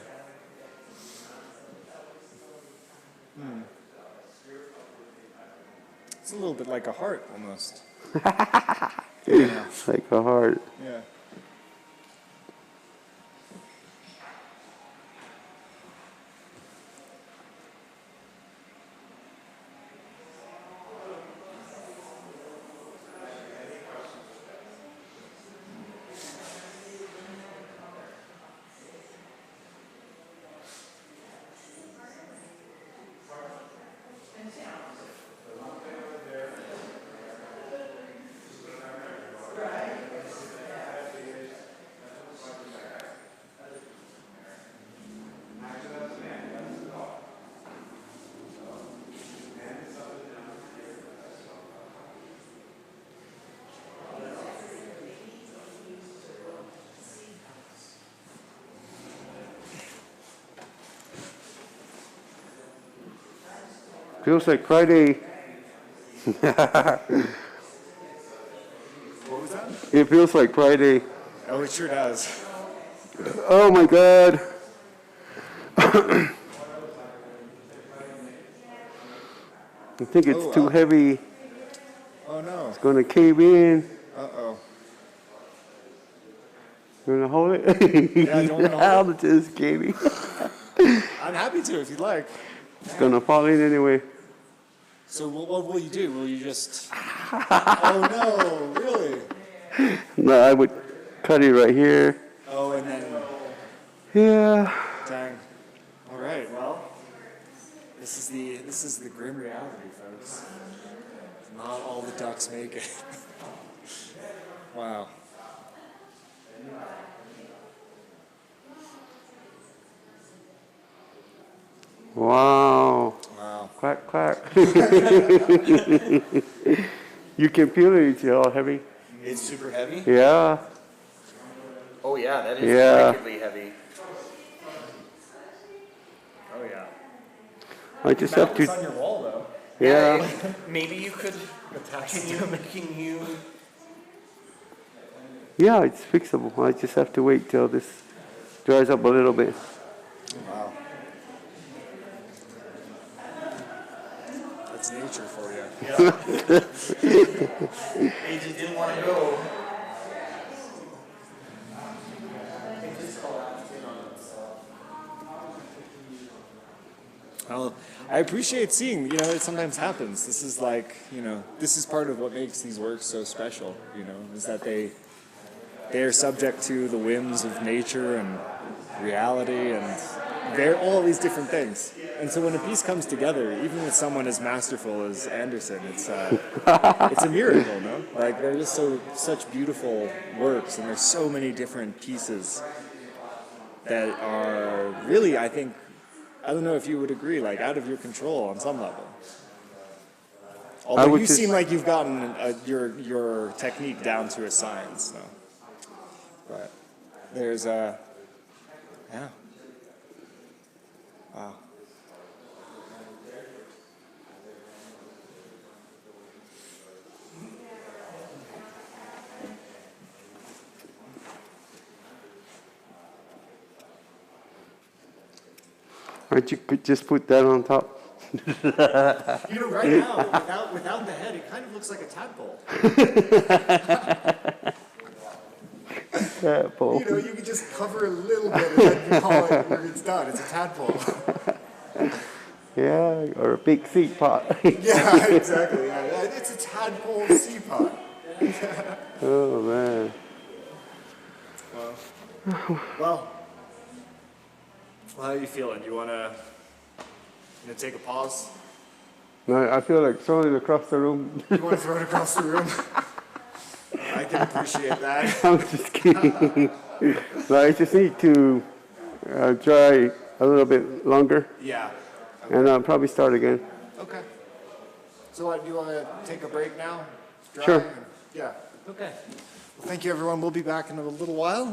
[SPEAKER 4] It's a little bit like a heart almost. Yeah.
[SPEAKER 2] Like a heart.
[SPEAKER 4] Yeah.
[SPEAKER 2] Feels like Friday.
[SPEAKER 4] What was that?
[SPEAKER 2] It feels like Friday.
[SPEAKER 4] Oh, it sure does.
[SPEAKER 2] Oh my God. I think it's too heavy.
[SPEAKER 4] Oh no.
[SPEAKER 2] It's gonna cave in.
[SPEAKER 4] Uh-oh.
[SPEAKER 2] You wanna hold it?
[SPEAKER 4] Yeah, you want me to hold
[SPEAKER 2] It's just caving.
[SPEAKER 4] I'm happy to if you'd like.
[SPEAKER 2] It's gonna fall in anyway.
[SPEAKER 4] So what will you do? Will you just... Oh no, really?
[SPEAKER 2] No, I would cut it right here.
[SPEAKER 4] Oh, and then...
[SPEAKER 2] Yeah.
[SPEAKER 4] Dang. All right, well, this is the grim reality, folks. Not all the ducks make it. Wow.
[SPEAKER 2] Wow.
[SPEAKER 4] Wow.
[SPEAKER 2] Quack, quack. You can feel it, it's all heavy.
[SPEAKER 1] It's super heavy?
[SPEAKER 2] Yeah.
[SPEAKER 1] Oh yeah, that is
[SPEAKER 2] Yeah.
[SPEAKER 1] wickedly heavy. Oh yeah.
[SPEAKER 2] I just have
[SPEAKER 4] It's on
[SPEAKER 2] to,
[SPEAKER 4] your wall, though.
[SPEAKER 2] yeah.
[SPEAKER 1] Maybe you could, can you,
[SPEAKER 2] Yeah, it's fixable. I just have to wait till this dries up a little bit.
[SPEAKER 4] Wow. That's nature for you.
[SPEAKER 1] he just didn't want to go.
[SPEAKER 4] Well, I appreciate seeing, it sometimes happens. This is like, this is part of what makes these works so special, is that they are subject to the whims of nature and reality and they're all these different things. And so when a piece comes together, even with someone as masterful as Anderson, it's a miracle, no? Like they're just such beautiful works and there's so many different pieces that are really, I think, I don't know if you would agree, like out of your control on some level. Although you seem like you've gotten your technique down to a science, though. But there's yeah. Wow.
[SPEAKER 2] Aren't you could just put that on top?
[SPEAKER 4] Right now, without the head, it kind of looks like a tadpole.
[SPEAKER 2] Tadpole.
[SPEAKER 4] You can just cover a little bit and then you call it when it's done. It's a tadpole.
[SPEAKER 2] Yeah, or a big seed pot.
[SPEAKER 4] Yeah, exactly. Yeah. It's a tadpole sea pot.
[SPEAKER 2] Oh man.
[SPEAKER 4] Well, how are you feeling? You wanna take a pause?
[SPEAKER 2] No, I feel like throwing it across the room.
[SPEAKER 4] You want to throw it across the room? I can appreciate that.
[SPEAKER 2] I'm just kidding. No, I just need to dry a little bit longer,
[SPEAKER 4] Yeah.
[SPEAKER 2] and I'll probably start again.
[SPEAKER 4] Okay. So what, do you want to take a break now? Dry
[SPEAKER 2] Sure.
[SPEAKER 4] and- Yeah. Okay. Well, thank you, everyone. We'll be back in a little while.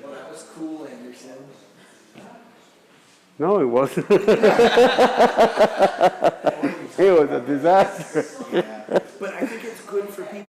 [SPEAKER 1] Well, that was cool, Anderson.
[SPEAKER 2] No, it wasn't. It was a disaster.
[SPEAKER 1] But I think it's good for people.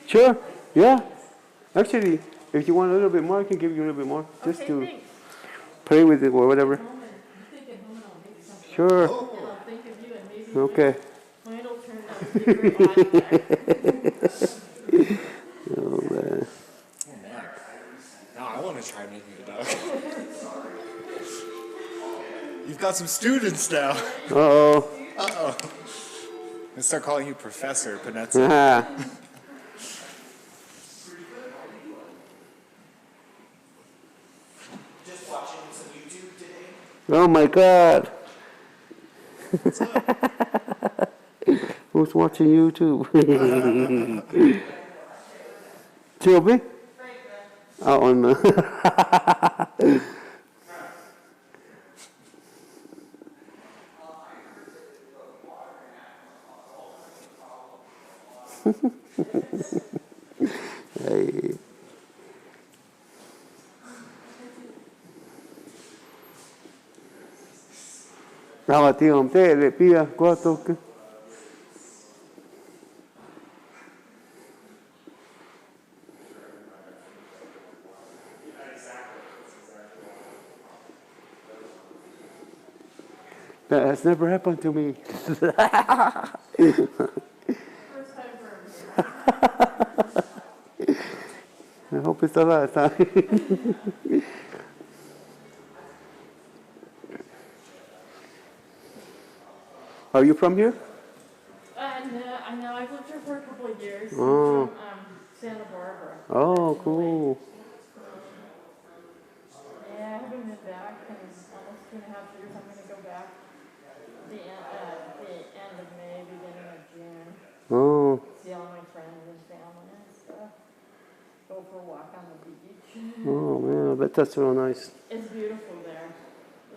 [SPEAKER 2] Sure. Yeah. Actually, if you want a little bit more, I can give you a little bit more. Just to play with it or whatever. Sure.
[SPEAKER 3] And I'll think of you and maybe
[SPEAKER 2] Okay.
[SPEAKER 3] mine will turn out to be very
[SPEAKER 2] Oh, man.
[SPEAKER 4] Oh man. Now I want to try making a duck. You've got some students now.
[SPEAKER 2] Uh-oh.
[SPEAKER 4] Uh-oh. Let's start calling you Professor Peynetsa.
[SPEAKER 2] Ah.
[SPEAKER 1] Just watching some YouTube today.
[SPEAKER 2] Oh, my God. Who's watching YouTube? Sylvie? Oh, no. Hey. Nào thì hôm thế để pia qua tôi cứ. That has never happened to me.
[SPEAKER 3] First time for
[SPEAKER 2] I hope it's the last time. Are you from here?
[SPEAKER 3] I know. I've lived here for a couple of years.
[SPEAKER 2] Oh.
[SPEAKER 3] I'm from Santa Barbara.
[SPEAKER 2] Oh, cool.
[SPEAKER 3] Yeah, I haven't been back in almost 2.5 years. I'm going to go back the end of May, beginning of June.
[SPEAKER 2] Oh,
[SPEAKER 3] See all my friends and family and stuff. Go for a walk on the beach.
[SPEAKER 2] oh man, I bet that's real nice.
[SPEAKER 3] It's beautiful there.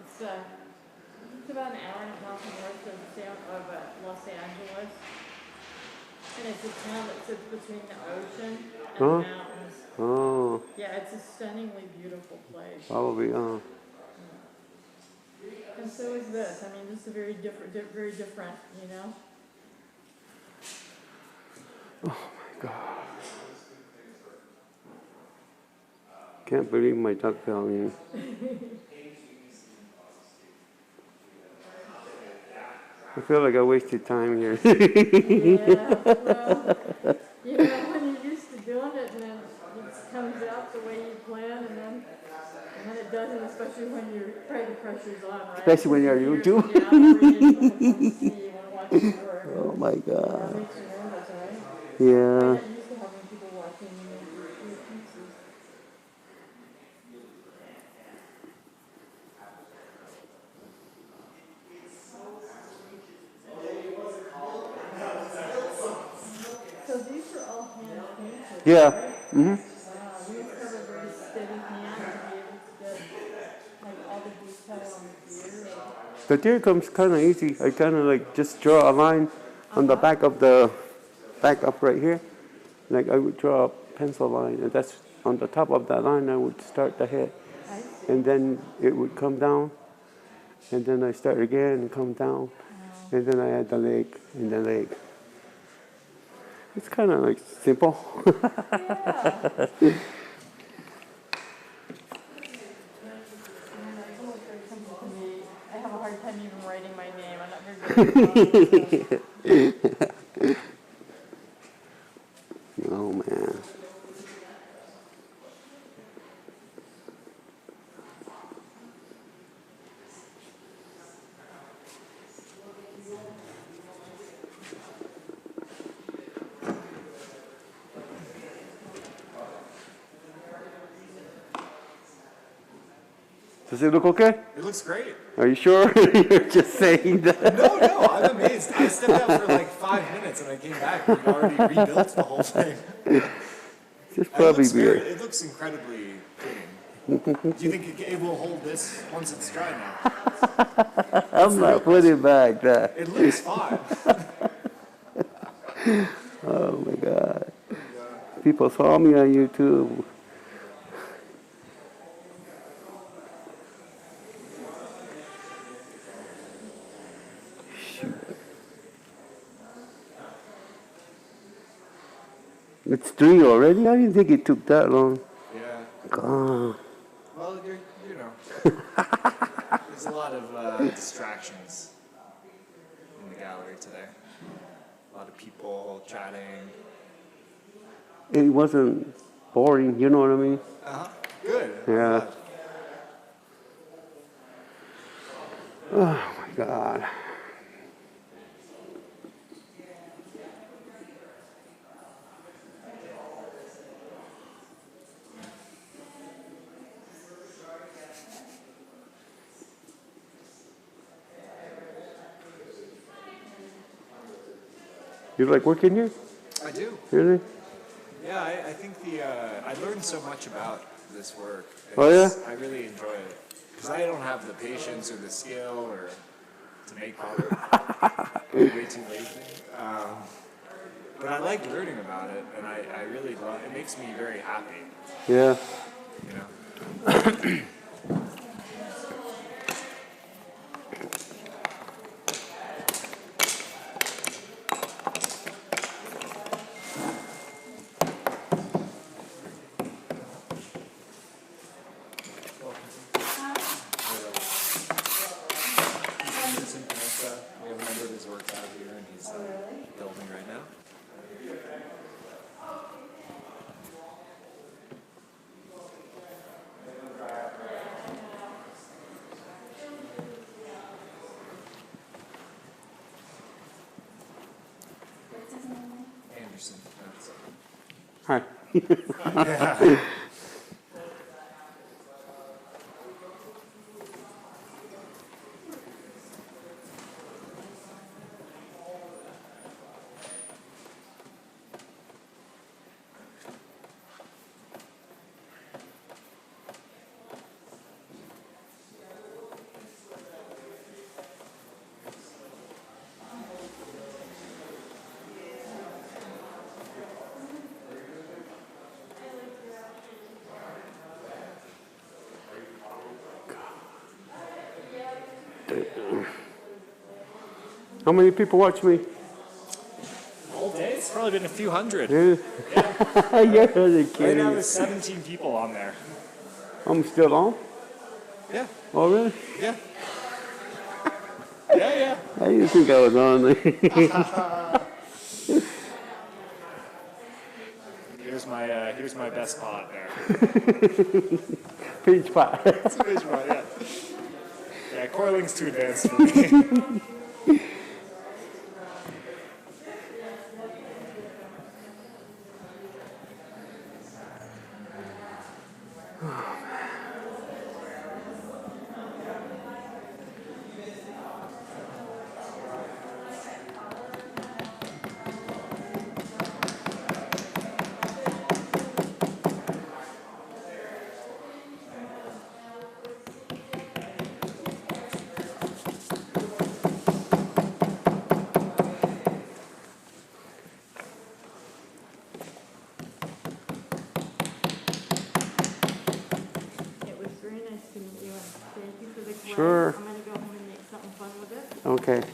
[SPEAKER 3] It's about an hour and a half north of Los Angeles. And it's a town that sits between the ocean and the mountains.
[SPEAKER 2] Oh,
[SPEAKER 3] Yeah, it's a stunningly beautiful place.
[SPEAKER 2] probably,
[SPEAKER 3] And so is this. I mean, just a very different, you know?
[SPEAKER 2] can't believe my duck fell in. I feel like I wasted time here.
[SPEAKER 3] Yeah, well, you know, when you're used to doing it, and then it comes out the way you plan, and then it doesn't, especially when you're afraid the pressure's on, right?
[SPEAKER 2] Especially when you're on YouTube.
[SPEAKER 3] Yeah, when you see you want to watch your work.
[SPEAKER 2] Oh my
[SPEAKER 3] That
[SPEAKER 2] God.
[SPEAKER 3] makes you nervous, right?
[SPEAKER 2] Yeah.
[SPEAKER 3] I'm not used to having people watching you make your pieces. So these are all hand painted.
[SPEAKER 2] Yeah.
[SPEAKER 3] Right?
[SPEAKER 2] Mm-hmm.
[SPEAKER 3] Wow, you have to have a very steady hand to be able to get like all the detail on the deer.
[SPEAKER 2] The deer comes kind of easy. I kind of like just draw a line on the back up right here. Like I would draw a pencil line, and that's on the top of that line. I would start the head, and then it would come down, and then I start again and come down, and then I add the leg and the leg. It's kind of like simple.
[SPEAKER 3] Yeah. I have a hard time even writing my name. I'm not very good at it.
[SPEAKER 2] Oh man. Does it look okay?
[SPEAKER 4] It looks great.
[SPEAKER 2] Are you sure? You're just saying that.
[SPEAKER 4] No, I'm amazed. I stepped out for like 5 minutes and I came back and we already rebuilt the whole thing.
[SPEAKER 2] It's probably weird.
[SPEAKER 4] It looks incredibly clean. Do you think it will hold this once it's dry now?
[SPEAKER 2] I'm not putting it back there.
[SPEAKER 4] It looks fine.
[SPEAKER 2] Oh my God. People saw me on YouTube. Shoot. It's 3 already? I didn't think it took that long.
[SPEAKER 4] Yeah.
[SPEAKER 2] God.
[SPEAKER 4] Well, you know, there's a lot of distractions in the gallery today. A lot of people chatting.
[SPEAKER 2] It wasn't boring, you know what I mean?
[SPEAKER 4] Good.
[SPEAKER 2] Yeah. Oh my God. You like working here?
[SPEAKER 4] I do.
[SPEAKER 2] Really?
[SPEAKER 4] Yeah, I think I learned so much about this work.
[SPEAKER 2] Oh, yeah?
[SPEAKER 4] I really enjoy it. Because I don't have the patience or the skill or to make pottery. I'm way too lazy. But I like learning about it, and I really love it. It makes me very happy,
[SPEAKER 2] Yeah.
[SPEAKER 4] you know? He's in Peynetsa. We have a number of his works out here, and he's building right now. Anderson.
[SPEAKER 2] Hi. How many people watch me?
[SPEAKER 4] All day? It's probably been a few hundred.
[SPEAKER 2] Yeah. You're really
[SPEAKER 4] Right now
[SPEAKER 2] kidding.
[SPEAKER 4] there's 17 people on there.
[SPEAKER 2] I'm still on?
[SPEAKER 4] Yeah.
[SPEAKER 2] Oh, really?
[SPEAKER 4] Yeah. Yeah.
[SPEAKER 2] I didn't think I was on there.
[SPEAKER 4] Here's my best pot there.
[SPEAKER 2] Peach pie.
[SPEAKER 4] It's a fish pot, yeah. Yeah, coiling's too advanced for me.
[SPEAKER 3] It was very nice to meet you, and thank you for the clay.
[SPEAKER 2] Sure.
[SPEAKER 3] I'm gonna go home and make something fun with it,
[SPEAKER 2] Okay.
[SPEAKER 3] and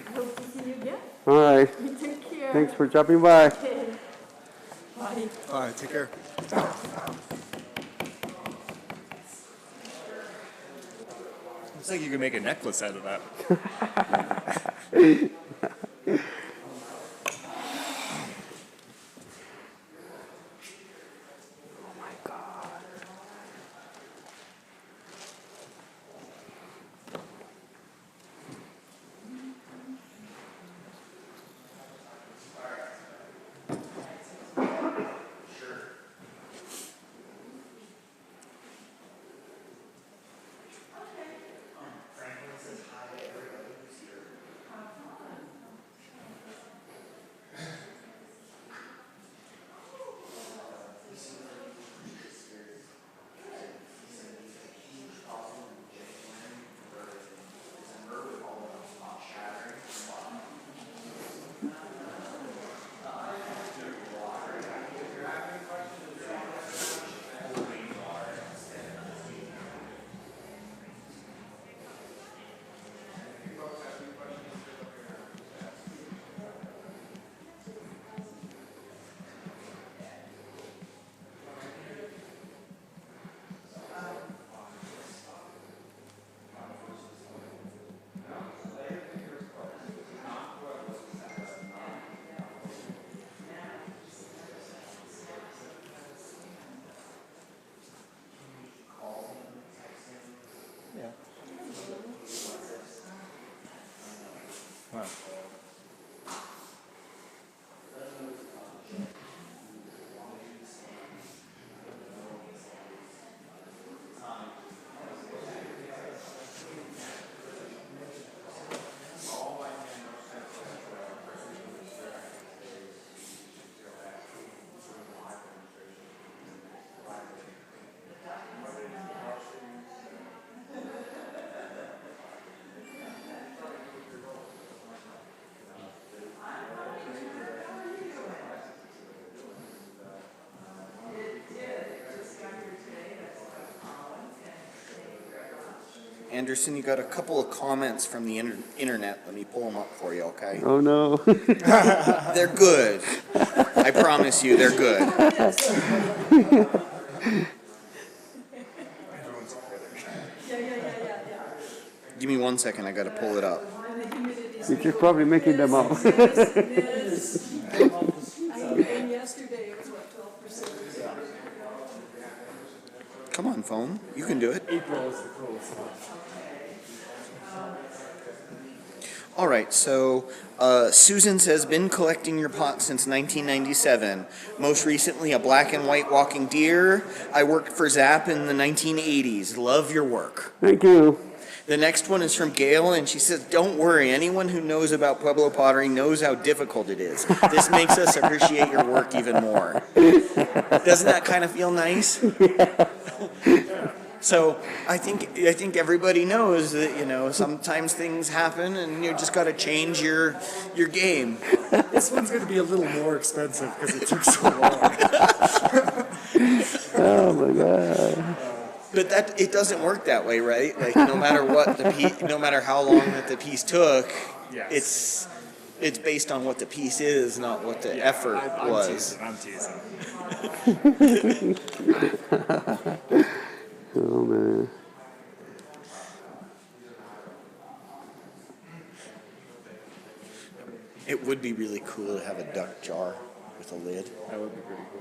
[SPEAKER 3] I hope to see you again.
[SPEAKER 2] All right.
[SPEAKER 3] You take care.
[SPEAKER 2] Thanks for dropping by.
[SPEAKER 3] Okay. Bye.
[SPEAKER 4] All right, take care. Looks like you can make a necklace out of that.
[SPEAKER 1] Anderson, you got a couple of comments from the internet. Let me pull them up for you, okay?
[SPEAKER 2] Oh no.
[SPEAKER 1] They're good. I promise you, they're good. Give me 1 second, I gotta pull it up.
[SPEAKER 2] You're just probably making them up.
[SPEAKER 1] Come on, phone. You can do it.
[SPEAKER 4] April is the coolest one.
[SPEAKER 1] All right, so Susan says, been collecting your pots since 1997. Most recently, a black and white walking deer. I worked for Zap in the 1980s. Love your work.
[SPEAKER 2] Thank you.
[SPEAKER 1] The next one is from Gail, and she says, don't worry. Anyone who knows about Pueblo pottery knows how difficult it is. This makes us appreciate your work even more. Doesn't that kind of feel nice? So I think everybody knows that, you know, sometimes things happen and you just got to change your game.
[SPEAKER 4] This one's going to be a little more expensive because it took so long.
[SPEAKER 2] Oh my God.
[SPEAKER 1] But it doesn't work that way, right? Like no matter what no matter how long that the piece took,
[SPEAKER 4] Yes.
[SPEAKER 1] it's based on what the piece is, not what the effort was.
[SPEAKER 4] I'm teasing.
[SPEAKER 2] Oh man.
[SPEAKER 1] It would be really cool to have a duck jar with a lid.
[SPEAKER 4] That would be pretty cool.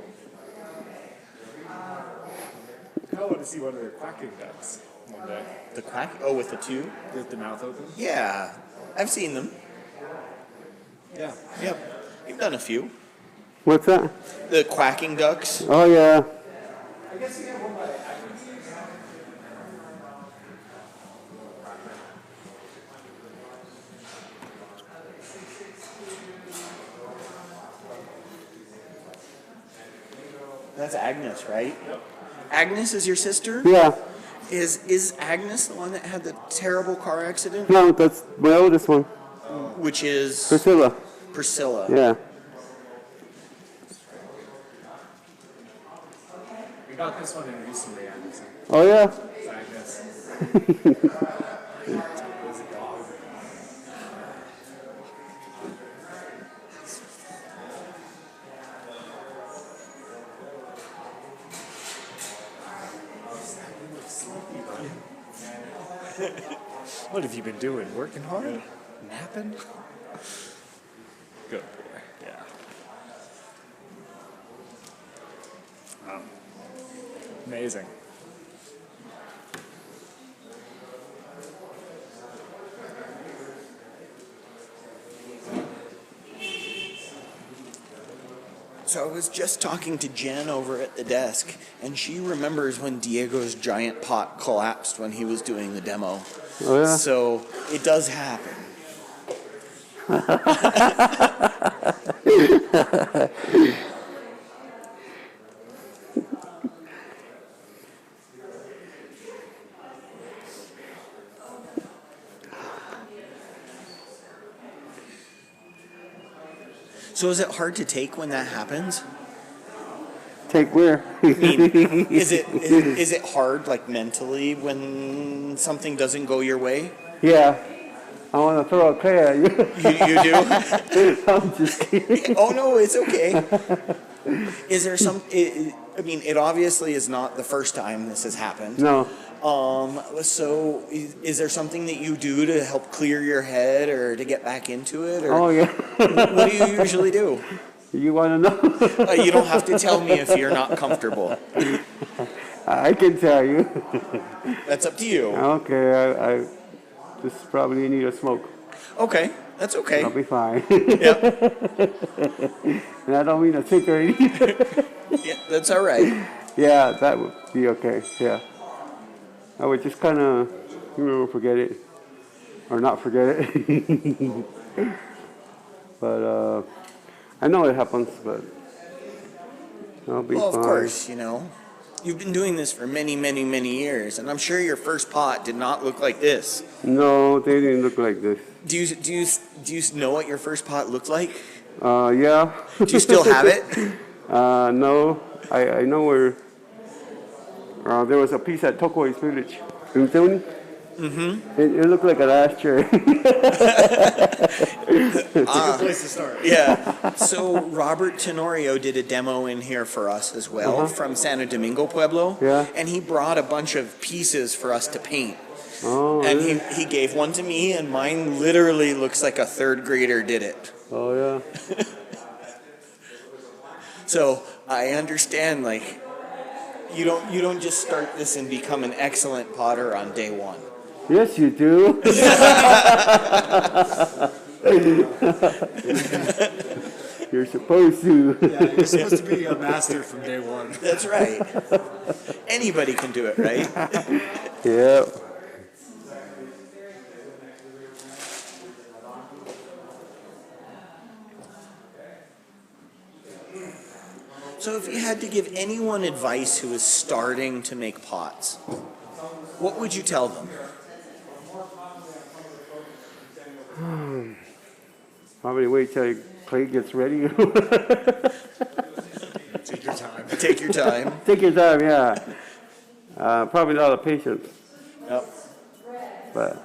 [SPEAKER 4] I want to see one of their quacking ducks one day.
[SPEAKER 1] The quack? Oh, with the two?
[SPEAKER 4] With the mouth open?
[SPEAKER 1] Yeah, I've seen them.
[SPEAKER 4] Yeah.
[SPEAKER 1] Yep, you've done a few.
[SPEAKER 2] What's that?
[SPEAKER 1] The quacking ducks.
[SPEAKER 2] Oh yeah.
[SPEAKER 4] I guess you have one by
[SPEAKER 1] That's Agnes, right? Agnes is your sister?
[SPEAKER 2] Yeah.
[SPEAKER 1] Is Agnes the one that had the terrible car accident?
[SPEAKER 2] No, that's my oldest one.
[SPEAKER 1] Which is
[SPEAKER 2] Priscilla.
[SPEAKER 1] Priscilla.
[SPEAKER 2] Yeah.
[SPEAKER 4] We got this one in recently, Anderson.
[SPEAKER 2] Oh yeah.
[SPEAKER 4] Agnes. What have you been doing? Working hard? Napping? Good boy. Yeah. Amazing.
[SPEAKER 1] So I was just talking to Jen over at the desk, and she remembers when Diego's giant pot collapsed when he was doing the demo.
[SPEAKER 2] Oh yeah.
[SPEAKER 1] So it does happen. So is it hard to take when that happens?
[SPEAKER 2] Take where?
[SPEAKER 1] I mean, is it hard, like mentally, when something doesn't go your way?
[SPEAKER 2] Yeah. I want to throw a clay at you.
[SPEAKER 1] You do?
[SPEAKER 2] I'm just kidding.
[SPEAKER 1] Oh no, it's okay. Is there some? I mean, it obviously is not the first time this has happened.
[SPEAKER 2] No.
[SPEAKER 1] So is there something that you do to help clear your head or to get back into it? Or
[SPEAKER 2] Oh yeah.
[SPEAKER 1] what do you usually do?
[SPEAKER 2] You want to know?
[SPEAKER 1] You don't have to tell me if you're not comfortable.
[SPEAKER 2] I can tell you.
[SPEAKER 1] That's up to you.
[SPEAKER 2] Okay, I just probably need a smoke.
[SPEAKER 1] Okay, that's okay.
[SPEAKER 2] I'll be fine.
[SPEAKER 1] Yep.
[SPEAKER 2] And I don't mean a cigar either.
[SPEAKER 1] Yeah, that's all right.
[SPEAKER 2] Yeah, that would be okay. Yeah. I would just kind of, forget it. Or not forget it. But I know it happens, but I'll be
[SPEAKER 1] Well,
[SPEAKER 2] fine.
[SPEAKER 1] of course, you've been doing this for many, many, many years, and I'm sure your first pot did not look like this.
[SPEAKER 2] No, they didn't look like this.
[SPEAKER 1] Do you know what your first pot looked like?
[SPEAKER 2] Yeah.
[SPEAKER 1] Do you still have it?
[SPEAKER 2] No, I know where there was a piece at Tokoi's village in Zuni. It looked like an ashtray.
[SPEAKER 4] Place to start.
[SPEAKER 1] Yeah. So Robert Tenorio did a demo in here for us as well from Santo Domingo Pueblo.
[SPEAKER 2] Yeah.
[SPEAKER 1] And he brought a bunch of pieces for us to paint.
[SPEAKER 2] Oh,
[SPEAKER 1] And
[SPEAKER 2] really?
[SPEAKER 1] he gave one to me, and mine literally looks like a third grader did it.
[SPEAKER 2] Oh, yeah.
[SPEAKER 1] So I understand, like, you don't just start this and become an excellent potter on day one.
[SPEAKER 2] Yes, you do. You're supposed to.
[SPEAKER 4] Yeah, you're supposed to be a master from day one.
[SPEAKER 1] That's right. Anybody can do it, right?
[SPEAKER 2] Yeah.
[SPEAKER 1] So if you had to give anyone advice who is starting to make pots, what would you tell them?
[SPEAKER 2] Probably wait till your clay gets ready.
[SPEAKER 4] Take your time.
[SPEAKER 1] Take your time.
[SPEAKER 2] Take your time, yeah. Probably a lot of patience,
[SPEAKER 1] Yep.
[SPEAKER 2] but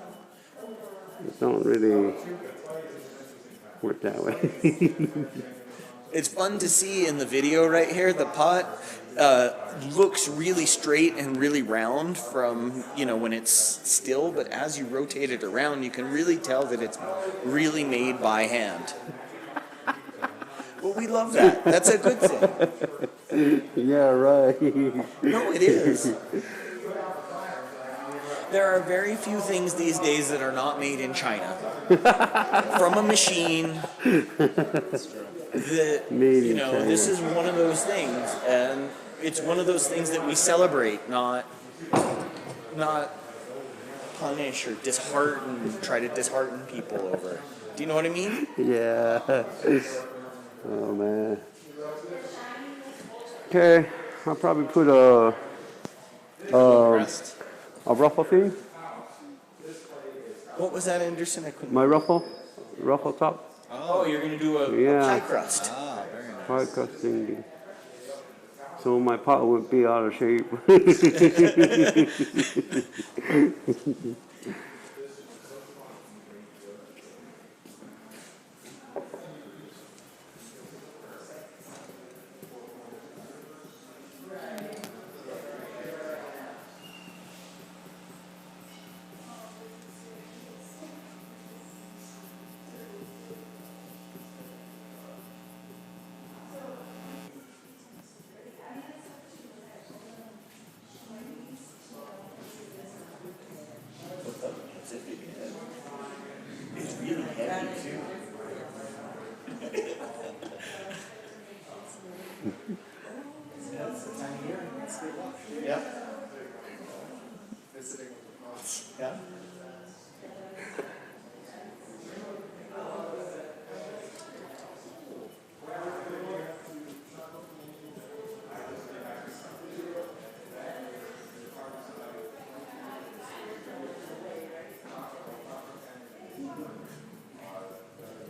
[SPEAKER 2] it don't really work that way.
[SPEAKER 1] It's fun to see in the video right here. The pot looks really straight and really round from, when it's still, but as you rotate it around, you can really tell that it's really made by hand. Well, we love that. That's a good thing.
[SPEAKER 2] Yeah, right.
[SPEAKER 1] No, it is. There are very few things these days that are not made in China. From a machine. That,
[SPEAKER 2] Made in
[SPEAKER 1] this
[SPEAKER 2] China.
[SPEAKER 1] is one of those things, and it's one of those things that we celebrate, not punish or try to dishearten people over. Do you know what I mean?
[SPEAKER 2] Yeah. Oh, man. Okay, I'll probably put a ruffle thing.
[SPEAKER 1] What was that, Anderson? I couldn't.
[SPEAKER 2] My ruffle top.
[SPEAKER 1] Oh, you're gonna do a
[SPEAKER 2] Yeah.
[SPEAKER 1] pie crust.
[SPEAKER 2] Pie crust thingy. So my pot would be out of shape.
[SPEAKER 1] It's really heavy too. Yeah. Yeah.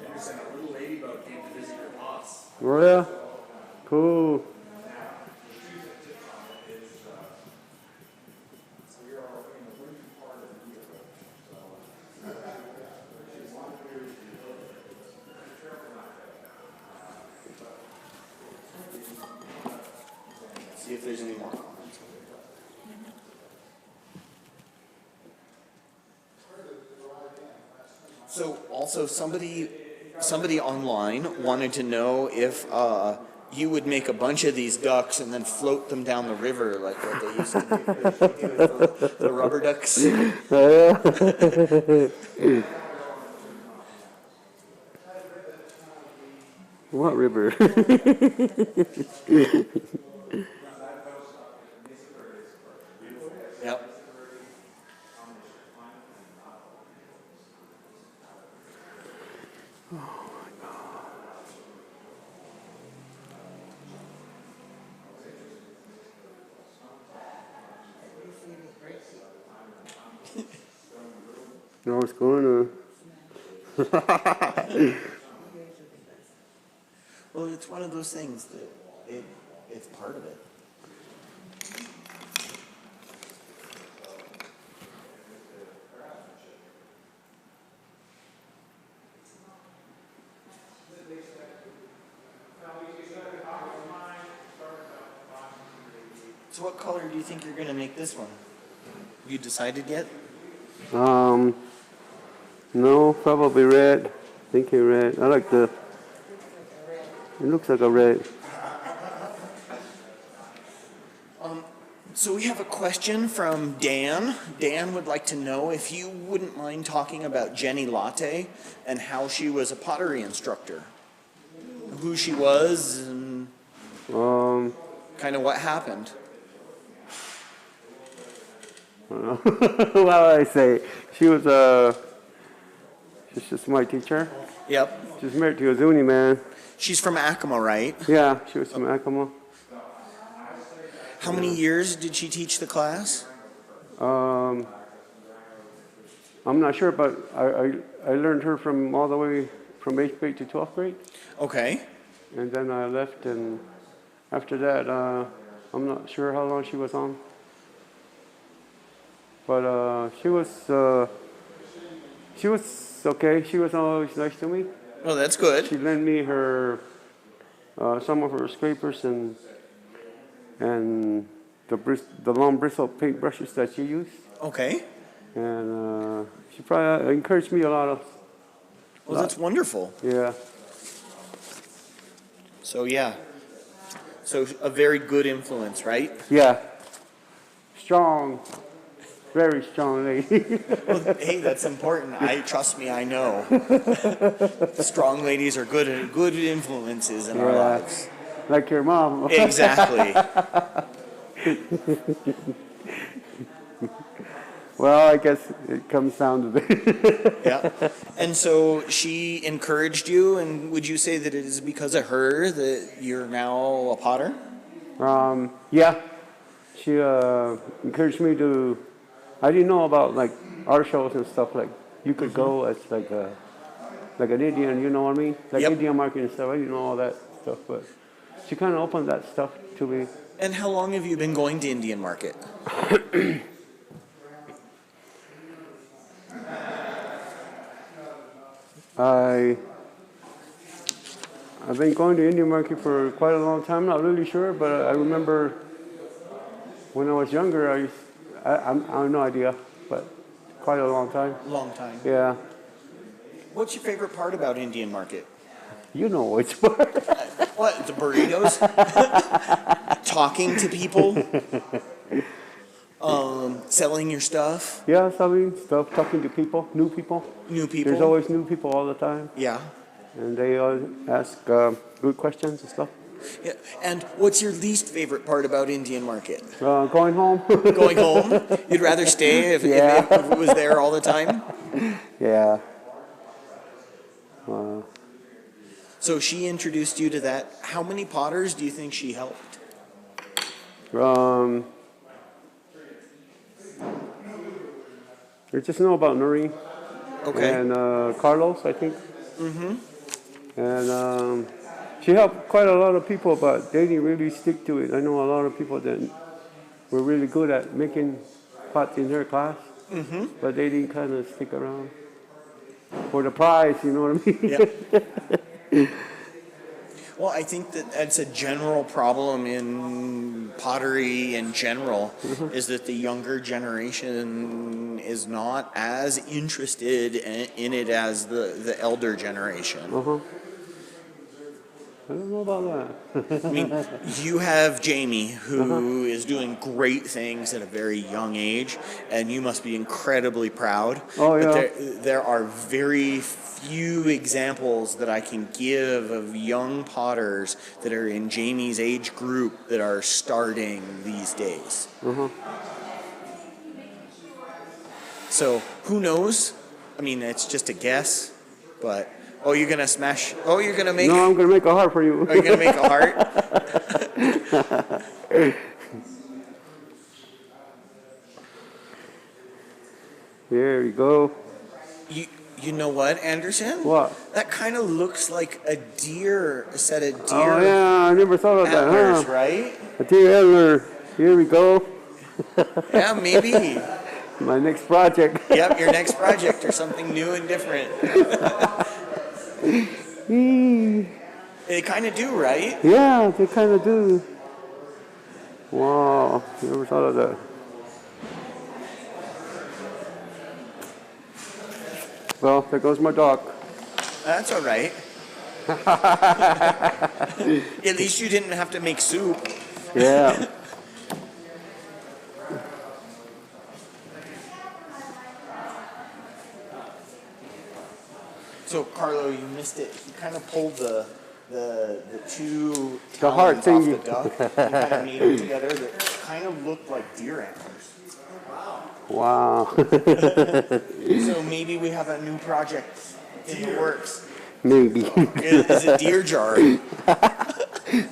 [SPEAKER 1] Anderson, a little ladybug came to visit your pots.
[SPEAKER 2] Oh, yeah? Cool.
[SPEAKER 1] See if there's any more comments. So also somebody online wanted to know if you would make a bunch of these ducks and then float them down the river like what they used to do with the rubber ducks.
[SPEAKER 2] What river?
[SPEAKER 1] Yep.
[SPEAKER 2] No, it's going
[SPEAKER 1] Well, it's one of those things that it's part of it. So what color do you think you're going to make this one? Have you decided yet?
[SPEAKER 2] No, probably red. Thinking red. I like the. It looks like a red.
[SPEAKER 1] So we have a question from Dan. Dan would like to know if you wouldn't mind talking about Jenny Latte and how she was a pottery instructor. Who she was and kind of what happened.
[SPEAKER 2] I don't know. What would I say? She was she's just my teacher.
[SPEAKER 1] Yep.
[SPEAKER 2] She's married to a Zuni man.
[SPEAKER 1] She's from Acoma, right?
[SPEAKER 2] Yeah, she was from Acoma.
[SPEAKER 1] How many years did she teach the class?
[SPEAKER 2] I'm not sure, but I learned her from all the way from 8th grade to 12th grade.
[SPEAKER 1] Okay.
[SPEAKER 2] And then I left, and after that, I'm not sure how long she was on. But she was okay. She was always nice to me.
[SPEAKER 1] Oh, that's good.
[SPEAKER 2] She lent me her some of her scrapers and the long bristle paint brushes that she used.
[SPEAKER 1] Okay.
[SPEAKER 2] And she probably encouraged me a lot.
[SPEAKER 1] Well, that's wonderful.
[SPEAKER 2] Yeah.
[SPEAKER 1] So yeah. So a very good influence, right?
[SPEAKER 2] Yeah. Strong. Very strong lady.
[SPEAKER 1] Well, hey, that's important. Trust me, I know. Strong ladies are good influences in our lives.
[SPEAKER 2] Like your mom.
[SPEAKER 1] Exactly.
[SPEAKER 2] Well, I guess it comes down to that.
[SPEAKER 1] Yeah. And so she encouraged you, and would you say that it is because of her that you're now a potter?
[SPEAKER 2] Yeah. She encouraged me to. I didn't know about like art shows and stuff like you could go as like an Indian, you know what I mean? Like
[SPEAKER 1] Yep.
[SPEAKER 2] Indian market and stuff. I didn't know all that stuff, but she kind of opened that stuff to me.
[SPEAKER 1] And how long have you been going to Indian Market?
[SPEAKER 2] I've been going to Indian market for quite a long time. Not really sure, but I remember when I was younger. I have no idea, but quite a long time.
[SPEAKER 1] Long time.
[SPEAKER 2] Yeah.
[SPEAKER 1] What's your favorite part about Indian Market?
[SPEAKER 2] You know which part.
[SPEAKER 1] What, the burritos? Talking to people? Selling your stuff?
[SPEAKER 2] Yeah, selling stuff, talking to people, new people.
[SPEAKER 1] New people?
[SPEAKER 2] There's always new people all the time,
[SPEAKER 1] Yeah.
[SPEAKER 2] and they always ask good questions and stuff.
[SPEAKER 1] Yeah. And what's your least favorite part about Indian Market?
[SPEAKER 2] Going home.
[SPEAKER 1] Going home? You'd rather stay if it was there all the time?
[SPEAKER 2] Yeah.
[SPEAKER 1] So she introduced you to that. How many potters do you think she helped?
[SPEAKER 2] I just know about Noreen
[SPEAKER 1] Okay.
[SPEAKER 2] and Carlos, I think. Mm-hmm. And she helped quite a lot of people, but they didn't really stick to it. I know a lot of people that were really good at making pots in her class, but they didn't kind of stick around for the prize, you know what I mean?
[SPEAKER 1] Yeah. Well, I think that that's a general problem in pottery in general, is that the younger generation is not as interested in it as the elder generation.
[SPEAKER 2] I don't know about that.
[SPEAKER 1] I mean, you have Jamie, who is doing great things at a very young age, and you must be incredibly proud.
[SPEAKER 2] Oh, yeah.
[SPEAKER 1] But there are very few examples that I can give of young potters that are in Jamie's age group that are starting these days. So, who knows? I mean, it's just a guess, but... Oh, you're going to smash... Oh, you're going to make...
[SPEAKER 2] No, I'm going to make a heart for you.
[SPEAKER 1] Are you going to make a heart?
[SPEAKER 2] There you go.
[SPEAKER 1] You know what, Anderson?
[SPEAKER 2] What?
[SPEAKER 1] That kind of looks like a set of deer
[SPEAKER 2] Oh, yeah, I never thought of that,
[SPEAKER 1] antlers,
[SPEAKER 2] huh?
[SPEAKER 1] right?
[SPEAKER 2] A deer antler. Here we go.
[SPEAKER 1] Yeah, maybe.
[SPEAKER 2] My next project.
[SPEAKER 1] Yep, your next project or something new and different. They kind of do, right?
[SPEAKER 2] Yeah, they kind of do. Wow, never thought of that. Well, there goes my dog.
[SPEAKER 1] That's all right. At least you didn't have to make soup.
[SPEAKER 2] Yeah.
[SPEAKER 1] So Carlo, you missed it. He kind of pulled the two
[SPEAKER 2] The heart
[SPEAKER 1] talons off
[SPEAKER 2] thingy.
[SPEAKER 1] the duck and kind of made them together that kind of looked like deer antlers.
[SPEAKER 2] Wow.
[SPEAKER 1] So maybe we have a new project in the works.
[SPEAKER 2] Maybe.
[SPEAKER 1] Is a deer jar.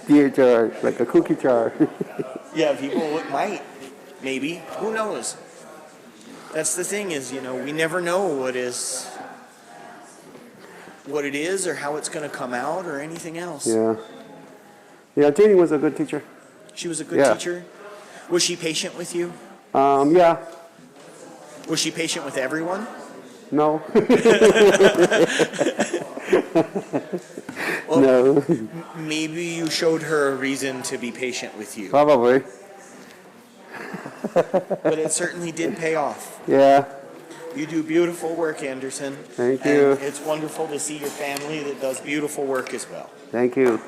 [SPEAKER 2] Deer jar, like a cookie jar.
[SPEAKER 1] Yeah, might. Maybe. Who knows? That's the thing is, we never know what it is or how it's going to come out or anything else.
[SPEAKER 2] Yeah. Yeah, Jenny was a good teacher.
[SPEAKER 1] She was a good
[SPEAKER 2] Yeah.
[SPEAKER 1] teacher. Was she patient with you?
[SPEAKER 2] Yeah.
[SPEAKER 1] Was she patient with everyone?
[SPEAKER 2] No.
[SPEAKER 1] Well,
[SPEAKER 2] No.
[SPEAKER 1] maybe you showed her a reason to be patient with you.
[SPEAKER 2] Probably.
[SPEAKER 1] But it certainly did pay off.
[SPEAKER 2] Yeah.
[SPEAKER 1] You do beautiful work, Anderson.
[SPEAKER 2] Thank you.
[SPEAKER 1] And it's wonderful to see your family that does beautiful work as well.
[SPEAKER 2] Thank you.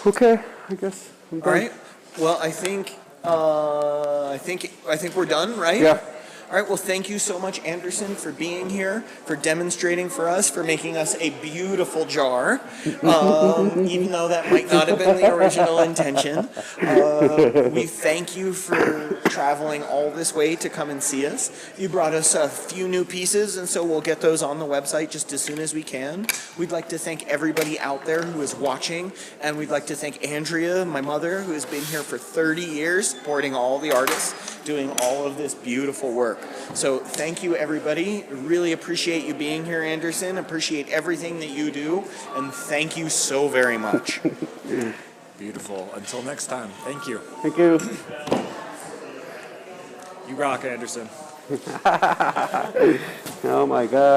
[SPEAKER 2] Okay, I guess I'm done.
[SPEAKER 1] All right. Well, I think we're done, right?
[SPEAKER 2] Yeah.
[SPEAKER 1] All right. Well, thank you so much, Anderson, for being here, for demonstrating for us, for making us a beautiful jar, even though that might not have been the original intention. We thank you for traveling all this way to come and see us. You brought us a few new pieces, and so we'll get those on the website just as soon as we can. We'd like to thank everybody out there who is watching, and we'd like to thank Andrea, my mother, who has been here for 30 years, supporting all the artists, doing all of this beautiful work. So thank you, everybody. Really appreciate you being here, Anderson. Appreciate everything that you do, and thank you so very much.
[SPEAKER 4] Beautiful. Until next time. Thank you.
[SPEAKER 2] Thank you.
[SPEAKER 4] You rock, Anderson.
[SPEAKER 2] Oh my God.